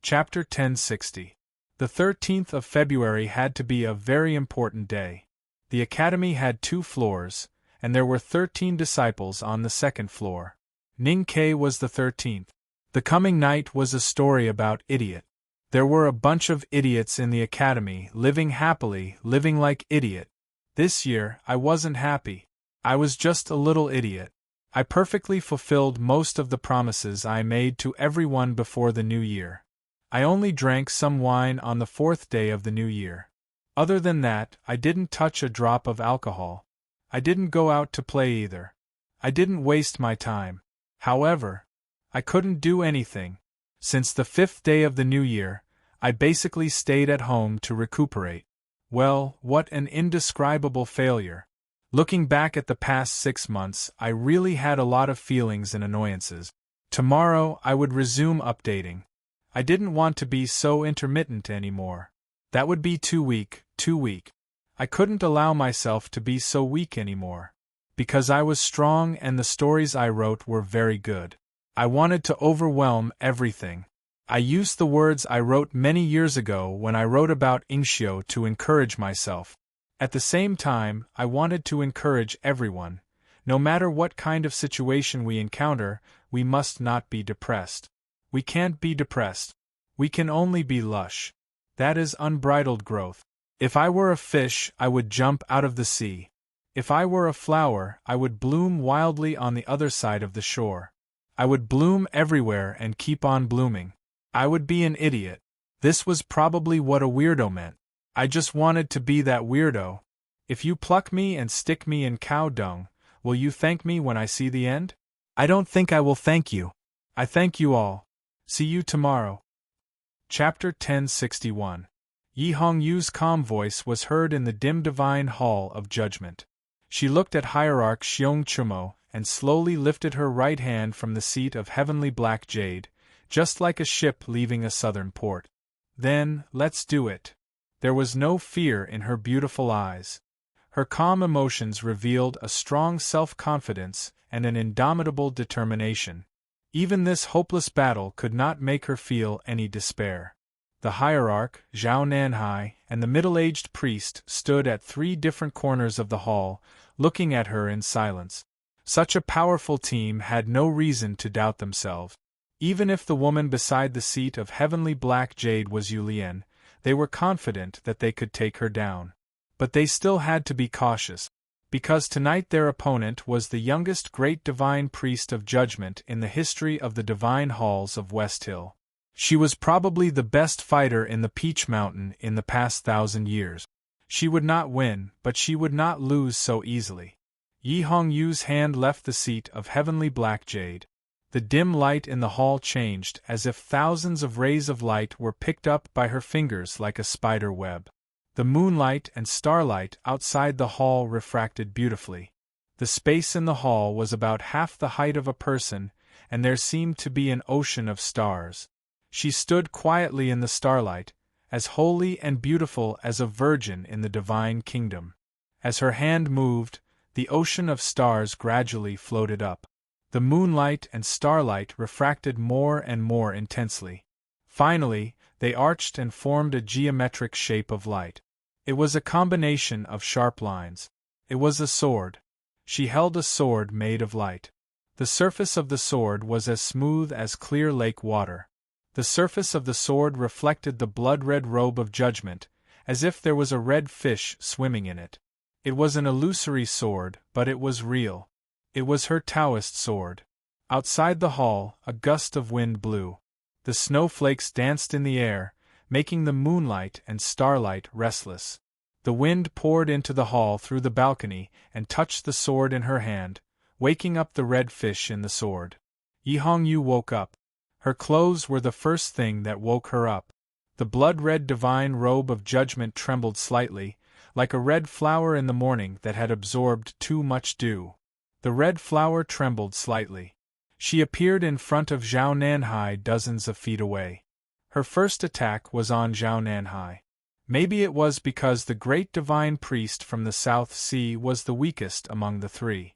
Chapter 1060. The 13th of February had to be a very important day. The academy had 2 floors, and there were 13 disciples on the 2nd floor. Ning Ke was the 13th. The coming night was a story about idiot. There were a bunch of idiots in the academy, living happily, living like idiot. This year, I wasn't happy. I was just a little idiot. I perfectly fulfilled most of the promises I made to everyone before the new year. I only drank some wine on the 4th day of the new year. Other than that, I didn't touch a drop of alcohol. I didn't go out to play either. I didn't waste my time. However, I couldn't do anything. Since the 5th day of the new year, I basically stayed at home to recuperate. Well, what an indescribable failure. Looking back at the past 6 months, I really had a lot of feelings and annoyances. Tomorrow, I would resume updating. I didn't want to be so intermittent anymore. That would be too weak. I couldn't allow myself to be so weak anymore. Because I was strong and the stories I wrote were very good. I wanted to overwhelm everything. I used the words I wrote many years ago when I wrote about Ingxiu to encourage myself. At the same time, I wanted to encourage everyone. No matter what kind of situation we encounter, we must not be depressed. We can't be depressed. We can only be lush. That is unbridled growth. If I were a fish, I would jump out of the sea. If I were a flower, I would bloom wildly on the other side of the shore. I would bloom everywhere and keep on blooming. I would be an idiot. This was probably what a weirdo meant. I just wanted to be that weirdo. If you pluck me and stick me in cow dung, will you thank me when I see the end? I don't think I will thank you. I thank you all. See you tomorrow. Chapter 1061. Yi Hongyu's calm voice was heard in the dim divine hall of judgment. She looked at Hierarch Xiong Chumo and slowly lifted her right hand from the seat of heavenly black jade, just like a ship leaving a southern port. Then, let's do it. There was no fear in her beautiful eyes. Her calm emotions revealed a strong self-confidence and an indomitable determination. Even this hopeless battle could not make her feel any despair. The hierarch, Zhao Nanhai, and the middle-aged priest stood at 3 different corners of the hall, looking at her in silence. Such a powerful team had no reason to doubt themselves. Even if the woman beside the seat of heavenly black jade was Yulian, they were confident that they could take her down. But they still had to be cautious, because tonight their opponent was the youngest great divine priest of judgment in the history of the divine halls of West Hill. She was probably the best fighter in the Peach Mountain in the past 1,000 years. She would not win, but she would not lose so easily. Yi Hongyu's hand left the seat of heavenly black jade. The dim light in the hall changed as if thousands of rays of light were picked up by her fingers like a spider web. The moonlight and starlight outside the hall refracted beautifully. The space in the hall was about half the height of a person, and there seemed to be an ocean of stars. She stood quietly in the starlight, as holy and beautiful as a virgin in the divine kingdom. As her hand moved, the ocean of stars gradually floated up. The moonlight and starlight refracted more and more intensely. Finally, they arched and formed a geometric shape of light. It was a combination of sharp lines. It was a sword. She held a sword made of light. The surface of the sword was as smooth as clear lake water. The surface of the sword reflected the blood-red robe of judgment, as if there was a red fish swimming in it. It was an illusory sword, but it was real. It was her Taoist sword. Outside the hall, a gust of wind blew. The snowflakes danced in the air, making the moonlight and starlight restless. The wind poured into the hall through the balcony and touched the sword in her hand, waking up the red fish in the sword. Yi Hongyu woke up. Her clothes were the first thing that woke her up. The blood-red divine robe of judgment trembled slightly, like a red flower in the morning that had absorbed too much dew. The red flower trembled slightly. She appeared in front of Zhao Nanhai dozens of feet away. Her first attack was on Zhao Nanhai. Maybe it was because the great divine priest from the South Sea was the weakest among the three.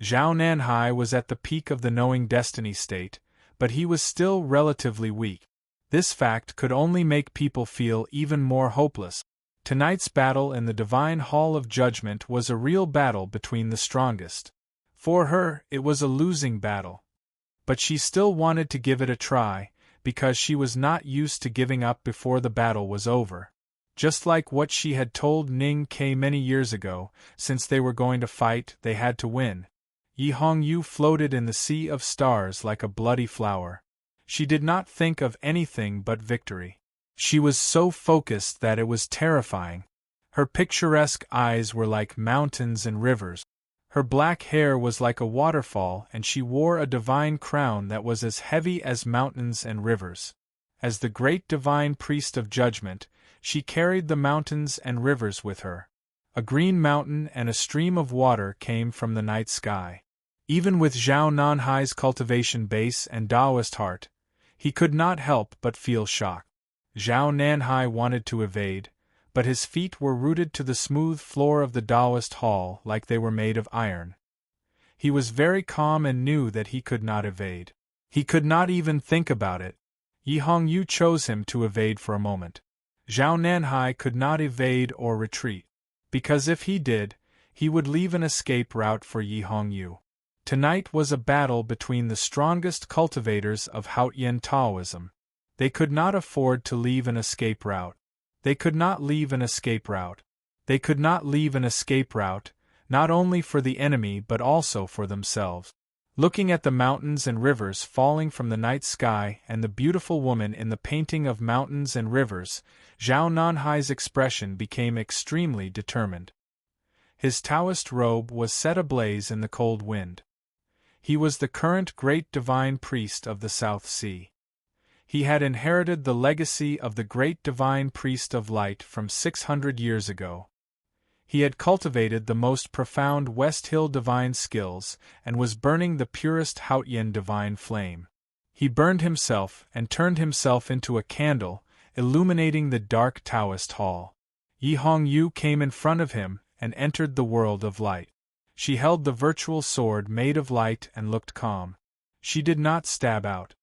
Zhao Nanhai was at the peak of the knowing destiny state, but he was still relatively weak. This fact could only make people feel even more hopeless. Tonight's battle in the Divine Hall of Judgment was a real battle between the strongest. For her, it was a losing battle. But she still wanted to give it a try, because she was not used to giving up before the battle was over. Just like what she had told Ning Ke many years ago, since they were going to fight, they had to win. Yi Hongyu floated in the sea of stars like a bloody flower. She did not think of anything but victory. She was so focused that it was terrifying. Her picturesque eyes were like mountains and rivers. Her black hair was like a waterfall, and she wore a divine crown that was as heavy as mountains and rivers. As the great divine priest of judgment, she carried the mountains and rivers with her. A green mountain and a stream of water came from the night sky. Even with Zhao Nanhai's cultivation base and Taoist heart, he could not help but feel shock. Zhao Nanhai wanted to evade, but his feet were rooted to the smooth floor of the Taoist hall like they were made of iron. He was very calm and knew that he could not evade. He could not even think about it. Yi Hongyu chose him to evade for a moment. Zhao Nanhai could not evade or retreat, because if he did, he would leave an escape route for Yi Hongyu. Tonight was a battle between the strongest cultivators of Haotian Taoism. They could not afford to leave an escape route. They could not leave an escape route. They could not leave an escape route, not only for the enemy but also for themselves. Looking at the mountains and rivers falling from the night sky and the beautiful woman in the painting of mountains and rivers, Zhao Nanhai's expression became extremely determined. His Taoist robe was set ablaze in the cold wind. He was the current great divine priest of the South Sea. He had inherited the legacy of the great divine priest of light from 600 years ago. He had cultivated the most profound West Hill divine skills and was burning the purest Haotian divine flame. He burned himself and turned himself into a candle, illuminating the dark Taoist hall. Yi Hongyu came in front of him and entered the world of light. She held the virtual sword made of light and looked calm. She did not stab out.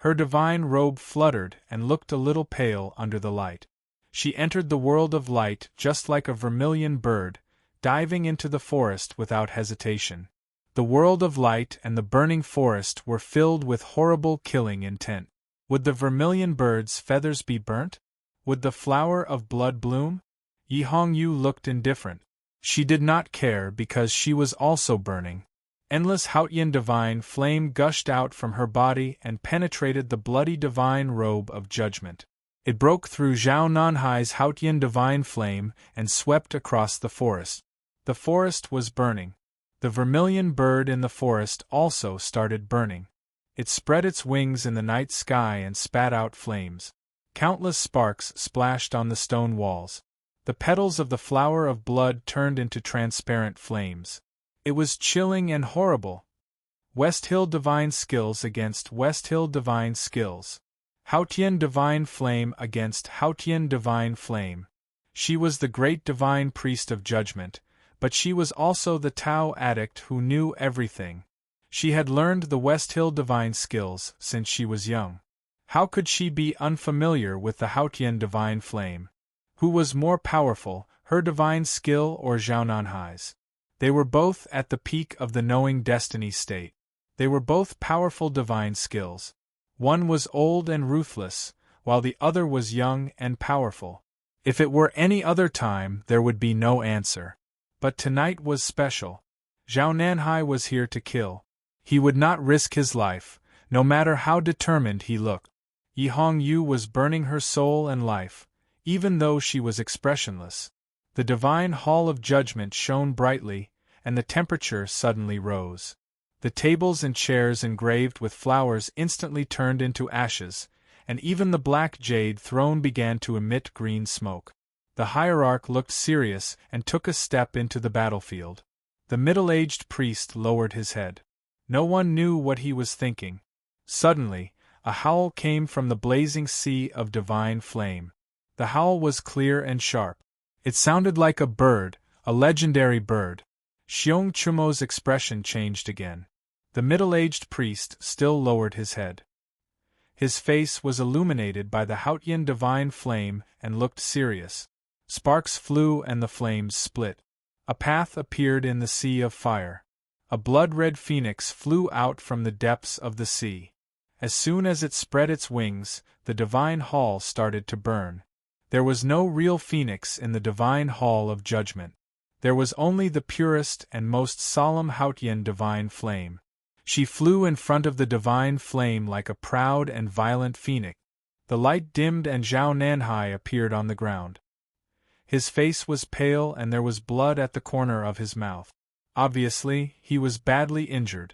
Her divine robe fluttered and looked a little pale under the light. She entered the world of light just like a vermilion bird, diving into the forest without hesitation. The world of light and the burning forest were filled with horrible killing intent. Would the vermilion bird's feathers be burnt? Would the flower of blood bloom? Yi Hongyu looked indifferent. She did not care because she was also burning. Endless Haotian divine flame gushed out from her body and penetrated the bloody divine robe of judgment. It broke through Zhao Nanhai's Haotian divine flame and swept across the forest. The forest was burning. The vermilion bird in the forest also started burning. It spread its wings in the night sky and spat out flames. Countless sparks splashed on the stone walls. The petals of the flower of blood turned into transparent flames. It was chilling and horrible. West Hill Divine Skills against West Hill Divine Skills. Haotian Divine Flame against Haotian Divine Flame. She was the great divine priest of judgment, but she was also the Tao addict who knew everything. She had learned the West Hill Divine Skills since she was young. How could she be unfamiliar with the Haotian Divine Flame? Who was more powerful, her divine skill or Zhao Nanhai's? They were both at the peak of the knowing destiny state. They were both powerful divine skills. One was old and ruthless, while the other was young and powerful. If it were any other time, there would be no answer. But tonight was special. Zhao Nanhai was here to kill. He would not risk his life, no matter how determined he looked. Yi Hongyu was burning her soul and life, even though she was expressionless. The divine hall of judgment shone brightly, and the temperature suddenly rose. The tables and chairs engraved with flowers instantly turned into ashes, and even the black jade throne began to emit green smoke. The hierarch looked serious and took a step into the battlefield. The middle-aged priest lowered his head. No one knew what he was thinking. Suddenly, a howl came from the blazing sea of divine flame. The howl was clear and sharp. It sounded like a bird, a legendary bird. Xiong Chumo's expression changed again. The middle-aged priest still lowered his head. His face was illuminated by the Haotian divine flame and looked serious. Sparks flew and the flames split. A path appeared in the sea of fire. A blood-red phoenix flew out from the depths of the sea. As soon as it spread its wings, the divine hall started to burn. There was no real phoenix in the divine hall of judgment. There was only the purest and most solemn Haotian divine flame. She flew in front of the divine flame like a proud and violent phoenix. The light dimmed and Zhao Nanhai appeared on the ground. His face was pale and there was blood at the corner of his mouth. Obviously, he was badly injured.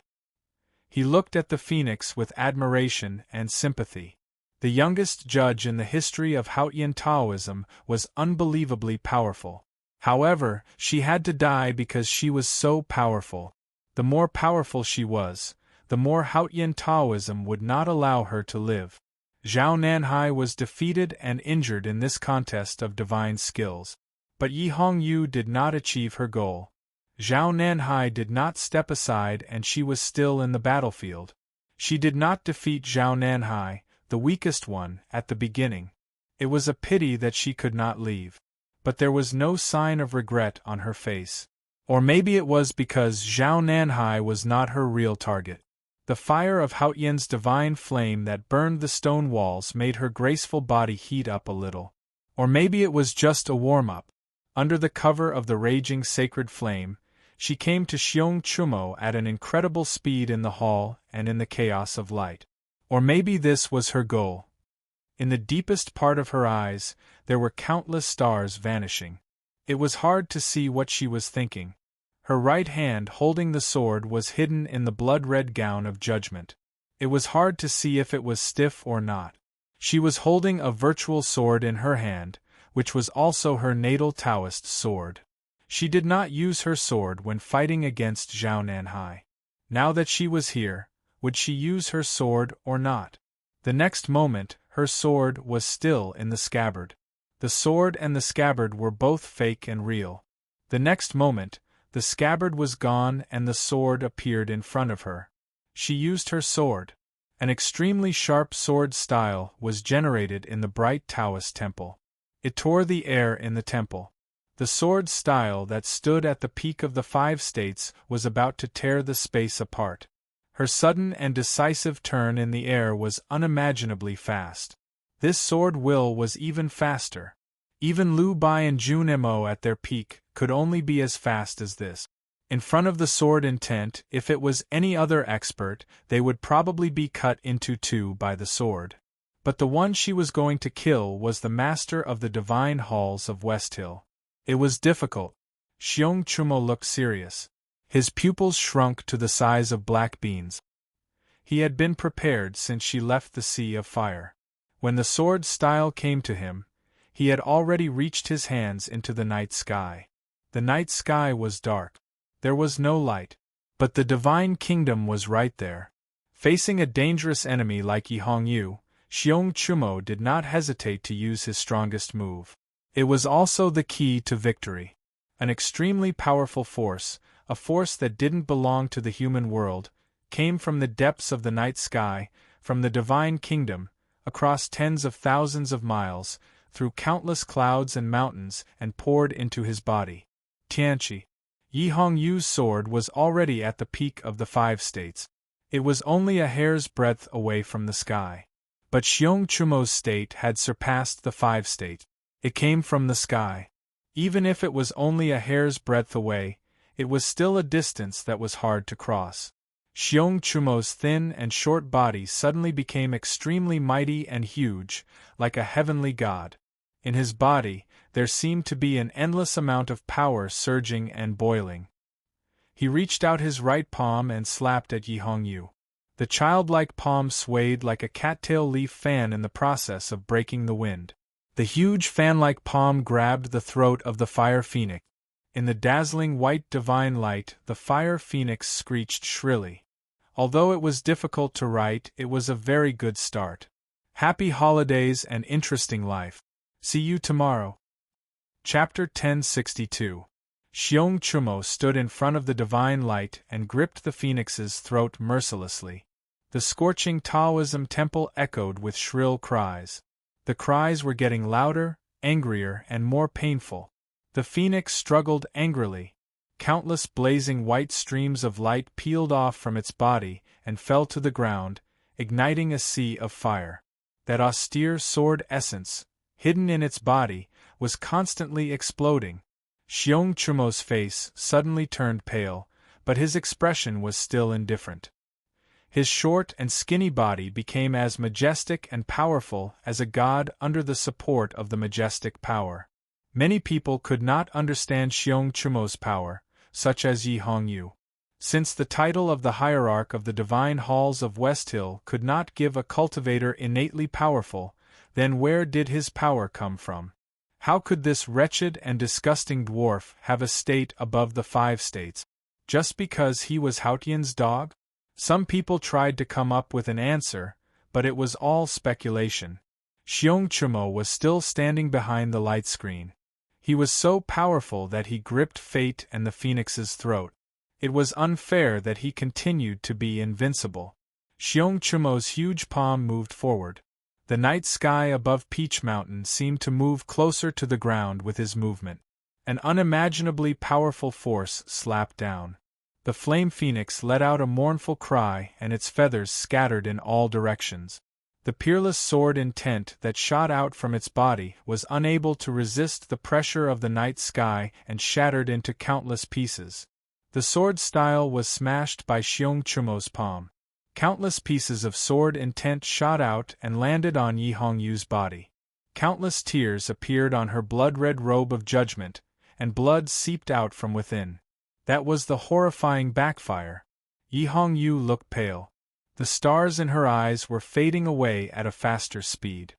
He looked at the phoenix with admiration and sympathy. The youngest judge in the history of Haotian Taoism was unbelievably powerful. However, she had to die because she was so powerful. The more powerful she was, the more Haotian Taoism would not allow her to live. Zhao Nanhai was defeated and injured in this contest of divine skills. But Yi Hongyu did not achieve her goal. Zhao Nanhai did not step aside and she was still in the battlefield. She did not defeat Zhao Nanhai, the weakest one, at the beginning. It was a pity that she could not leave. But there was no sign of regret on her face. Or maybe it was because Zhao Nanhai was not her real target. The fire of Haotian's divine flame that burned the stone walls made her graceful body heat up a little. Or maybe it was just a warm-up. Under the cover of the raging sacred flame, she came to Xiong Chumo at an incredible speed in the hall and in the chaos of light. Or maybe this was her goal. In the deepest part of her eyes, there were countless stars vanishing. It was hard to see what she was thinking. Her right hand holding the sword was hidden in the blood-red gown of judgment. It was hard to see if it was stiff or not. She was holding a virtual sword in her hand, which was also her natal Taoist sword. She did not use her sword when fighting against Zhao Nanhai. Now that she was here, would she use her sword or not? The next moment, her sword was still in the scabbard. The sword and the scabbard were both fake and real. The next moment, the scabbard was gone and the sword appeared in front of her. She used her sword. An extremely sharp sword style was generated in the bright Taoist temple. It tore the air in the temple. The sword style that stood at the peak of the 5 states was about to tear the space apart. Her sudden and decisive turn in the air was unimaginably fast. This sword will was even faster. Even Liu Bai and Jun Mo at their peak could only be as fast as this. In front of the sword intent, if it was any other expert, they would probably be cut into 2 by the sword. But the one she was going to kill was the master of the divine halls of West Hill. It was difficult. Xiong Chumo looked serious. His pupils shrunk to the size of black beans. He had been prepared since she left the Sea of Fire. When the sword style came to him, he had already reached his hands into the night sky. The night sky was dark. There was no light. But the divine kingdom was right there. Facing a dangerous enemy like Yi Hongyu, Xiong Chumo did not hesitate to use his strongest move. It was also the key to victory. An extremely powerful force, a force that didn't belong to the human world, came from the depths of the night sky, from the divine kingdom, across tens of thousands of miles, through countless clouds and mountains, and poured into his body. Tianqi. Yi Hongyu's sword was already at the peak of the 5 states. It was only a hair's breadth away from the sky. But Xiong Chumo's state had surpassed the 5 state. It came from the sky. Even if it was only a hair's breadth away, it was still a distance that was hard to cross. Xiong Chumo's thin and short body suddenly became extremely mighty and huge, like a heavenly god. In his body, there seemed to be an endless amount of power surging and boiling. He reached out his right palm and slapped at Yi Hongyu. The childlike palm swayed like a cattail leaf fan in the process of breaking the wind. The huge fan-like palm grabbed the throat of the fire phoenix. In the dazzling white divine light, the fire phoenix screeched shrilly. Although it was difficult to write, it was a very good start. Happy holidays and interesting life. See you tomorrow. Chapter 1062. Xiong Chumo stood in front of the divine light and gripped the phoenix's throat mercilessly. The scorching Taoism temple echoed with shrill cries. The cries were getting louder, angrier, and more painful. The phoenix struggled angrily. Countless blazing white streams of light peeled off from its body and fell to the ground, igniting a sea of fire. That austere sword essence, hidden in its body, was constantly exploding. Xiong Chumo's face suddenly turned pale, but his expression was still indifferent. His short and skinny body became as majestic and powerful as a god under the support of the majestic power. Many people could not understand Xiong Chumo's power, such as Yi Hongyu. Since the title of the hierarch of the divine halls of West Hill could not give a cultivator innately powerful, then where did his power come from? How could this wretched and disgusting dwarf have a state above the 5 states? Just because he was Haotian's dog? Some people tried to come up with an answer, but it was all speculation. Xiong Chumo was still standing behind the light screen. He was so powerful that he gripped fate and the phoenix's throat. It was unfair that he continued to be invincible. Xiong Chumo's huge palm moved forward. The night sky above Peach Mountain seemed to move closer to the ground with his movement. An unimaginably powerful force slapped down. The flame phoenix let out a mournful cry and its feathers scattered in all directions. The peerless sword intent that shot out from its body was unable to resist the pressure of the night sky and shattered into countless pieces. The sword style was smashed by Xiong Chumo's palm. Countless pieces of sword intent shot out and landed on Yi Hongyu's body. Countless tears appeared on her blood-red robe of judgment, and blood seeped out from within. That was the horrifying backfire. Yi Hongyu looked pale. The stars in her eyes were fading away at a faster speed.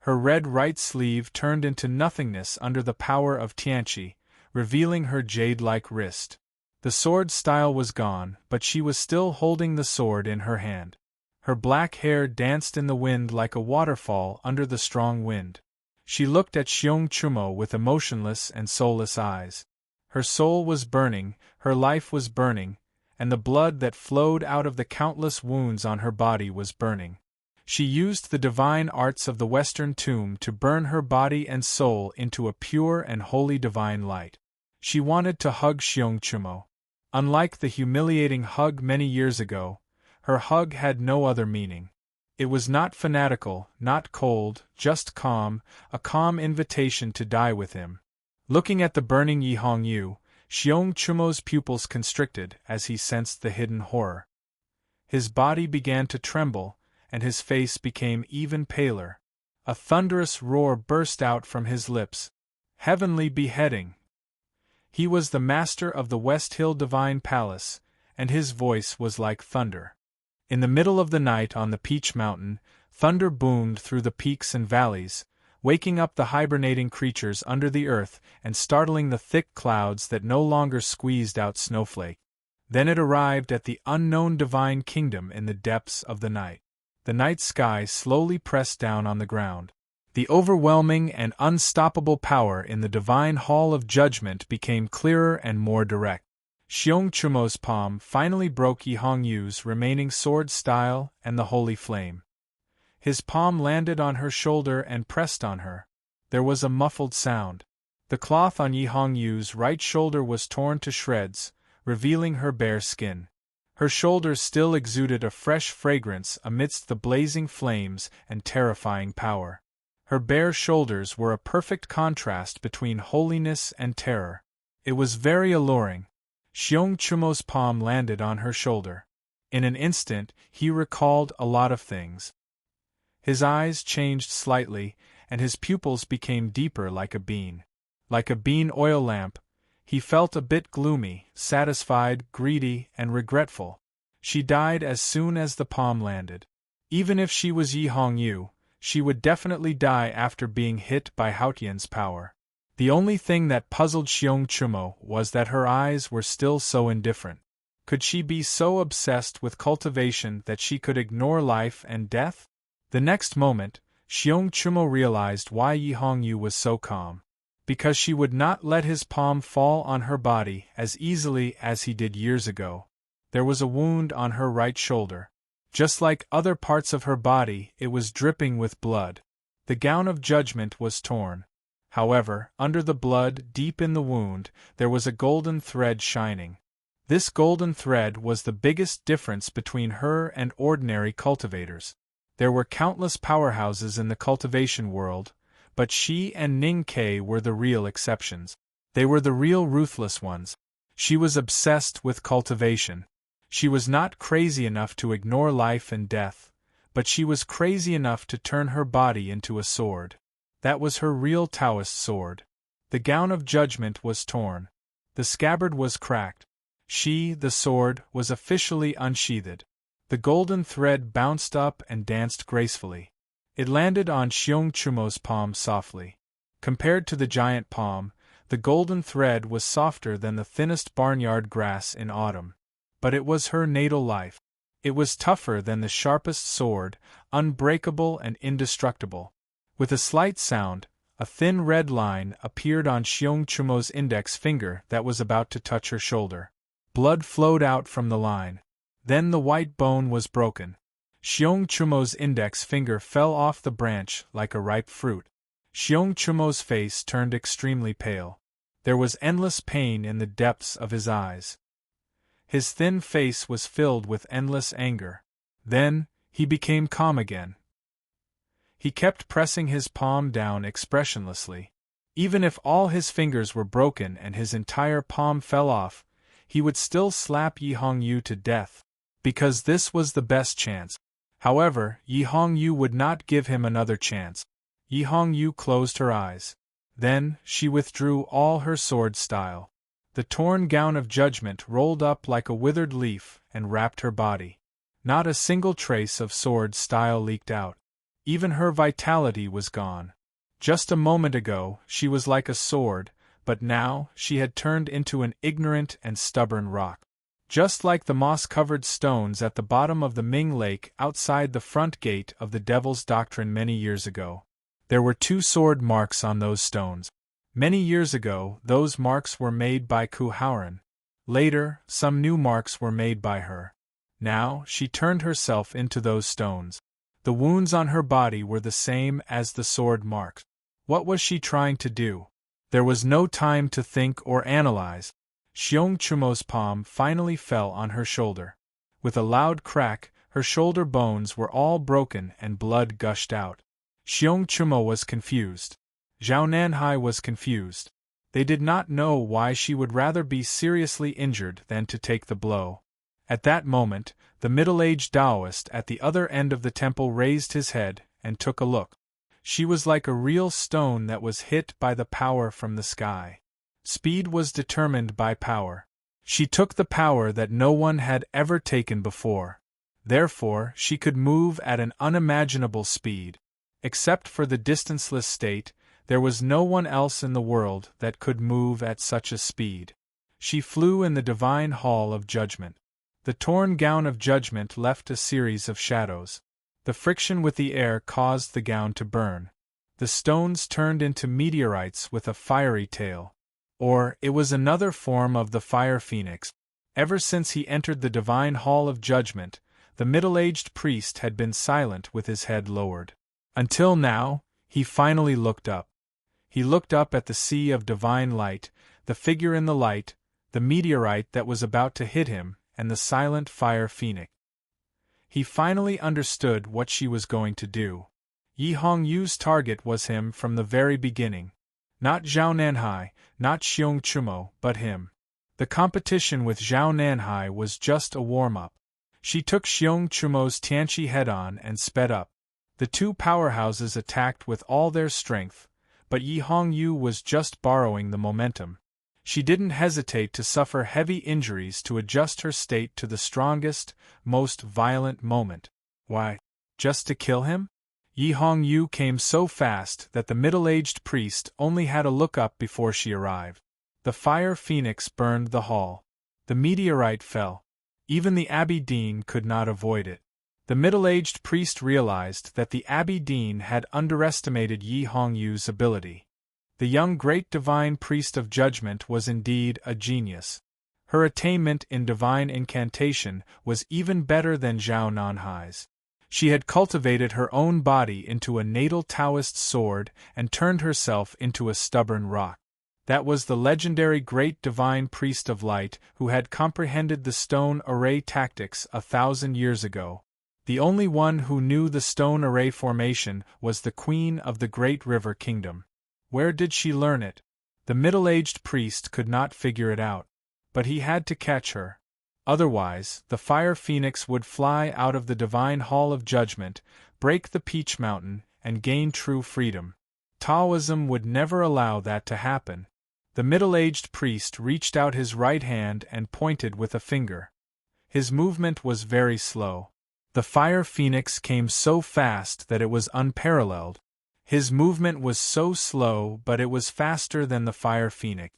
Her red right sleeve turned into nothingness under the power of Tianqi, revealing her jade-like wrist. The sword style was gone, but she was still holding the sword in her hand. Her black hair danced in the wind like a waterfall under the strong wind. She looked at Xiong Chumo with emotionless and soulless eyes. Her soul was burning, her life was burning, and the blood that flowed out of the countless wounds on her body was burning. She used the divine arts of the Western tomb to burn her body and soul into a pure and holy divine light. She wanted to hug Xiong Chumo. Unlike the humiliating hug many years ago, her hug had no other meaning. It was not fanatical, not cold, just calm, a calm invitation to die with him. Looking at the burning Yi Hongyu, Xiong Chumo's pupils constricted as he sensed the hidden horror. His body began to tremble, and his face became even paler. A thunderous roar burst out from his lips. Heavenly beheading! He was the master of the West Hill Divine Palace, and his voice was like thunder. In the middle of the night on the Peach Mountain, thunder boomed through the peaks and valleys, waking up the hibernating creatures under the earth and startling the thick clouds that no longer squeezed out snowflake. Then it arrived at the unknown divine kingdom in the depths of the night. The night sky slowly pressed down on the ground. The overwhelming and unstoppable power in the divine hall of judgment became clearer and more direct. Xiong Chumo's palm finally broke Yi Hongyu's remaining sword style and the holy flame. His palm landed on her shoulder and pressed on her. There was a muffled sound. The cloth on Yi Hongyu's right shoulder was torn to shreds, revealing her bare skin. Her shoulder still exuded a fresh fragrance amidst the blazing flames and terrifying power. Her bare shoulders were a perfect contrast between holiness and terror. It was very alluring. Xiong Chumo's palm landed on her shoulder. In an instant, he recalled a lot of things. His eyes changed slightly, and his pupils became deeper like a bean. Like a bean oil lamp, he felt a bit gloomy, satisfied, greedy, and regretful. She died as soon as the palm landed. Even if she was Yi Hongyu, she would definitely die after being hit by Haotian's power. The only thing that puzzled Xiong Chumo was that her eyes were still so indifferent. Could she be so obsessed with cultivation that she could ignore life and death? The next moment, Xiong Chumo realized why Yi Hongyu was so calm. Because she would not let his palm fall on her body as easily as he did years ago. There was a wound on her right shoulder. Just like other parts of her body, it was dripping with blood. The gown of judgment was torn. However, under the blood, deep in the wound, there was a golden thread shining. This golden thread was the biggest difference between her and ordinary cultivators. There were countless powerhouses in the cultivation world, but she and Ning Kei were the real exceptions. They were the real ruthless ones. She was obsessed with cultivation. She was not crazy enough to ignore life and death, but she was crazy enough to turn her body into a sword. That was her real Taoist sword. The gown of judgment was torn. The scabbard was cracked. She, the sword, was officially unsheathed. The golden thread bounced up and danced gracefully. It landed on Xiong Chumo's palm softly. Compared to the giant palm, the golden thread was softer than the thinnest barnyard grass in autumn. But it was her natal life. It was tougher than the sharpest sword, unbreakable and indestructible. With a slight sound, a thin red line appeared on Xiong Chumo's index finger that was about to touch her shoulder. Blood flowed out from the line. Then the white bone was broken. Xiong Chumo's index finger fell off the branch like a ripe fruit. Xiong Chumo's face turned extremely pale. There was endless pain in the depths of his eyes. His thin face was filled with endless anger. Then, he became calm again. He kept pressing his palm down expressionlessly. Even if all his fingers were broken and his entire palm fell off, he would still slap Yi Hongyu to death, because this was the best chance. However, Yi Hongyu would not give him another chance. Yi Hongyu closed her eyes. Then, she withdrew all her sword style. The torn gown of judgment rolled up like a withered leaf and wrapped her body. Not a single trace of sword style leaked out. Even her vitality was gone. Just a moment ago, she was like a sword, but now she had turned into an ignorant and stubborn rock. Just like the moss-covered stones at the bottom of the Ming Lake outside the front gate of the Devil's Doctrine many years ago. There were 2 sword marks on those stones. Many years ago, those marks were made by Ku Haoran. Later, some new marks were made by her. Now, she turned herself into those stones. The wounds on her body were the same as the sword marks. What was she trying to do? There was no time to think or analyze. Xiong Chumo's palm finally fell on her shoulder. With a loud crack, her shoulder bones were all broken and blood gushed out. Xiong Chumo was confused. Zhao Nanhai was confused. They did not know why she would rather be seriously injured than to take the blow. At that moment, the middle-aged Taoist at the other end of the temple raised his head and took a look. She was like a real stone that was hit by the power from the sky. Speed was determined by power. She took the power that no one had ever taken before. Therefore, she could move at an unimaginable speed. Except for the distanceless state, there was no one else in the world that could move at such a speed. She flew in the divine hall of judgment. The torn gown of judgment left a series of shadows. The friction with the air caused the gown to burn. The stones turned into meteorites with a fiery tail. Or, it was another form of the fire phoenix. Ever since he entered the divine hall of judgment, the middle-aged priest had been silent with his head lowered. Until now, he finally looked up. He looked up at the sea of divine light, the figure in the light, the meteorite that was about to hit him, and the silent fire phoenix. He finally understood what she was going to do. Yi Hongyu's target was him from the very beginning. Not Zhao Nanhai, not Xiong Chumo, but him. The competition with Zhao Nanhai was just a warm-up. She took Xiong Chumo's Tianqi head-on and sped up. The two powerhouses attacked with all their strength, but Yi Hongyu was just borrowing the momentum. She didn't hesitate to suffer heavy injuries to adjust her state to the strongest, most violent moment. Why? Just to kill him? Yi Hongyu came so fast that the middle-aged priest only had to look up before she arrived. The fire phoenix burned the hall. The meteorite fell. Even the Abbey Dean could not avoid it. The middle-aged priest realized that the Abbey Dean had underestimated Yi Hongyu's ability. The young great divine priest of judgment was indeed a genius. Her attainment in divine incantation was even better than Zhao Nanhai's. She had cultivated her own body into a natal Taoist sword and turned herself into a stubborn rock. That was the legendary great divine priest of light who had comprehended the stone array tactics 1,000 years ago. The only one who knew the stone array formation was the queen of the great river kingdom. Where did she learn it? The middle-aged priest could not figure it out. But he had to catch her. Otherwise, the fire phoenix would fly out of the divine hall of judgment, break the Peach Mountain, and gain true freedom. Taoism would never allow that to happen. The middle-aged priest reached out his right hand and pointed with a finger. His movement was very slow. The fire phoenix came so fast that it was unparalleled. His movement was so slow, but it was faster than the fire phoenix.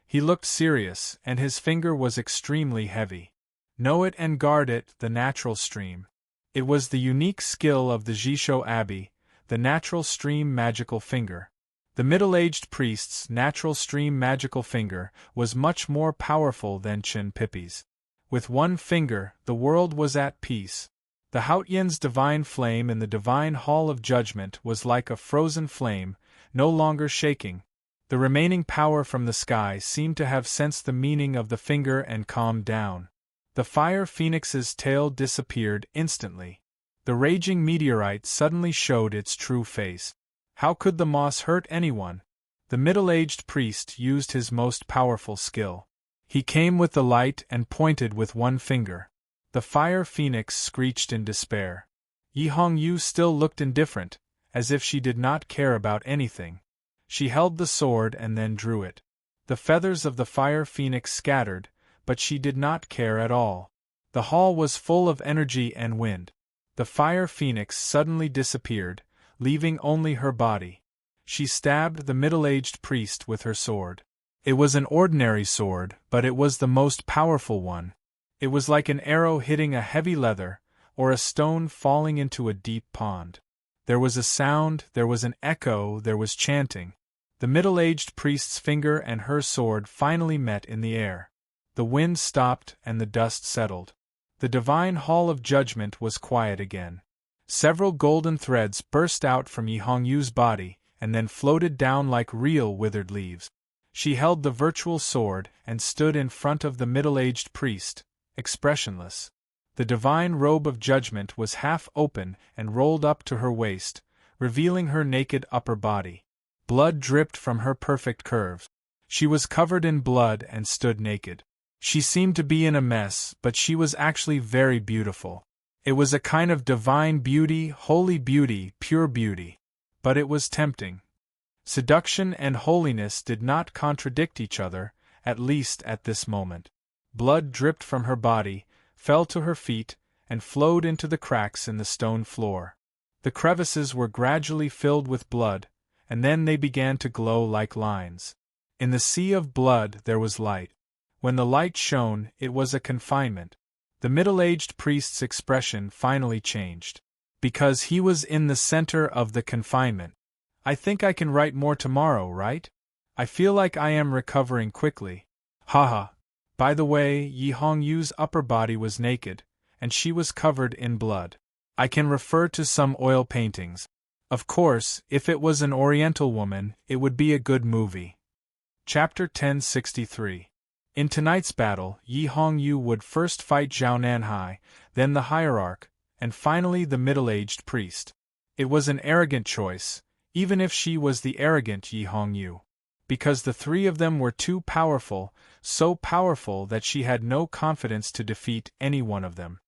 He looked serious, and his finger was extremely heavy. Know it and guard it, the natural stream. It was the unique skill of the Jisho Abbey, the natural stream magical finger. The middle-aged priest's natural stream magical finger was much more powerful than Chen Pippi's. With one finger, the world was at peace. The Haotian's divine flame in the divine hall of judgment was like a frozen flame, no longer shaking. The remaining power from the sky seemed to have sensed the meaning of the finger and calmed down. The fire phoenix's tail disappeared instantly. The raging meteorite suddenly showed its true face. How could the moss hurt anyone? The middle-aged priest used his most powerful skill. He came with the light and pointed with one finger. The fire phoenix screeched in despair. Yi Hongyu still looked indifferent, as if she did not care about anything. She held the sword and then drew it. The feathers of the fire phoenix scattered, but she did not care at all. The hall was full of energy and wind. The fire phoenix suddenly disappeared, leaving only her body. She stabbed the middle-aged priest with her sword. It was an ordinary sword, but it was the most powerful one. It was like an arrow hitting a heavy leather, or a stone falling into a deep pond. There was a sound, there was an echo, there was chanting. The middle-aged priest's finger and her sword finally met in the air. The wind stopped and the dust settled. The divine hall of judgment was quiet again. Several golden threads burst out from Yi Hongyu's body, and then floated down like real withered leaves. She held the virtual sword and stood in front of the middle-aged priest, expressionless. The divine robe of judgment was half open and rolled up to her waist, revealing her naked upper body. Blood dripped from her perfect curves. She was covered in blood and stood naked. She seemed to be in a mess, but she was actually very beautiful. It was a kind of divine beauty, holy beauty, pure beauty. But it was tempting. Seduction and holiness did not contradict each other, at least at this moment. Blood dripped from her body, fell to her feet, and flowed into the cracks in the stone floor. The crevices were gradually filled with blood, and then they began to glow like lines. In the sea of blood there was light. When the light shone, it was a confinement. The middle-aged priest's expression finally changed. Because he was in the center of the confinement. I think I can write more tomorrow, right? I feel like I am recovering quickly. Haha. By the way, Yi Hongyu's upper body was naked, and she was covered in blood. I can refer to some oil paintings. Of course, if it was an Oriental woman, it would be a good movie. Chapter 1063. In tonight's battle, Yi Hongyu would first fight Zhao Nanhai, then the hierarch, and finally the middle-aged priest. It was an arrogant choice, even if she was the arrogant Yi Hongyu. Because the three of them were too powerful, so powerful that she had no confidence to defeat any one of them.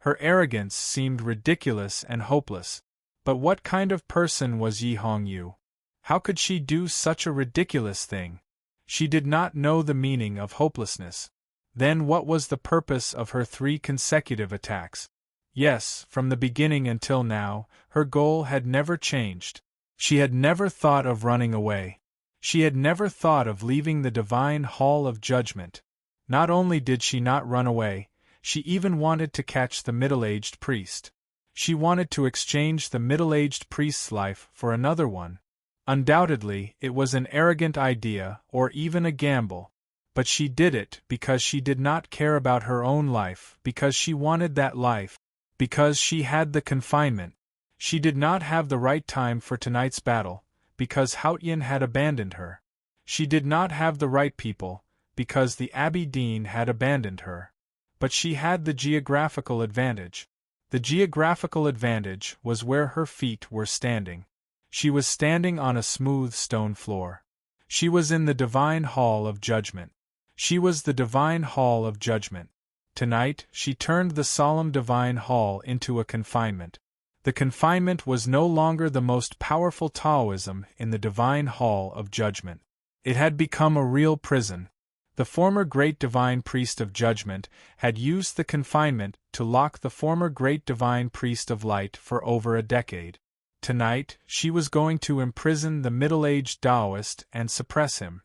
Her arrogance seemed ridiculous and hopeless. But what kind of person was Yi Hongyu? How could she do such a ridiculous thing? She did not know the meaning of hopelessness. Then what was the purpose of her 3 consecutive attacks? Yes, from the beginning until now, her goal had never changed. She had never thought of running away. She had never thought of leaving the divine hall of judgment. Not only did she not run away, she even wanted to catch the middle-aged priest. She wanted to exchange the middle-aged priest's life for another one. Undoubtedly, it was an arrogant idea or even a gamble, but she did it because she did not care about her own life, because she wanted that life, because she had the confinement. She did not have the right time for tonight's battle, because Haotian had abandoned her. She did not have the right people, because the Abbey Dean had abandoned her. But she had the geographical advantage. The geographical advantage was where her feet were standing. She was standing on a smooth stone floor. She was in the divine hall of judgment. She was the divine hall of judgment. Tonight, she turned the solemn divine hall into a confinement. The confinement was no longer the most powerful Taoism in the divine hall of judgment. It had become a real prison. The former great divine priest of judgment had used the confinement to lock the former great divine priest of light for over a decade. Tonight, she was going to imprison the middle-aged Taoist and suppress him.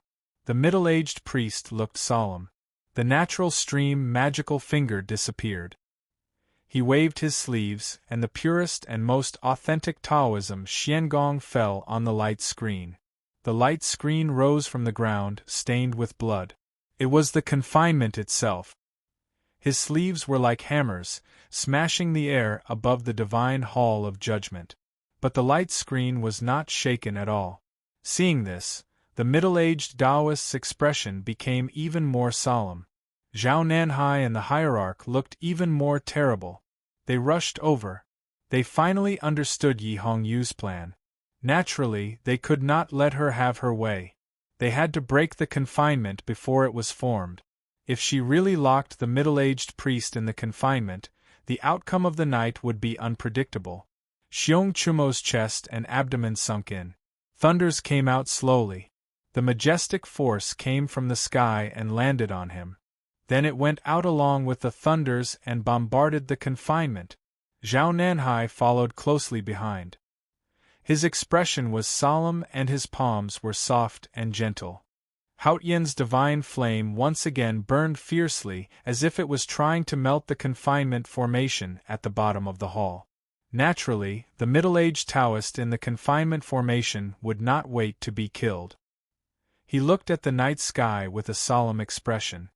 The middle-aged priest looked solemn. The natural stream magical finger disappeared. He waved his sleeves, and the purest and most authentic Taoism Xiangong fell on the light screen. The light screen rose from the ground, stained with blood. It was the confinement itself. His sleeves were like hammers, smashing the air above the divine hall of judgment. But the light screen was not shaken at all. Seeing this, the middle-aged Taoist's expression became even more solemn. Zhao Nanhai and the hierarch looked even more terrible. They rushed over. They finally understood Yi Hongyu's plan. Naturally, they could not let her have her way. They had to break the confinement before it was formed. If she really locked the middle-aged priest in the confinement, the outcome of the night would be unpredictable. Xiong Chumo's chest and abdomen sunk in. Thunders came out slowly. The majestic force came from the sky and landed on him. Then it went out along with the thunders and bombarded the confinement. Zhao Nanhai followed closely behind. His expression was solemn and his palms were soft and gentle. Haotian's divine flame once again burned fiercely as if it was trying to melt the confinement formation at the bottom of the hall. Naturally, the middle-aged Taoist in the confinement formation would not wait to be killed. He looked at the night sky with a solemn expression.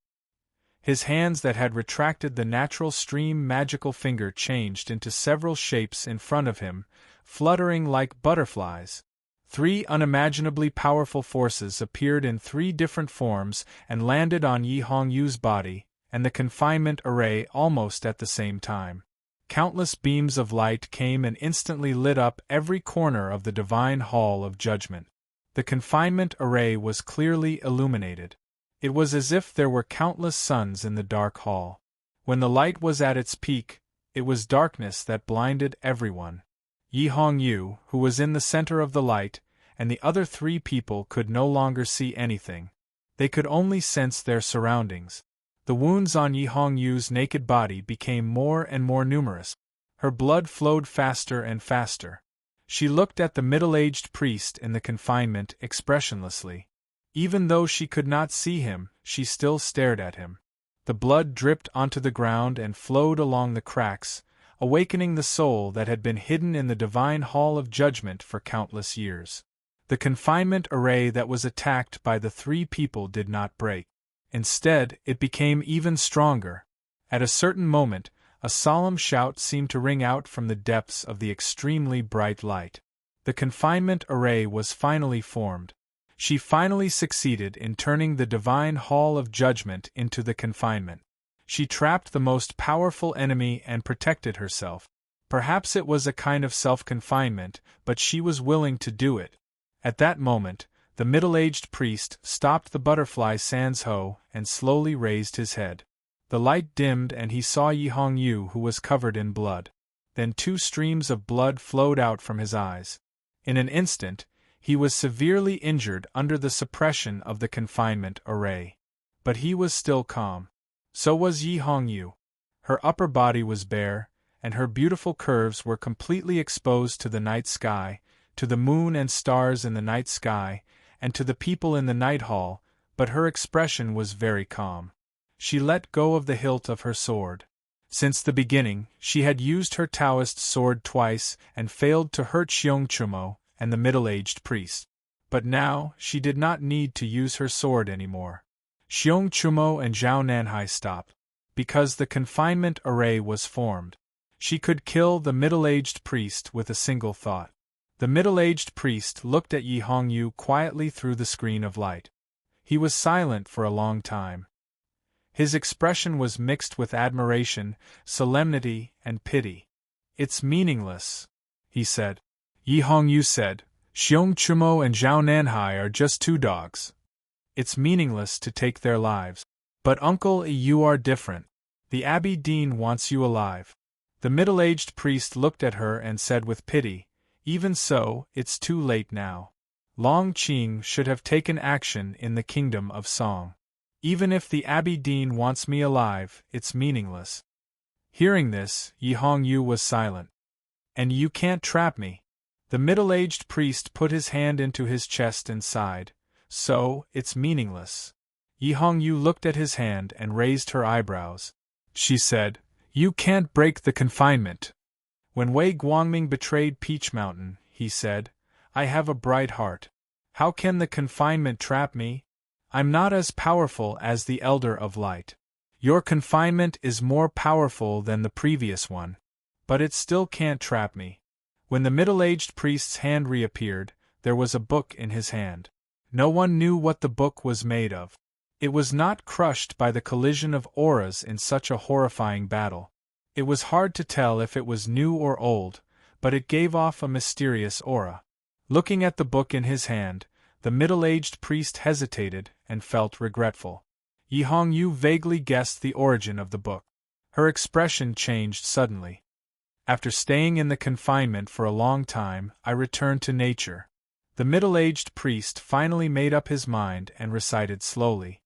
His hands that had retracted the natural stream magical finger changed into several shapes in front of him, fluttering like butterflies. 3 unimaginably powerful forces appeared in 3 different forms and landed on Yi Hongyu's body and the confinement array almost at the same time. Countless beams of light came and instantly lit up every corner of the divine hall of judgment. The confinement array was clearly illuminated. It was as if there were countless suns in the dark hall. When the light was at its peak, it was darkness that blinded everyone. Yi Hongyu, who was in the center of the light, and the other 3 people could no longer see anything. They could only sense their surroundings. The wounds on Yi Hongyu's naked body became more and more numerous. Her blood flowed faster and faster. She looked at the middle-aged priest in the confinement expressionlessly. Even though she could not see him, she still stared at him. The blood dripped onto the ground and flowed along the cracks, awakening the soul that had been hidden in the divine hall of judgment for countless years. The confinement array that was attacked by the three people did not break. Instead, it became even stronger. At a certain moment, a solemn shout seemed to ring out from the depths of the extremely bright light. The confinement array was finally formed. She finally succeeded in turning the divine hall of judgment into the confinement. She trapped the most powerful enemy and protected herself. Perhaps it was a kind of self-confinement, but she was willing to do it. At that moment, the middle-aged priest stopped the butterfly Sansho and slowly raised his head. The light dimmed and he saw Yi Hongyu, who was covered in blood. Then 2 streams of blood flowed out from his eyes. In an instant, he was severely injured under the suppression of the confinement array. But he was still calm. So was Yi Hongyu. Her upper body was bare, and her beautiful curves were completely exposed to the night sky, to the moon and stars in the night sky, and to the people in the night hall, but her expression was very calm. She let go of the hilt of her sword. Since the beginning, she had used her Taoist sword twice and failed to hurt Xiongchumo and the middle-aged priest. But now, she did not need to use her sword anymore. Xiongchumo and Zhao Nanhai stopped. Because the confinement array was formed, she could kill the middle-aged priest with a single thought. The middle-aged priest looked at Yi Hongyu quietly through the screen of light. He was silent for a long time. His expression was mixed with admiration, solemnity, and pity. "It's meaningless," he said. Yi Hongyu said, "Xiongchumo and Zhao Nanhai are just 2 dogs. It's meaningless to take their lives. But Uncle, you are different. The Abbey Dean wants you alive." The middle-aged priest looked at her and said with pity, "Even so, it's too late now. Long Qing should have taken action in the kingdom of Song. Even if the Abbey Dean wants me alive, it's meaningless." Hearing this, Yi Hongyu was silent. "And you can't trap me." The middle-aged priest put his hand into his chest and sighed. "So, it's meaningless." Yi Hongyu looked at his hand and raised her eyebrows. She said, "You can't break the confinement." When Wei Guangming betrayed Peach Mountain, he said, "I have a bright heart. How can the confinement trap me? I'm not as powerful as the Elder of Light. Your confinement is more powerful than the previous one. But it still can't trap me." When the middle-aged priest's hand reappeared, there was a book in his hand. No one knew what the book was made of. It was not crushed by the collision of auras in such a horrifying battle. It was hard to tell if it was new or old, but it gave off a mysterious aura. Looking at the book in his hand, the middle-aged priest hesitated and felt regretful. Yi Hongyu vaguely guessed the origin of the book. Her expression changed suddenly. "After staying in the confinement for a long time, I returned to nature." The middle-aged priest finally made up his mind and recited slowly.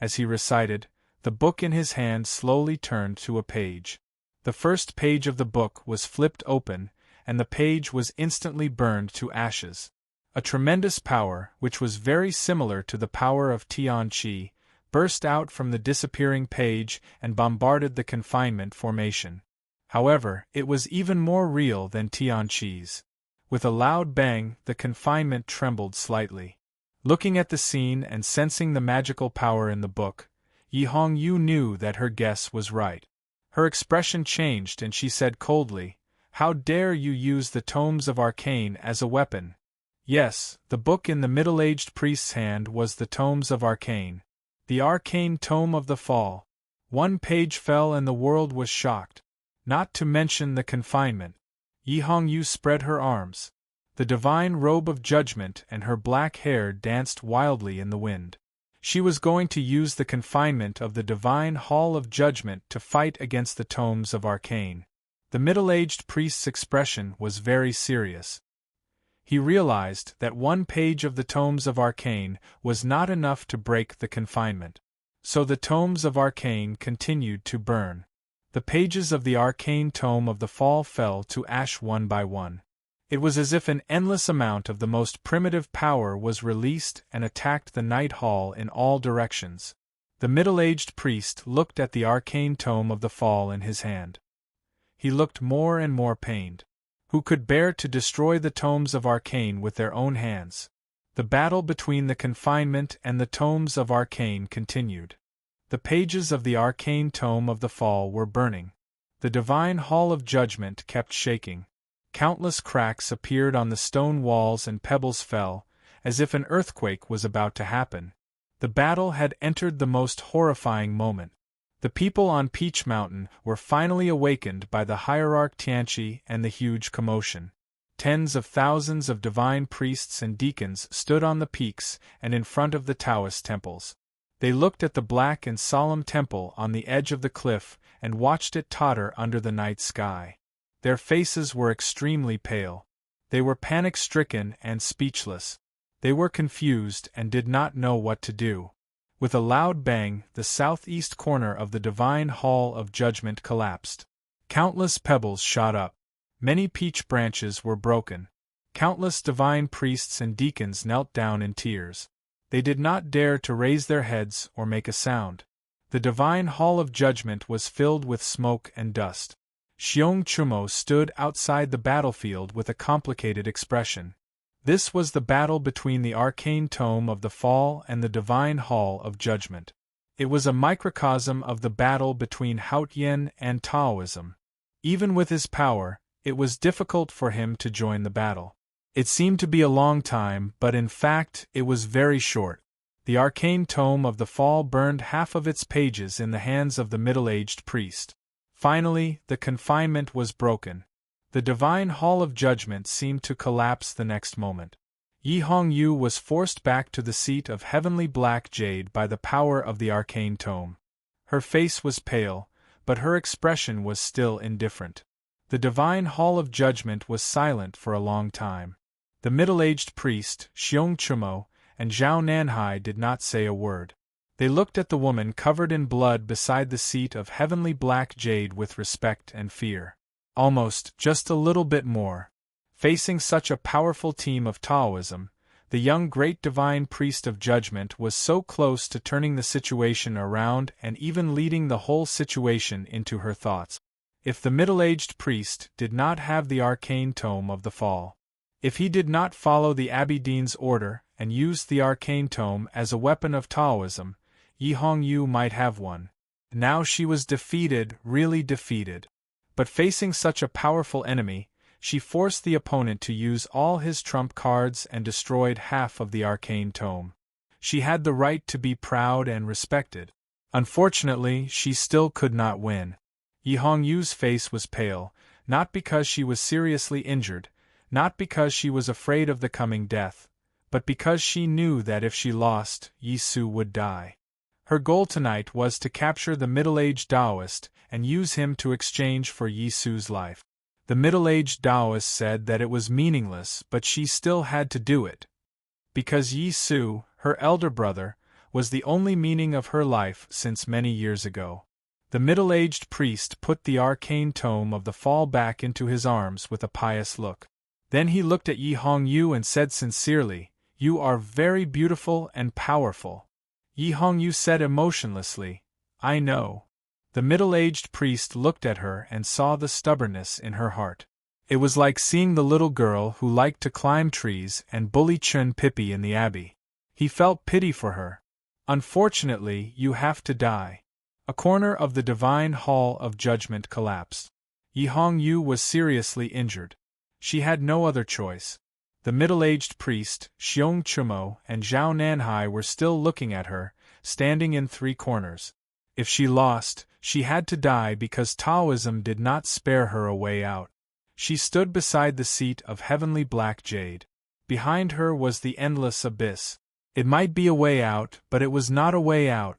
As he recited, the book in his hand slowly turned to a page. The first page of the book was flipped open, and the page was instantly burned to ashes. A tremendous power, which was very similar to the power of Tianqi, burst out from the disappearing page and bombarded the confinement formation. However, it was even more real than Tianqi's. With a loud bang, the confinement trembled slightly. Looking at the scene and sensing the magical power in the book, Yi Hongyu knew that her guess was right. Her expression changed and she said coldly, "How dare you use the tomes of arcane as a weapon?" Yes, the book in the middle-aged priest's hand was the tomes of arcane. The arcane tome of the fall. One page fell and the world was shocked. Not to mention the confinement. Yi Hongyu spread her arms. The divine robe of judgment and her black hair danced wildly in the wind. She was going to use the confinement of the divine hall of judgment to fight against the tomes of arcane. The middle-aged priest's expression was very serious. He realized that one page of the tomes of arcane was not enough to break the confinement. So the tomes of arcane continued to burn. The pages of the arcane tome of the fall fell to ash one by one. It was as if an endless amount of the most primitive power was released and attacked the night hall in all directions. The middle-aged priest looked at the arcane tome of the fall in his hand. He looked more and more pained. Who could bear to destroy the tomes of arcane with their own hands? The battle between the confinement and the tomes of arcane continued. The pages of the arcane tome of the fall were burning. The divine hall of judgment kept shaking. Countless cracks appeared on the stone walls and pebbles fell, as if an earthquake was about to happen. The battle had entered the most horrifying moment. The people on Peach Mountain were finally awakened by the hierarch Tianchi and the huge commotion. Tens of thousands of divine priests and deacons stood on the peaks and in front of the Taoist temples. They looked at the black and solemn temple on the edge of the cliff and watched it totter under the night sky. Their faces were extremely pale. They were panic-stricken and speechless. They were confused and did not know what to do. With a loud bang, the southeast corner of the divine hall of judgment collapsed. Countless pebbles shot up. Many peach branches were broken. Countless divine priests and deacons knelt down in tears. They did not dare to raise their heads or make a sound. The divine hall of judgment was filled with smoke and dust. Xiong Chumo stood outside the battlefield with a complicated expression. This was the battle between the arcane tome of the fall and the divine hall of judgment. It was a microcosm of the battle between Haotian and Taoism. Even with his power, it was difficult for him to join the battle. It seemed to be a long time, but in fact, it was very short. The arcane tome of the fall burned half of its pages in the hands of the middle-aged priest. Finally, the confinement was broken. The divine hall of judgment seemed to collapse the next moment. Yi Hongyu was forced back to the seat of heavenly black jade by the power of the arcane tome. Her face was pale, but her expression was still indifferent. The divine hall of judgment was silent for a long time. The middle-aged priest, Xiong Chumo, and Zhao Nanhai did not say a word. They looked at the woman covered in blood beside the seat of heavenly black jade with respect and fear. Almost, just a little bit more. Facing such a powerful team of Taoism, the young great divine priest of judgment was so close to turning the situation around and even leading the whole situation into her thoughts. If the middle-aged priest did not have the arcane tome of the fall, if he did not follow the Abbey Dean's order and use the arcane tome as a weapon of Taoism, Yi Hongyu might have won. Now she was defeated, really defeated. But facing such a powerful enemy, she forced the opponent to use all his trump cards and destroyed half of the arcane tome. She had the right to be proud and respected. Unfortunately, she still could not win. Yi Hongyu's face was pale, not because she was seriously injured, not because she was afraid of the coming death, but because she knew that if she lost, Yi Su would die. Her goal tonight was to capture the middle-aged Taoist and use him to exchange for Yi Su's life. The middle-aged Taoist said that it was meaningless, but she still had to do it. Because Yi Su, her elder brother, was the only meaning of her life since many years ago. The middle-aged priest put the arcane tome of the fall back into his arms with a pious look. Then he looked at Yi Hongyu and said sincerely, "You are very beautiful and powerful." Yi Hongyu said emotionlessly, "I know." The middle-aged priest looked at her and saw the stubbornness in her heart. It was like seeing the little girl who liked to climb trees and bully Chun Pippi in the abbey. He felt pity for her. "Unfortunately, you have to die." A corner of the divine hall of judgment collapsed. Yi Hongyu was seriously injured. She had no other choice. The middle-aged priest, Xiong Chumo, and Zhao Nanhai were still looking at her, standing in three corners. If she lost, she had to die because Taoism did not spare her a way out. She stood beside the seat of heavenly black jade. Behind her was the endless abyss. It might be a way out, but it was not a way out.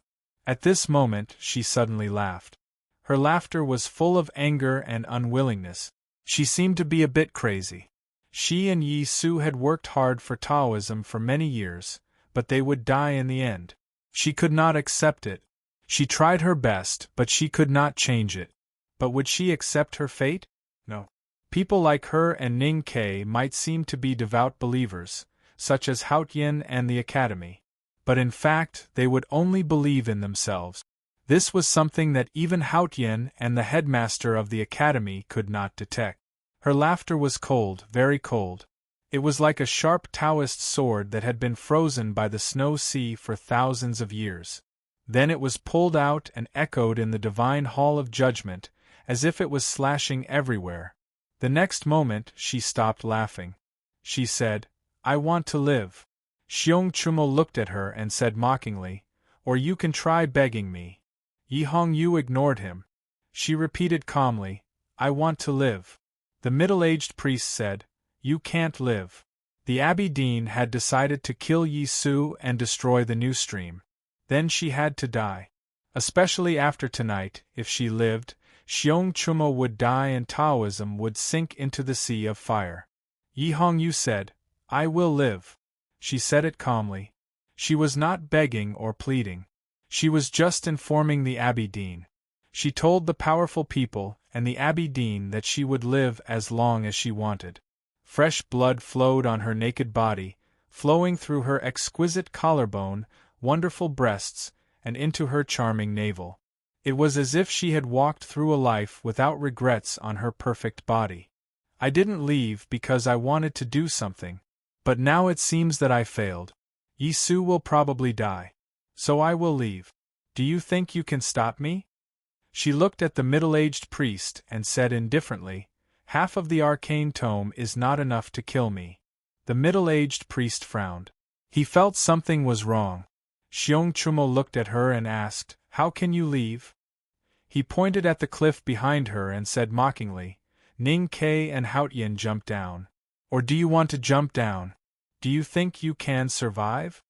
At this moment, she suddenly laughed. Her laughter was full of anger and unwillingness. She seemed to be a bit crazy. She and Yi Su had worked hard for Taoism for many years, but they would die in the end. She could not accept it. She tried her best, but she could not change it. But would she accept her fate? No. People like her and Ning Ke might seem to be devout believers, such as Haotian and the Academy. But in fact, they would only believe in themselves. This was something that even Haotian and the headmaster of the Academy could not detect. Her laughter was cold, very cold. It was like a sharp Taoist sword that had been frozen by the snow sea for thousands of years. Then it was pulled out and echoed in the divine hall of judgment, as if it was slashing everywhere. The next moment she stopped laughing. She said, "I want to live." Xiong Chumo looked at her and said mockingly, "Or you can try begging me." Yi Hongyu ignored him. She repeated calmly, "I want to live." The middle-aged priest said, "You can't live." The Abbey Dean had decided to kill Yi Su and destroy the new stream. Then she had to die. Especially after tonight, if she lived, Xiong Chumo would die and Taoism would sink into the sea of fire. Yi Hongyu said, "I will live." She said it calmly. She was not begging or pleading. She was just informing the Abbey Dean. She told the powerful people and the Abbey Dean that she would live as long as she wanted. Fresh blood flowed on her naked body, flowing through her exquisite collarbone, wonderful breasts, and into her charming navel. It was as if she had walked through a life without regrets on her perfect body. "I didn't leave because I wanted to do something, but now it seems that I failed. Yi Su will probably die. So I will leave. Do you think you can stop me?" She looked at the middle-aged priest and said indifferently, "Half of the arcane tome is not enough to kill me." The middle-aged priest frowned. He felt something was wrong. Xiong Chumo looked at her and asked, "How can you leave?" He pointed at the cliff behind her and said mockingly, "Ning Ke and Haotian jump down. Or do you want to jump down? Do you think you can survive?"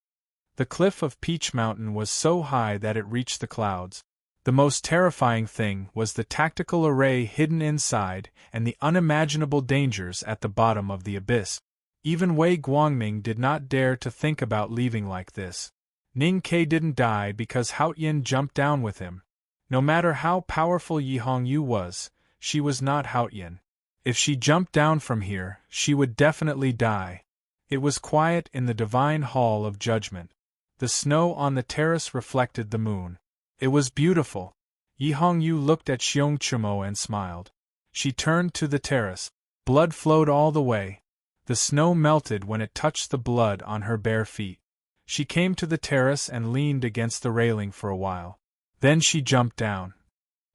The cliff of Peach Mountain was so high that it reached the clouds. The most terrifying thing was the tactical array hidden inside and the unimaginable dangers at the bottom of the abyss. Even Wei Guangming did not dare to think about leaving like this. Ning Ke didn't die because Haotian jumped down with him. No matter how powerful Yi Hongyu was, she was not Haotian. If she jumped down from here, she would definitely die. It was quiet in the divine hall of judgment. The snow on the terrace reflected the moon. It was beautiful. Yi Hongyu looked at Xiong Chumo and smiled. She turned to the terrace. Blood flowed all the way. The snow melted when it touched the blood on her bare feet. She came to the terrace and leaned against the railing for a while. Then she jumped down.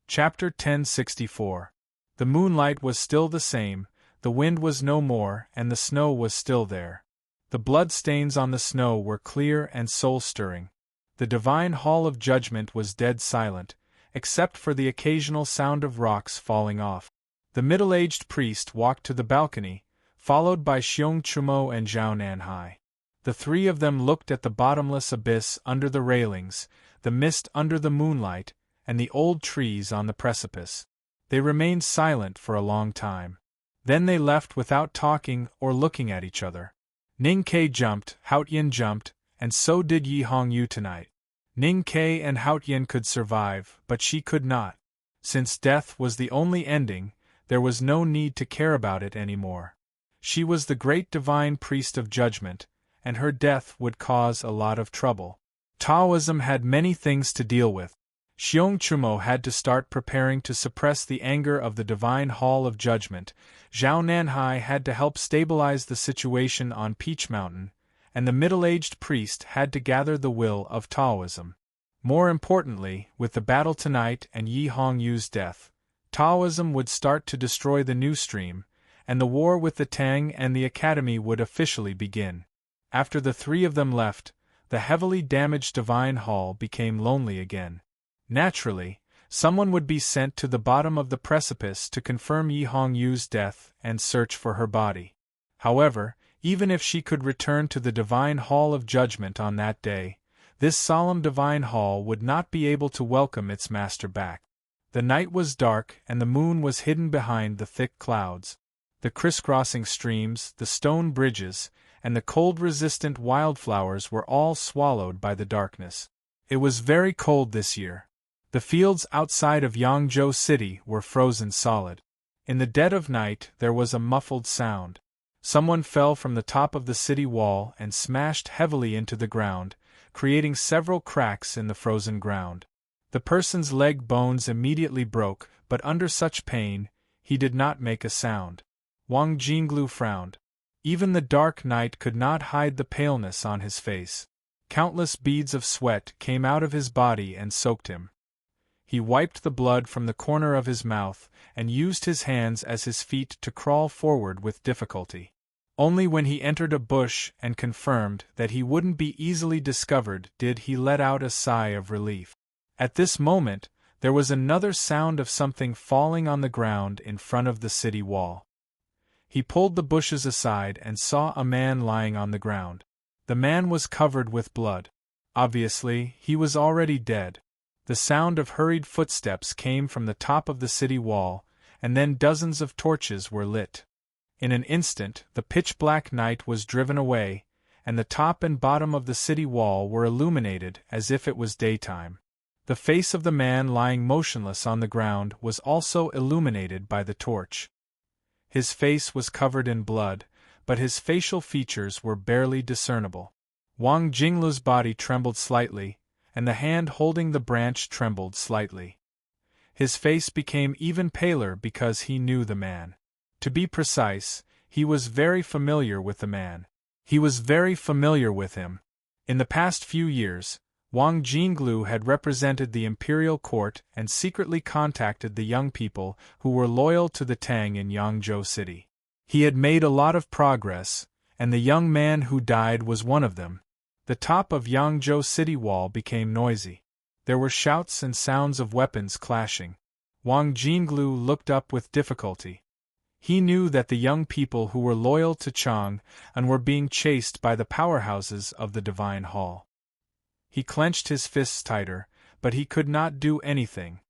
Chapter 1064. The moonlight was still the same, the wind was no more, and the snow was still there. The blood stains on the snow were clear and soul-stirring. The divine hall of judgment was dead silent, except for the occasional sound of rocks falling off. The middle-aged priest walked to the balcony, followed by Xiong Chumo and Zhao Nanhai. The three of them looked at the bottomless abyss under the railings, the mist under the moonlight, and the old trees on the precipice. They remained silent for a long time. Then they left without talking or looking at each other. Ning Ke jumped, Haotian jumped, and so did Yi Hongyu tonight. Ning Ke and Haotian could survive, but she could not. Since death was the only ending, there was no need to care about it anymore. She was the great divine priest of judgment, and her death would cause a lot of trouble. Taoism had many things to deal with. Xiong Chumo had to start preparing to suppress the anger of the divine hall of judgment, Zhao Nanhai had to help stabilize the situation on Peach Mountain, and the middle-aged priest had to gather the will of Taoism. More importantly, with the battle tonight and Yi Hongyu's death, Taoism would start to destroy the new stream, and the war with the Tang and the Academy would officially begin. After the three of them left, the heavily damaged divine hall became lonely again. Naturally, someone would be sent to the bottom of the precipice to confirm Yi Hongyu's death and search for her body. However, even if she could return to the divine hall of judgment on that day, this solemn divine hall would not be able to welcome its master back. The night was dark and the moon was hidden behind the thick clouds. The crisscrossing streams, the stone bridges, and the cold-resistant wildflowers were all swallowed by the darkness. It was very cold this year. The fields outside of Yangzhou City were frozen solid. In the dead of night there was a muffled sound. Someone fell from the top of the city wall and smashed heavily into the ground, creating several cracks in the frozen ground. The person's leg bones immediately broke, but under such pain, he did not make a sound. Wang Jinglu frowned. Even the dark night could not hide the paleness on his face. Countless beads of sweat came out of his body and soaked him. He wiped the blood from the corner of his mouth and used his hands as his feet to crawl forward with difficulty. Only when he entered a bush and confirmed that he wouldn't be easily discovered did he let out a sigh of relief. At this moment, there was another sound of something falling on the ground in front of the city wall. He pulled the bushes aside and saw a man lying on the ground. The man was covered with blood. Obviously, he was already dead. The sound of hurried footsteps came from the top of the city wall, and then dozens of torches were lit. In an instant, the pitch-black night was driven away, and the top and bottom of the city wall were illuminated as if it was daytime. The face of the man lying motionless on the ground was also illuminated by the torch. His face was covered in blood, but his facial features were barely discernible. Wang Jinglu's body trembled slightly, and the hand holding the branch trembled slightly. His face became even paler because he knew the man. To be precise, he was very familiar with the man. He was very familiar with him. In the past few years, Wang Jinglu had represented the imperial court and secretly contacted the young people who were loyal to the Tang in Yangzhou City. He had made a lot of progress, and the young man who died was one of them. The top of Yangzhou City wall became noisy. There were shouts and sounds of weapons clashing. Wang Jinglu looked up with difficulty. He knew that the young people who were loyal to Chang and were being chased by the powerhouses of the Divine Hall. He clenched his fists tighter, but he could not do anything.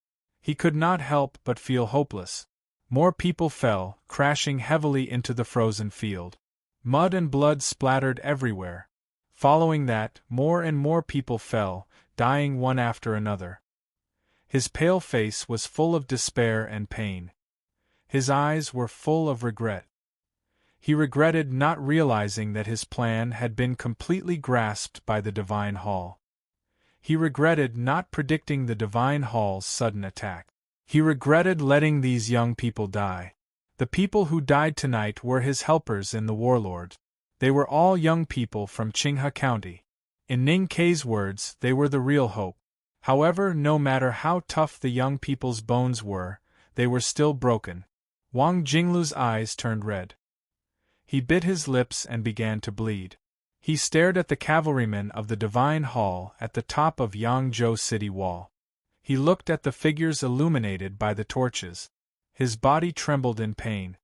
He could not help but feel hopeless. More people fell, crashing heavily into the frozen field. Mud and blood splattered everywhere. Following that, more and more people fell, dying one after another. His pale face was full of despair and pain. His eyes were full of regret. He regretted not realizing that his plan had been completely grasped by the Divine Hall. He regretted not predicting the Divine Hall's sudden attack. He regretted letting these young people die. The people who died tonight were his helpers in the warlord. They were all young people from Qinghe County. In Ning Kei's words, they were the real hope. However, no matter how tough the young people's bones were, they were still broken. Wang Jinglu's eyes turned red. He bit his lips and began to bleed. He stared at the cavalrymen of the Divine Hall at the top of Yangzhou City wall. He looked at the figures illuminated by the torches. His body trembled in pain.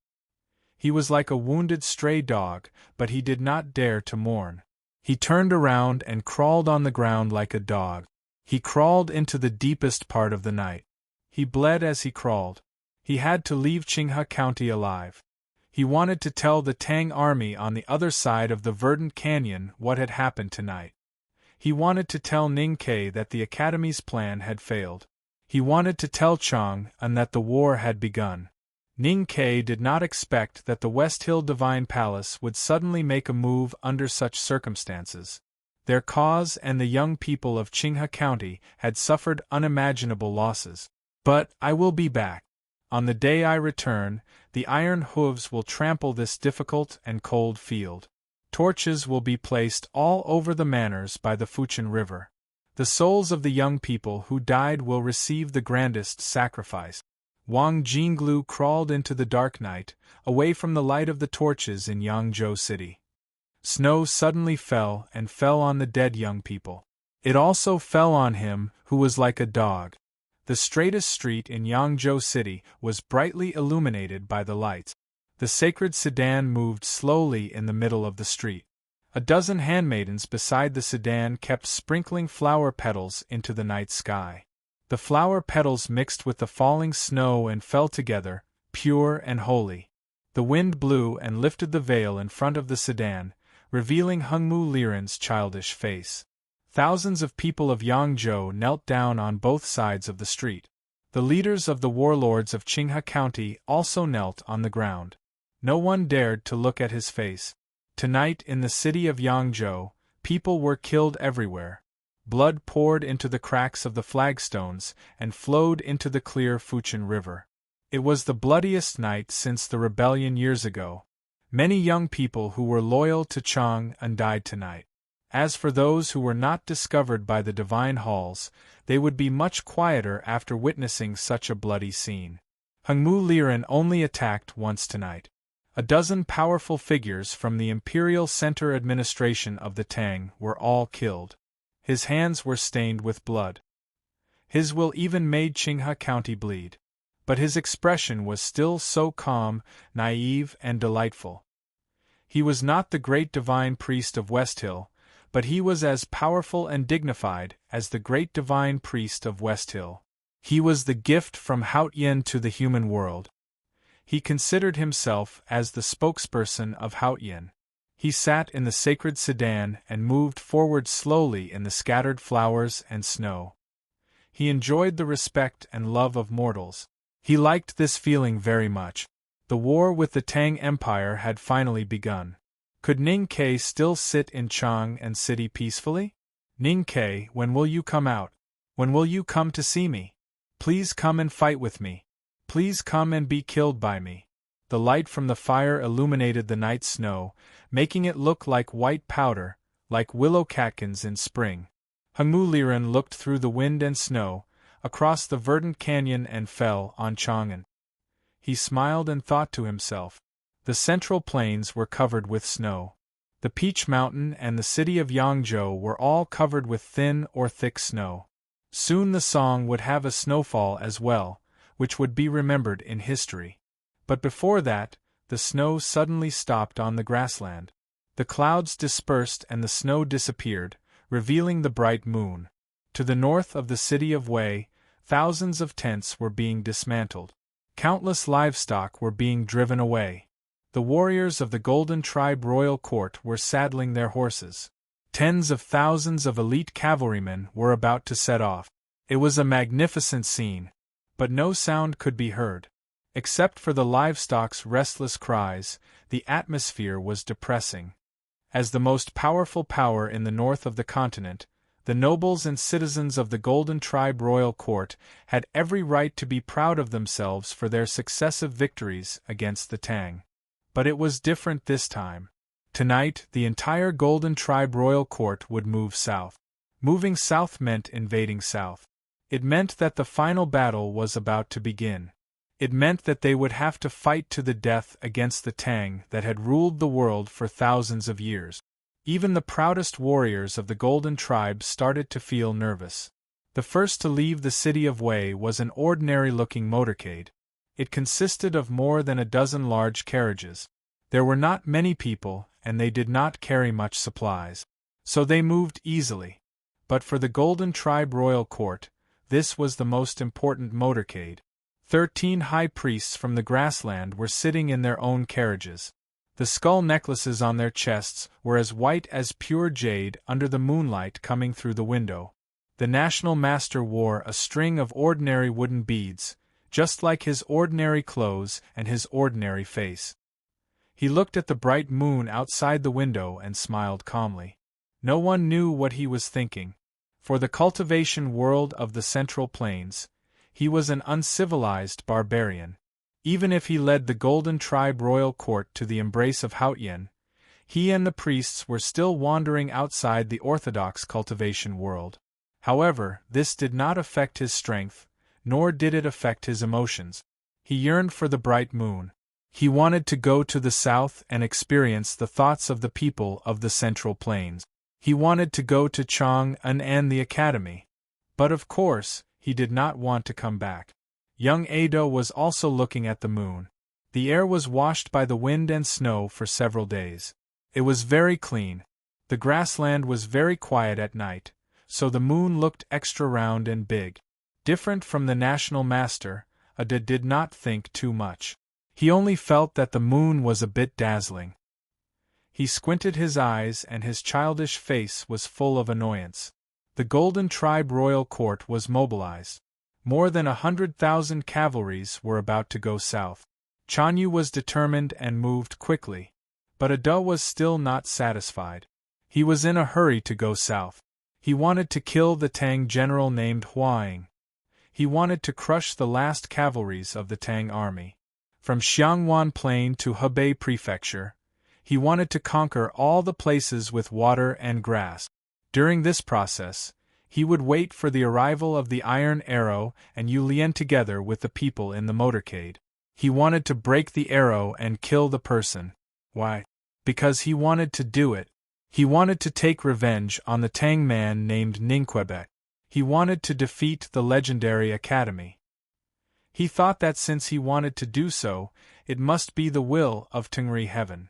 He was like a wounded stray dog, but he did not dare to mourn. He turned around and crawled on the ground like a dog. He crawled into the deepest part of the night. He bled as he crawled. He had to leave Qinghe County alive. He wanted to tell the Tang army on the other side of the verdant canyon what had happened tonight. He wanted to tell Ning Kei that the Academy's plan had failed. He wanted to tell Chang and that the war had begun. Ning Kei did not expect that the West Hill Divine Palace would suddenly make a move under such circumstances. Their cause and the young people of Qinghe County had suffered unimaginable losses. But I will be back. On the day I return, the iron hooves will trample this difficult and cold field. Torches will be placed all over the manors by the Fuchin River. The souls of the young people who died will receive the grandest sacrifice. Wang Jinglu crawled into the dark night, away from the light of the torches in Yangzhou City. Snow suddenly fell and fell on the dead young people. It also fell on him, who was like a dog. The straightest street in Yangzhou City was brightly illuminated by the lights. The sacred sedan moved slowly in the middle of the street. A dozen handmaidens beside the sedan kept sprinkling flower petals into the night sky. The flower petals mixed with the falling snow and fell together, pure and holy. The wind blew and lifted the veil in front of the sedan, revealing Hungmu Liren's childish face. Thousands of people of Yangzhou knelt down on both sides of the street. The leaders of the warlords of Qinghe County also knelt on the ground. No one dared to look at his face. Tonight in the city of Yangzhou, people were killed everywhere. Blood poured into the cracks of the flagstones and flowed into the clear Fuchin River. It was the bloodiest night since the rebellion years ago. Many young people who were loyal to Chang'an died tonight. As for those who were not discovered by the divine halls, they would be much quieter after witnessing such a bloody scene. Hengmu Liren only attacked once tonight. A dozen powerful figures from the imperial center administration of the Tang were all killed. His hands were stained with blood. His will even made Qinghe County bleed. But his expression was still so calm, naive, and delightful. He was not the great divine priest of West Hill, but he was as powerful and dignified as the great divine priest of West Hill. He was the gift from Haotian to the human world. He considered himself as the spokesperson of Haotian. He sat in the sacred sedan and moved forward slowly in the scattered flowers and snow. He enjoyed the respect and love of mortals. He liked this feeling very much. The war with the Tang Empire had finally begun. Could Ning Ke still sit in Chang'an City peacefully? Ning Ke, when will you come out? When will you come to see me? Please come and fight with me. Please come and be killed by me. The light from the fire illuminated the night snow, making it look like white powder, like willow catkins in spring. Hengmu Liren looked through the wind and snow, across the verdant canyon and fell on Chang'an. He smiled and thought to himself. The central plains were covered with snow. The Peach Mountain and the city of Yangzhou were all covered with thin or thick snow. Soon the song would have a snowfall as well, which would be remembered in history. But before that, the snow suddenly stopped on the grassland. The clouds dispersed and the snow disappeared, revealing the bright moon. To the north of the city of Wei, thousands of tents were being dismantled. Countless livestock were being driven away. The warriors of the Golden Tribe Royal Court were saddling their horses. Tens of thousands of elite cavalrymen were about to set off. It was a magnificent scene. But no sound could be heard. Except for the livestock's restless cries, the atmosphere was depressing. As the most powerful power in the north of the continent, the nobles and citizens of the Golden Tribe Royal Court had every right to be proud of themselves for their successive victories against the Tang. But it was different this time. Tonight, the entire Golden Tribe Royal Court would move south. Moving south meant invading south. It meant that the final battle was about to begin. It meant that they would have to fight to the death against the Tang that had ruled the world for thousands of years. Even the proudest warriors of the Golden Tribe started to feel nervous. The first to leave the city of Wei was an ordinary-looking motorcade. It consisted of more than a dozen large carriages. There were not many people, and they did not carry much supplies. So they moved easily. But for the Golden Tribe Royal Court, this was the most important motorcade. 13 high priests from the grassland were sitting in their own carriages. The skull necklaces on their chests were as white as pure jade under the moonlight coming through the window. The National Master wore a string of ordinary wooden beads, just like his ordinary clothes and his ordinary face. He looked at the bright moon outside the window and smiled calmly. No one knew what he was thinking. For the cultivation world of the Central Plains, he was an uncivilized barbarian. Even if he led the Golden Tribe Royal Court to the embrace of Haotian, he and the priests were still wandering outside the orthodox cultivation world. However, this did not affect his strength, nor did it affect his emotions. He yearned for the bright moon. He wanted to go to the south and experience the thoughts of the people of the Central Plains. He wanted to go to Chang'an and the academy. But of course, he did not want to come back. Young Ado was also looking at the moon. The air was washed by the wind and snow for several days. It was very clean. The grassland was very quiet at night, so the moon looked extra round and big. Different from the National Master, Ada did not think too much. He only felt that the moon was a bit dazzling. He squinted his eyes and his childish face was full of annoyance. The Golden Tribe royal court was mobilized. More than 100,000 cavalries were about to go south. Chanyu was determined and moved quickly. But Ada was still not satisfied. He was in a hurry to go south. He wanted to kill the Tang general named Huang. He wanted to crush the last cavalries of the Tang army. From Xiangwan Plain to Hebei Prefecture, he wanted to conquer all the places with water and grass. During this process, he would wait for the arrival of the Iron Arrow and Yulian together with the people in the motorcade. He wanted to break the arrow and kill the person. Why? Because he wanted to do it. He wanted to take revenge on the Tang man named Ningquebec. He wanted to defeat the legendary academy. He thought that since he wanted to do so, it must be the will of Tengri Heaven.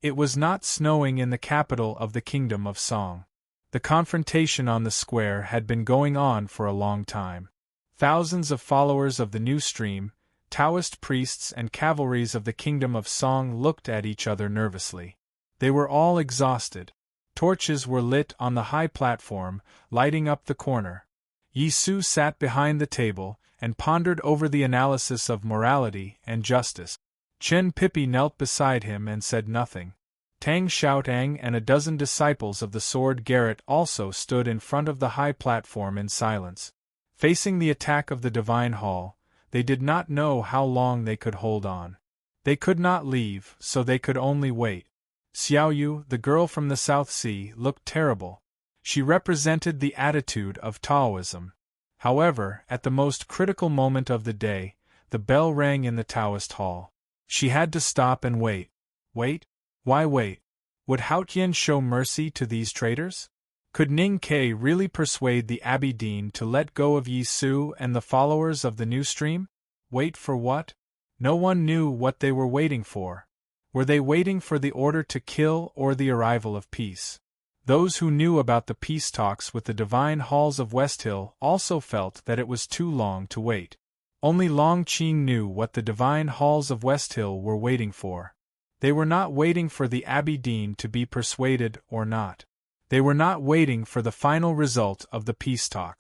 It was not snowing in the capital of the Kingdom of Song. The confrontation on the square had been going on for a long time. Thousands of followers of the new stream, Taoist priests and cavalries of the Kingdom of Song looked at each other nervously. They were all exhausted. Torches were lit on the high platform, lighting up the corner. Yi Su sat behind the table and pondered over the analysis of morality and justice. Chen Pippi knelt beside him and said nothing. Tang Xiaotang and a dozen disciples of the Sword Garret also stood in front of the high platform in silence. Facing the attack of the Divine Hall, they did not know how long they could hold on. They could not leave, so they could only wait. Xiaoyu, the girl from the South Sea, looked terrible. She represented the attitude of Taoism. However, at the most critical moment of the day, the bell rang in the Taoist hall. She had to stop and wait. Wait? Why wait? Would Haotian show mercy to these traitors? Could Ning Ke really persuade the Abbey Dean to let go of Yi Su and the followers of the new stream? Wait for what? No one knew what they were waiting for. Were they waiting for the order to kill or the arrival of peace? Those who knew about the peace talks with the divine halls of Westhill also felt that it was too long to wait. Only Long Qing knew what the divine halls of Westhill were waiting for. They were not waiting for the Abbey Dean to be persuaded or not. They were not waiting for the final result of the peace talk.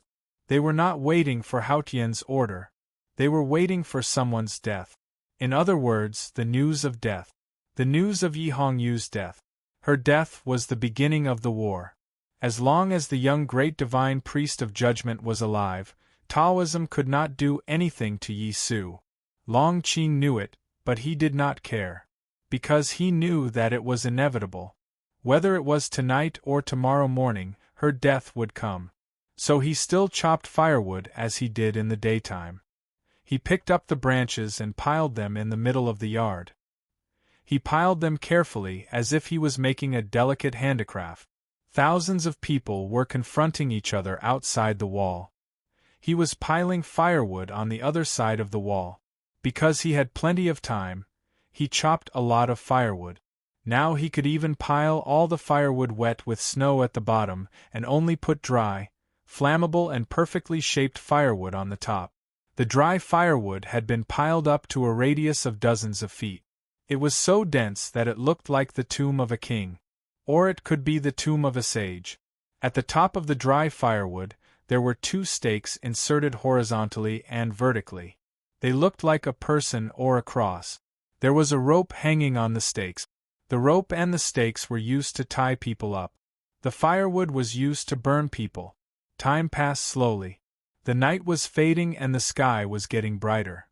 They were not waiting for Haotian's order. They were waiting for someone's death. In other words, the news of death. The news of Yi Hongyu's death. Her death was the beginning of the war. As long as the young great divine priest of judgment was alive, Taoism could not do anything to Yi Su. Long Qing knew it, but he did not care. Because he knew that it was inevitable. Whether it was tonight or tomorrow morning, her death would come. So he still chopped firewood as he did in the daytime. He picked up the branches and piled them in the middle of the yard. He piled them carefully as if he was making a delicate handicraft. Thousands of people were confronting each other outside the wall. He was piling firewood on the other side of the wall. Because he had plenty of time, he chopped a lot of firewood. Now he could even pile all the firewood wet with snow at the bottom and only put dry, flammable and perfectly shaped firewood on the top. The dry firewood had been piled up to a radius of dozens of feet. It was so dense that it looked like the tomb of a king. Or it could be the tomb of a sage. At the top of the dry firewood, there were 2 stakes inserted horizontally and vertically. They looked like a person or a cross. There was a rope hanging on the stakes. The rope and the stakes were used to tie people up. The firewood was used to burn people. Time passed slowly. The night was fading and the sky was getting brighter.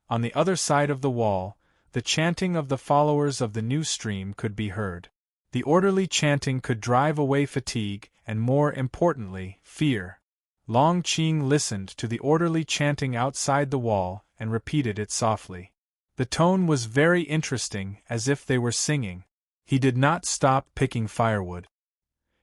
On the other side of the wall, the chanting of the followers of the new stream could be heard. The orderly chanting could drive away fatigue and, more importantly, fear. Long Qing listened to the orderly chanting outside the wall and repeated it softly. The tone was very interesting, as if they were singing. He did not stop picking firewood.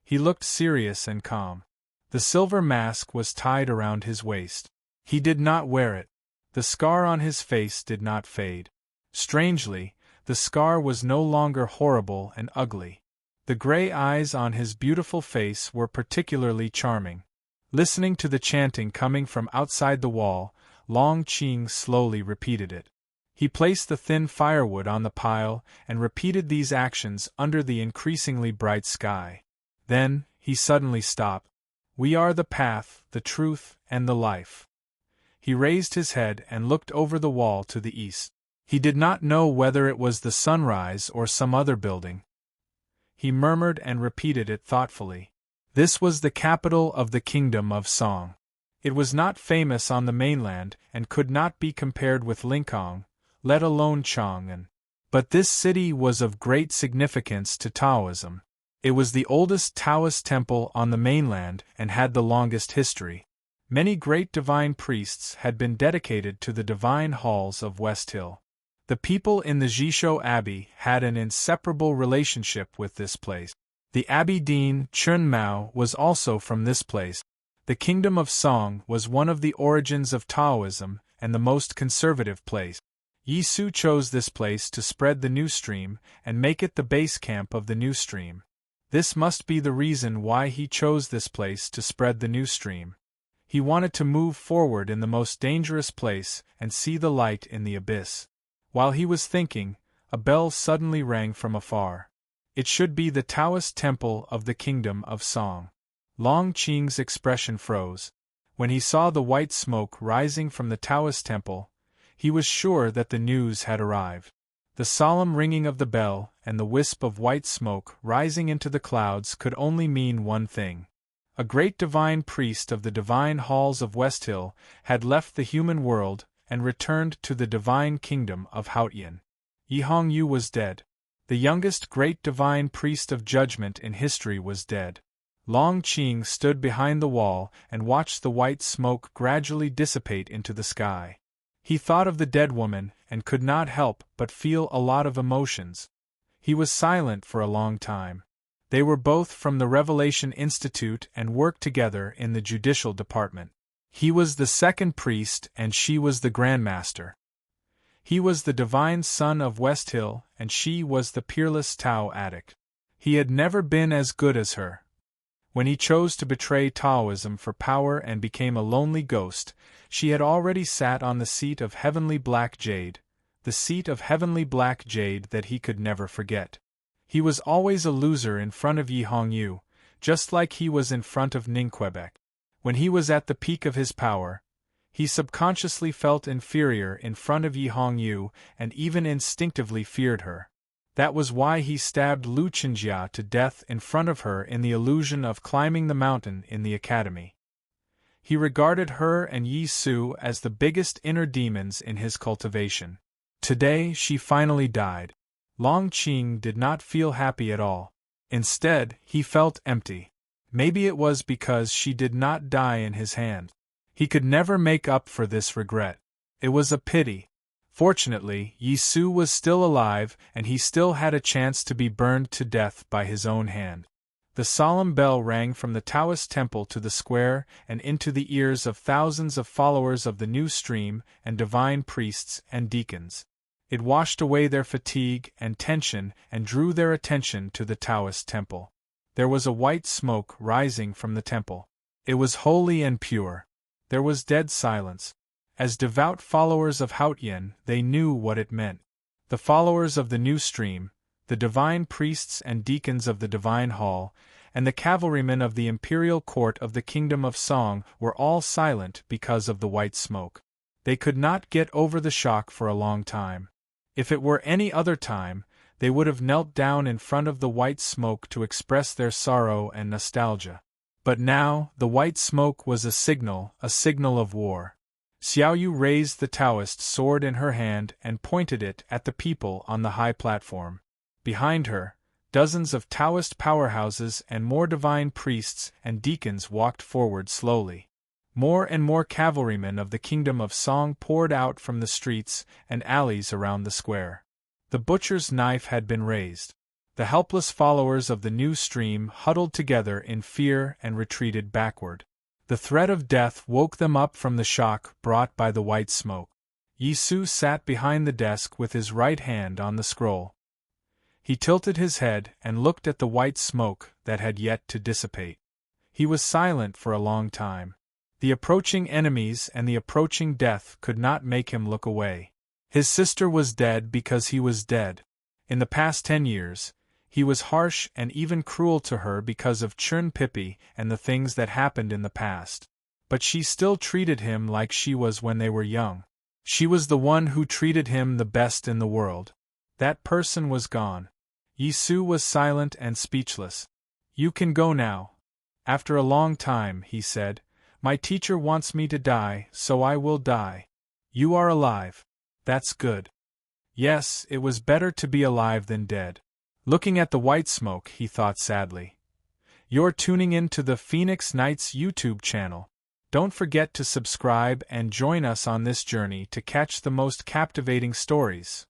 He looked serious and calm. The silver mask was tied around his waist. He did not wear it. The scar on his face did not fade. Strangely, the scar was no longer horrible and ugly. The gray eyes on his beautiful face were particularly charming. Listening to the chanting coming from outside the wall, Long Qing slowly repeated it. He placed the thin firewood on the pile and repeated these actions under the increasingly bright sky. Then, he suddenly stopped. We are the path, the truth, and the life. He raised his head and looked over the wall to the east. He did not know whether it was the sunrise or some other building. He murmured and repeated it thoughtfully. This was the capital of the kingdom of Song. It was not famous on the mainland and could not be compared with Lincoln, let alone Chang'an. But this city was of great significance to Taoism. It was the oldest Taoist temple on the mainland and had the longest history. Many great divine priests had been dedicated to the divine halls of West Hill. The people in the Jisho Abbey had an inseparable relationship with this place. The Abbey Dean, Chun Mao, was also from this place. The kingdom of Song was one of the origins of Taoism and the most conservative place. Yi Su chose this place to spread the new stream and make it the base camp of the new stream. This must be the reason why he chose this place to spread the new stream. He wanted to move forward in the most dangerous place and see the light in the abyss. While he was thinking, a bell suddenly rang from afar. It should be the Taoist temple of the kingdom of Song. Long Qing's expression froze. When he saw the white smoke rising from the Taoist temple, he was sure that the news had arrived. The solemn ringing of the bell and the wisp of white smoke rising into the clouds could only mean one thing. A great divine priest of the divine halls of West Hill had left the human world and returned to the divine kingdom of Haotian. Yi Hongyu was dead. The youngest great divine priest of judgment in history was dead. Long Qing stood behind the wall and watched the white smoke gradually dissipate into the sky. He thought of the dead woman and could not help but feel a lot of emotions. He was silent for a long time. They were both from the Revelation Institute and worked together in the judicial department. He was the second priest and she was the grandmaster. He was the divine son of West Hill and she was the peerless Tao addict. He had never been as good as her. When he chose to betray Taoism for power and became a lonely ghost, she had already sat on the seat of heavenly black jade, the seat of heavenly black jade that he could never forget. He was always a loser in front of Yi Hongyu, just like he was in front of Ningquebec. When he was at the peak of his power, he subconsciously felt inferior in front of Yi Hongyu and even instinctively feared her. That was why he stabbed Lu Qinjia to death in front of her in the illusion of climbing the mountain in the academy. He regarded her and Yi Su as the biggest inner demons in his cultivation. Today she finally died. Long Qing did not feel happy at all. Instead, he felt empty. Maybe it was because she did not die in his hand. He could never make up for this regret. It was a pity. Fortunately, Yi Su was still alive and he still had a chance to be burned to death by his own hand. The solemn bell rang from the Taoist temple to the square and into the ears of thousands of followers of the new stream and divine priests and deacons. It washed away their fatigue and tension and drew their attention to the Taoist temple. There was a white smoke rising from the temple. It was holy and pure. There was dead silence. As devout followers of Haotian, they knew what it meant. The followers of the new stream, the divine priests and deacons of the divine hall, and the cavalrymen of the imperial court of the kingdom of Song were all silent because of the white smoke. They could not get over the shock for a long time. If it were any other time, they would have knelt down in front of the white smoke to express their sorrow and nostalgia. But now, the white smoke was a signal of war. Xiaoyu raised the Taoist sword in her hand and pointed it at the people on the high platform. Behind her, dozens of Taoist powerhouses and more divine priests and deacons walked forward slowly. More and more cavalrymen of the kingdom of Song poured out from the streets and alleys around the square. The butcher's knife had been raised. The helpless followers of the new stream huddled together in fear and retreated backward. The threat of death woke them up from the shock brought by the white smoke. Yi Su sat behind the desk with his right hand on the scroll. He tilted his head and looked at the white smoke that had yet to dissipate. He was silent for a long time. The approaching enemies and the approaching death could not make him look away. His sister was dead because he was dead. In the past 10 years, He was harsh and even cruel to her because of Churn Pippi and the things that happened in the past. But she still treated him like she was when they were young. She was the one who treated him the best in the world. That person was gone. Yisu was silent and speechless. You can go now. After a long time, he said, my teacher wants me to die, so I will die. You are alive. That's good. Yes, it was better to be alive than dead. Looking at the white smoke, he thought sadly. You're tuning in to the Phoenix Nights YouTube channel. Don't forget to subscribe and join us on this journey to catch the most captivating stories.